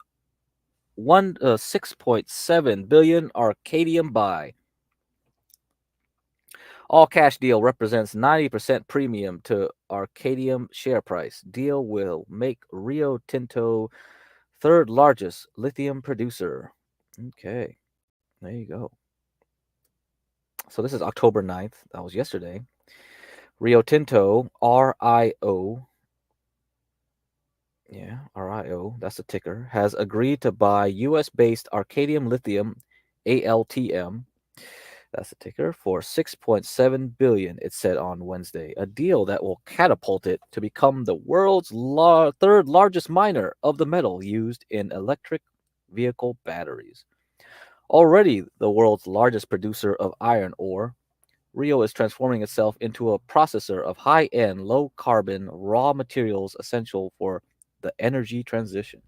6.7 billion Arcadium buy. All cash deal represents 90% premium to Arcadium share price. Deal will make Rio Tinto third largest lithium producer. Okay, there you go. So this is October 9th. That was yesterday. Rio Tinto, RIO. Yeah, RIO, that's the ticker, has agreed to buy US-based Arcadium Lithium, ALTM, that's the ticker, for 6.7 billion, it said on Wednesday, a deal that will catapult it to become the world's third largest miner of the metal used in electric vehicle batteries. Already the world's largest producer of iron ore, Rio is transforming itself into a processor of high-end, low-carbon raw materials essential for the energy transition.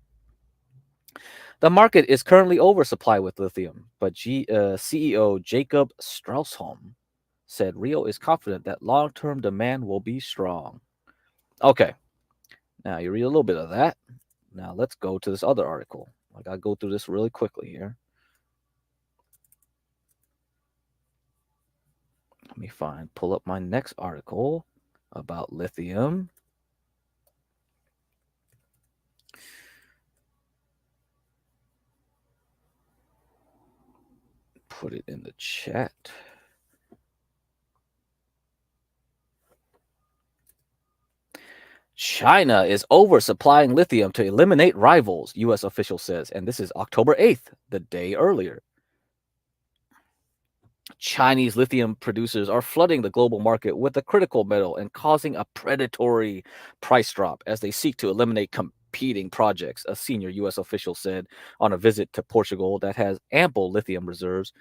The market is currently oversupplied with lithium, but CEO Jacob Straussholm said Rio is confident that long-term demand will be strong. Okay, now you read a little bit of that. Now let's go to this other article. I gotta go through this really quickly here. Let me pull up my next article about lithium. Put it in the chat. China is oversupplying lithium to eliminate rivals, U.S. official says. And this is October 8th, the day earlier. Chinese lithium producers are flooding the global market with the critical metal and causing a predatory price drop as they seek to eliminate competing projects, a senior U.S. official said on a visit to Portugal that has ample lithium reserves.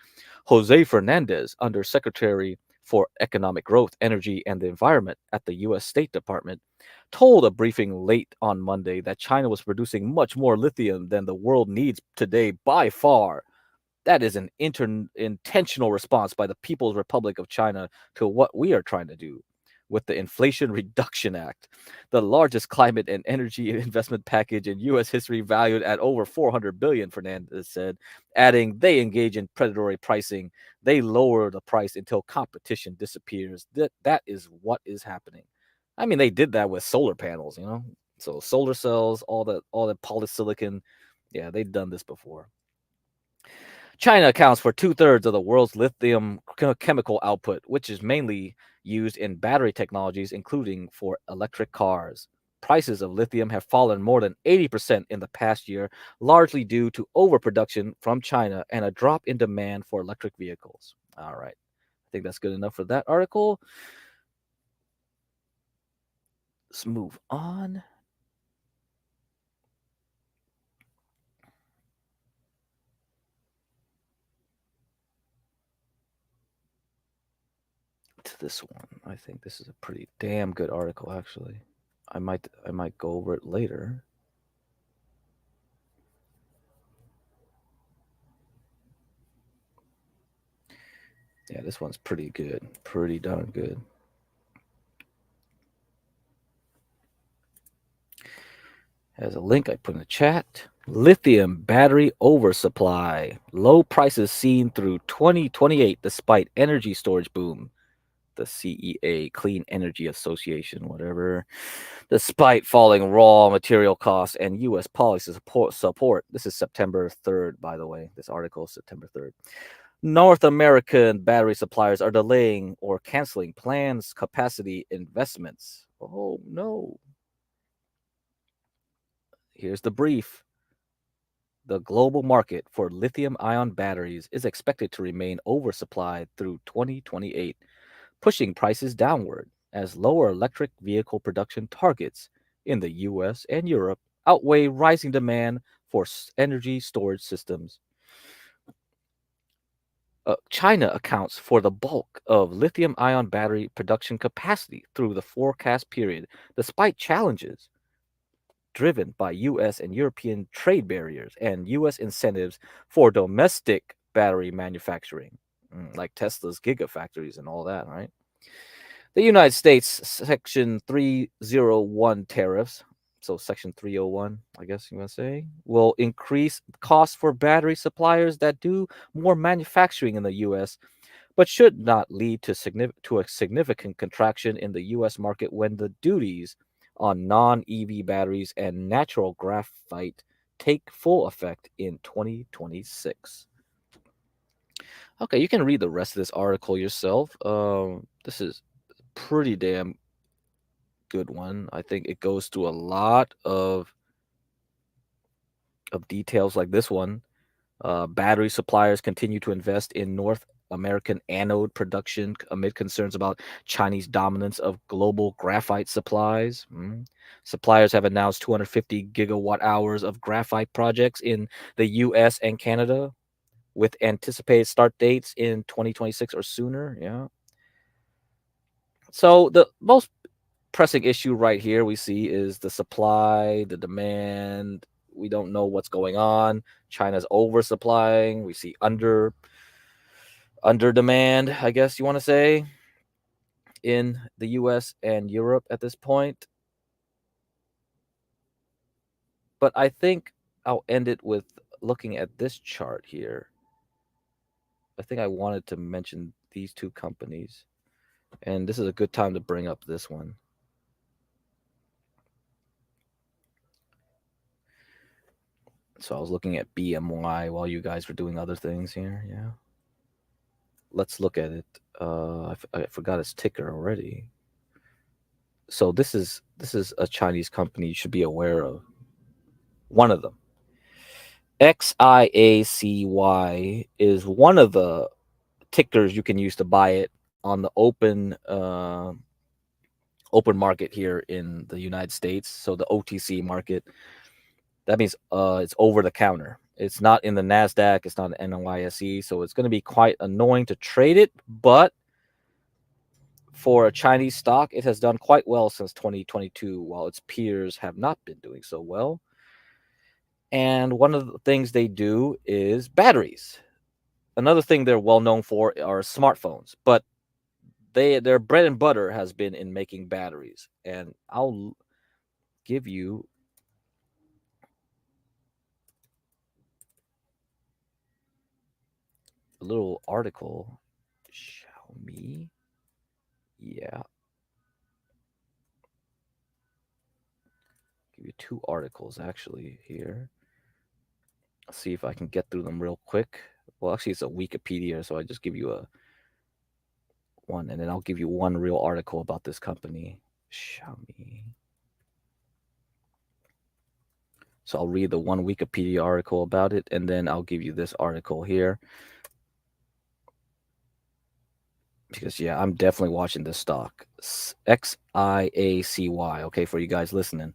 Jose Fernandez, Undersecretary for Economic Growth, Energy, and the Environment at the U.S. State Department, told a briefing late on Monday that China was producing much more lithium than the world needs today by far. That is an intentional response by the People's Republic of China to what we are trying to do with the Inflation Reduction Act, the largest climate and energy investment package in U.S. history, valued at over $400 billion, Fernandez said, adding they engage in predatory pricing. They lower the price until competition disappears. That is what is happening. I mean, they did that with solar panels, So solar cells, all the polysilicon, yeah, they've done this before. China accounts for 2/3 of the world's lithium chemical output, which is mainly used in battery technologies, including for electric cars. Prices of lithium have fallen more than 80% in the past year, largely due to overproduction from China and a drop in demand for electric vehicles. All right. I think that's good enough for that article. Let's move on. To this one. I think this is a pretty damn good article, actually. I might go over it later. Yeah, this one's pretty good. Pretty darn good. Has a link I put in the chat. Lithium battery oversupply. Low prices seen through 2028 despite energy storage boom. The CEA, Clean Energy Association, whatever. Despite falling raw material costs and U.S. policy support. This is September 3rd, by the way. This article is September 3rd. North American battery suppliers are delaying or canceling plans capacity investments. Oh, no. Here's the brief. The global market for lithium-ion batteries is expected to remain oversupplied through 2028, pushing prices downward as lower electric vehicle production targets in the US and Europe outweigh rising demand for energy storage systems. China accounts for the bulk of lithium-ion battery production capacity through the forecast period, despite challenges driven by U.S. and European trade barriers and U.S. incentives for domestic battery manufacturing, like Tesla's gigafactories and all that, right? The United States Section 301 tariffs So Section 301, I guess you want to say, will increase costs for battery suppliers that do more manufacturing in the U.S., but should not lead to a significant contraction in the U.S. market when the duties on non-EV batteries and natural graphite take full effect in 2026. Okay, you can read the rest of this article yourself. This is pretty damn good one. I think it goes through a lot of details like this one. Battery suppliers continue to invest in North American anode production amid concerns about Chinese dominance of global graphite supplies. Suppliers have announced 250 gigawatt hours of graphite projects in the US and Canada, with anticipated start dates in 2026 or sooner. Yeah. So the most pressing issue right here we see is the supply, the demand. We don't know what's going on. China's oversupplying. We see under demand, I guess you want to say, in the US and Europe at this point. But I think I'll end it with looking at this chart here. I think I wanted to mention these two companies, and this is a good time to bring up this one. So I was looking at BMY while you guys were doing other things here. Yeah. Let's look at it. I forgot its ticker already. So this is a Chinese company you should be aware of. One of them. XIACY is one of the tickers you can use to buy it on the open market here in the United States. So the OTC market. That means it's over the counter. It's not in the NASDAQ. It's not an NYSE. So it's going to be quite annoying to trade it. But for a Chinese stock, it has done quite well since 2022, while its peers have not been doing so well. And one of the things they do is batteries. Another thing they're well known for are smartphones. But their bread and butter has been in making batteries. And I'll give you a little article. Xiaomi. Yeah. Give you two articles actually here. I'll see if I can get through them real quick. Well, actually, it's a Wikipedia, so I just give you a one, and then I'll give you one real article about this company, Xiaomi. So I'll read the one Wikipedia article about it, and then I'll give you this article here. Because, yeah, I'm definitely watching this stock. XIACY, okay, for you guys listening.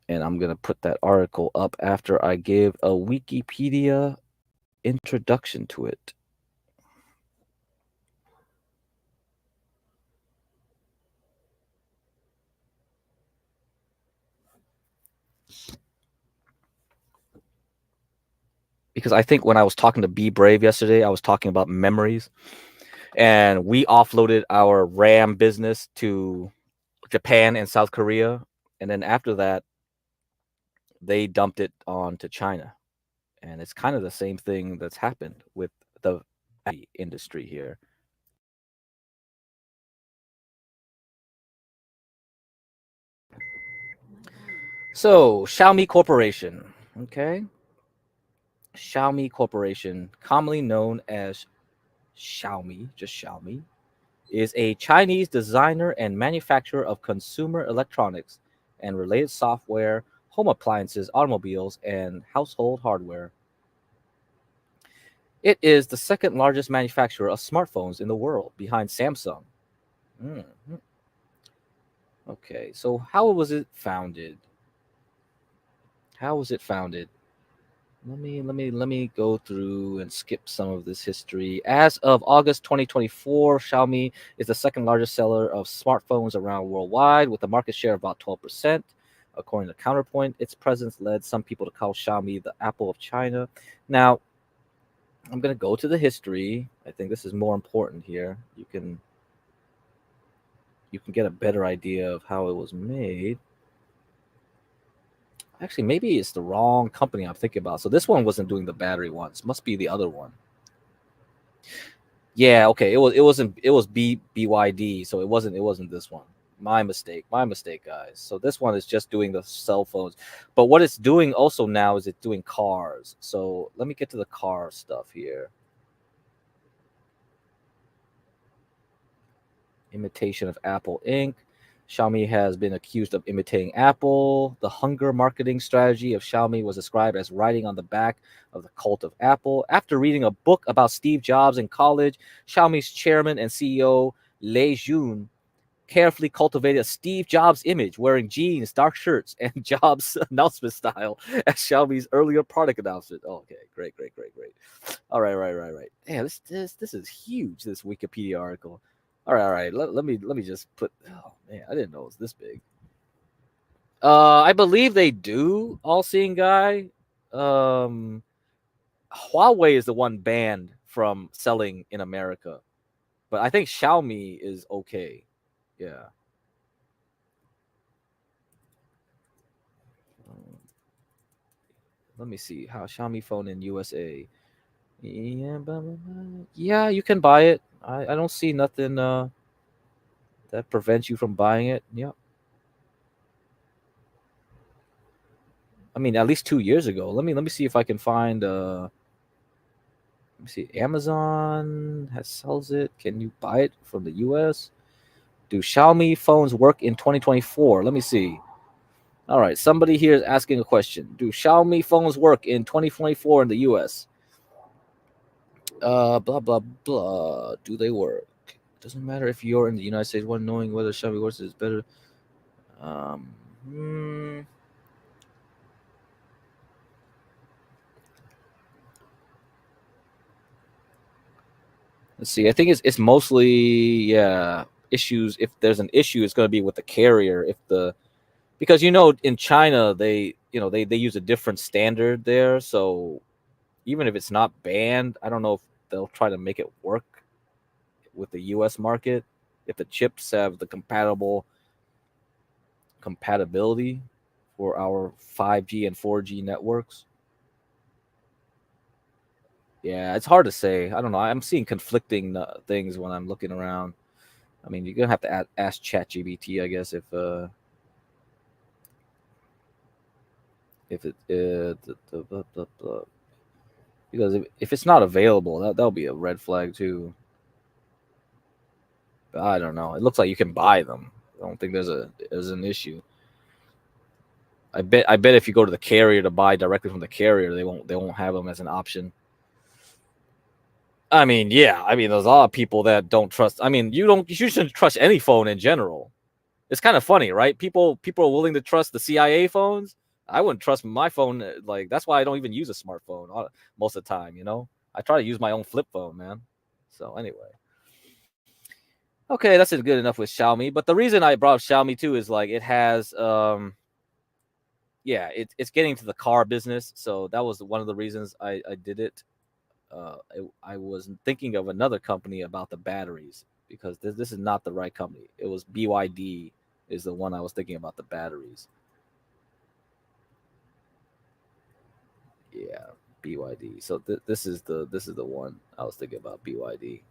And I'm going to put that article up after I give a Wikipedia introduction to it. Because I think when I was talking to Be Brave yesterday, I was talking about memories. And we offloaded our RAM business to Japan and South Korea. And then after that, they dumped it on to China. And it's kind of the same thing that's happened with the industry here. So, Xiaomi Corporation, okay? Xiaomi Corporation, commonly known as Xiaomi, just Xiaomi, is a Chinese designer and manufacturer of consumer electronics and related software, home appliances, automobiles, and household hardware. It is the second largest manufacturer of smartphones in the world, behind Samsung. Okay, so how was it founded? How was it founded? Let me go through and skip some of this history. As of August 2024, Xiaomi is the second largest seller of smartphones around worldwide, with a market share of about 12%. According to Counterpoint, its presence led some people to call Xiaomi the Apple of China. Now, I'm going to go to the history. I think this is more important here. You you can get a better idea of how it was made. Actually, maybe it's the wrong company I'm thinking about. So this one wasn't doing the battery ones. Must be the other one. Yeah, okay. It was BYD, so it wasn't this one. My mistake, guys. So this one is just doing the cell phones. But what it's doing also now is it's doing cars. So let me get to the car stuff here. Imitation of Apple Inc. Xiaomi has been accused of imitating Apple. The hunger marketing strategy of Xiaomi was described as riding on the back of the cult of Apple. After reading a book about Steve Jobs in college, Xiaomi's chairman and CEO Lei Jun carefully cultivated a Steve Jobs image, wearing jeans, dark shirts, and Jobs announcement style as Xiaomi's earlier product announcement. Oh, okay, great. All right. Yeah, this is huge. This Wikipedia article. All right. Let me just put. Oh man, I didn't know it was this big. I believe they do. All-seeing guy. Huawei is the one banned from selling in America, but I think Xiaomi is okay. Yeah. Let me see how Xiaomi phone in USA. Yeah, yeah, you can buy it. I don't see nothing that prevents you from buying it. Yeah. I mean, at least 2 years ago. Let me see if I can find. Let me see. Amazon sells it. Can you buy it from the U.S.? Do Xiaomi phones work in 2024? Let me see. All right, somebody here is asking a question. Do Xiaomi phones work in 2024 in the U.S.? Blah blah blah. Do they work? Doesn't matter if you're in the United States. One knowing whether Xiaomi works is better. Let's see. I think it's mostly issues. If there's an issue, it's going to be with the carrier. Because in China they use a different standard there. So even if it's not banned, I don't know if they'll try to make it work with the U.S. market if the chips have the compatibility for our 5G and 4G networks. Yeah, it's hard to say. I don't know. I'm seeing conflicting things when I'm looking around. I mean, you're gonna have to ask ChatGPT, I guess, if it because if it's not available, that'll be a red flag too. But I don't know. It looks like you can buy them. I don't think there's an issue. I bet if you go to the carrier to buy directly from the carrier, they won't have them as an option. I mean, yeah. I mean, there's a lot of people that don't trust. I mean, you shouldn't trust any phone in general. It's kind of funny, right? People are willing to trust the CIA phones. I wouldn't trust my phone. Like, that's why I don't even use a smartphone most of the time. I try to use my own flip phone, man. So anyway, okay, that's good enough with Xiaomi. But the reason I brought up Xiaomi too is like it has, it's getting to the car business. So that was one of the reasons I did it. I was thinking of another company about the batteries because this is not the right company. It was BYD is the one I was thinking about the batteries. Yeah, BYD. So this is the one I was thinking about, BYD.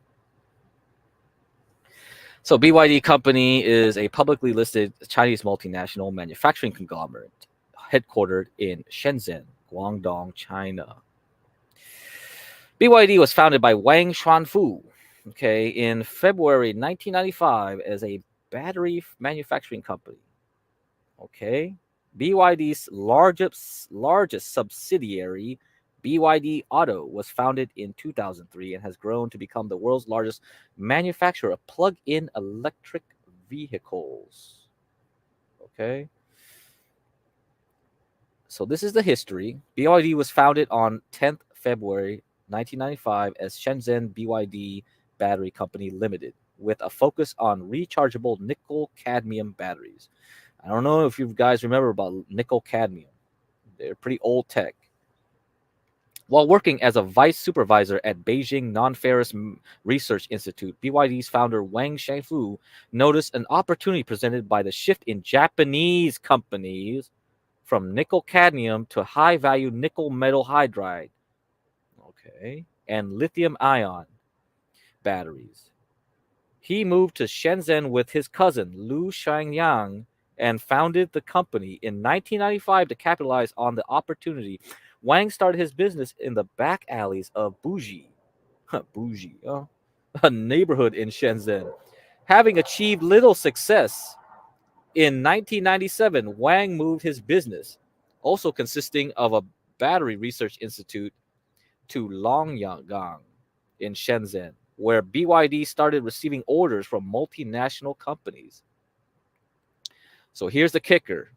So BYD company is a publicly listed Chinese multinational manufacturing conglomerate headquartered in Shenzhen, Guangdong, China. BYD was founded by Wang Xuanfu, in February 1995 as a battery manufacturing company. BYD's largest subsidiary, BYD Auto, was founded in 2003 and has grown to become the world's largest manufacturer of plug-in electric vehicles. So this is the history. BYD was founded on 10th February 1995 as Shenzhen BYD Battery Company Limited, with a focus on rechargeable nickel-cadmium batteries. I don't know if you guys remember about nickel-cadmium. They're pretty old tech. While working as a vice supervisor at Beijing Non-Ferrous Research Institute, BYD's founder Wang Shangfu noticed an opportunity presented by the shift in Japanese companies from nickel cadmium to high-value nickel metal hydride, okay, and lithium ion batteries. He moved to Shenzhen with his cousin Lu Shangyang and founded the company in 1995 to capitalize on the opportunity. Wang started his business in the back alleys of Bougie, a neighborhood in Shenzhen. Having achieved little success, in 1997, Wang moved his business, also consisting of a battery research institute, to Longyang in Shenzhen, where BYD started receiving orders from multinational companies. So here's the kicker.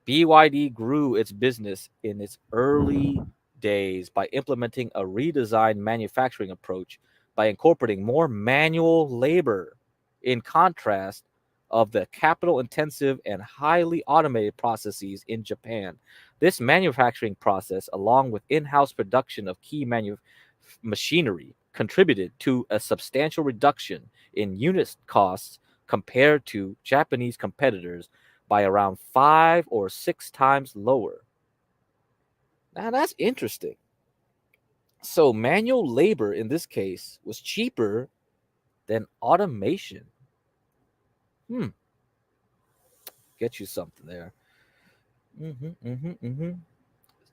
BYD grew its business in its early days by implementing a redesigned manufacturing approach by incorporating more manual labor in contrast of the capital intensive and highly automated processes in Japan. This manufacturing process, along with in-house production of key machinery, contributed to a substantial reduction in unit costs compared to Japanese competitors by around 5 or 6 times lower. Now that's interesting. So manual labor in this case was cheaper than automation. Get you something there.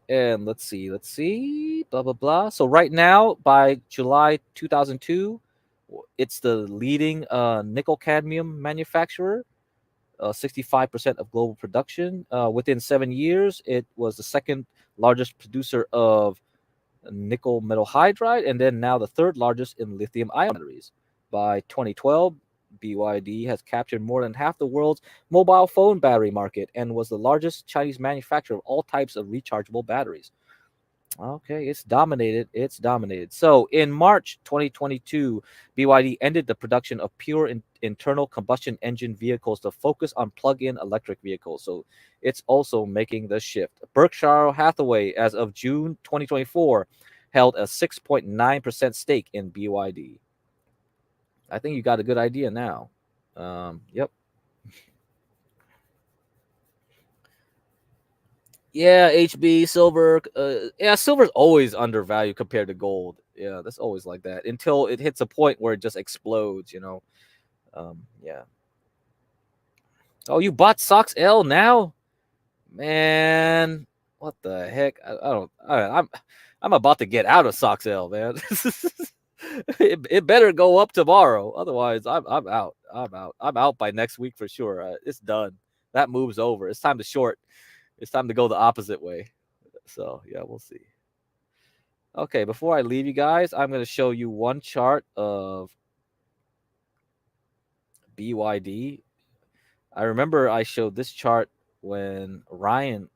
And let's see, blah, blah, blah. So right now, by July 2002, it's the leading nickel cadmium manufacturer, 65% of global production. Within 7 years, it was the second largest producer of nickel metal hydride, and then now the third largest in lithium ion batteries. By 2012, BYD has captured more than half the world's mobile phone battery market and was the largest Chinese manufacturer of all types of rechargeable batteries. Okay, it's dominated. It's dominated. So in March 2022, BYD ended the production of pure internal combustion engine vehicles to focus on plug-in electric vehicles. So it's also making the shift. Berkshire Hathaway, as of June 2024, held a 6.9% stake in BYD. I think you got a good idea now. Yep. Yeah, HB, silver. Yeah, silver's always undervalued compared to gold. Yeah, that's always like that until it hits a point where it just explodes, you know. Yeah. Oh, you bought Sox L now? Man, what the heck? I'm about to get out of Sox L, man. It better go up tomorrow. Otherwise, I'm out. I'm out by next week for sure. It's done. That move's over. It's time to short. It's time to go the opposite way. So yeah, we'll see. Okay, before I leave you guys, I'm going to show you one chart of BYD. I remember I showed this chart when Ryan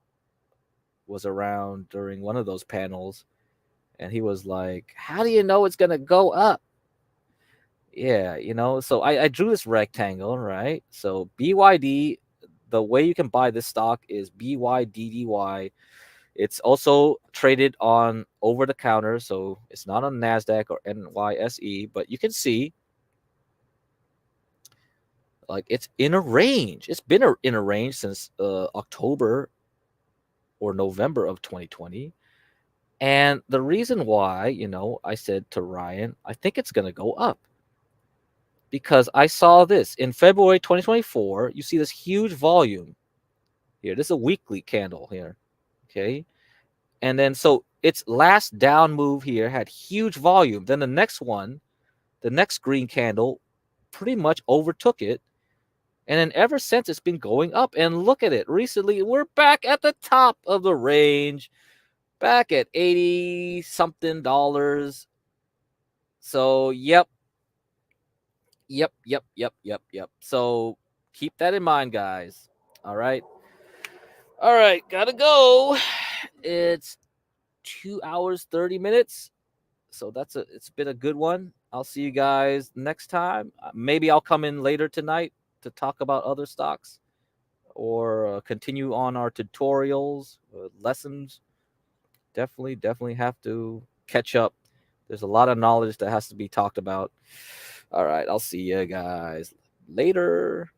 was around during one of those panels, and he was like, "How do you know it's going to go up?" Yeah, you know, so I drew this rectangle, right? So BYD, the way you can buy this stock is BYDDY. It's also traded on over the counter, so it's not on NASDAQ or NYSE, but you can see like it's in a range. It's been in a range since October or November of 2020. And the reason why, you know, I said to Ryan, I think it's going to go up. Because I saw this in February 2024. You see this huge volume here. This is a weekly candle here. Okay. And then so its last down move here had huge volume. Then the next one, the next green candle, pretty much overtook it. And then ever since it's been going up. And look at it. Recently, we're back at the top of the range, back at 80 something dollars. So, yep. So keep that in mind, guys. All right. Gotta go. It's 2 hours, 30 minutes. So it's been a good one. I'll see you guys next time. Maybe I'll come in later tonight to talk about other stocks or continue on our tutorials, lessons. Definitely have to catch up. There's a lot of knowledge that has to be talked about. All right, I'll see you guys later.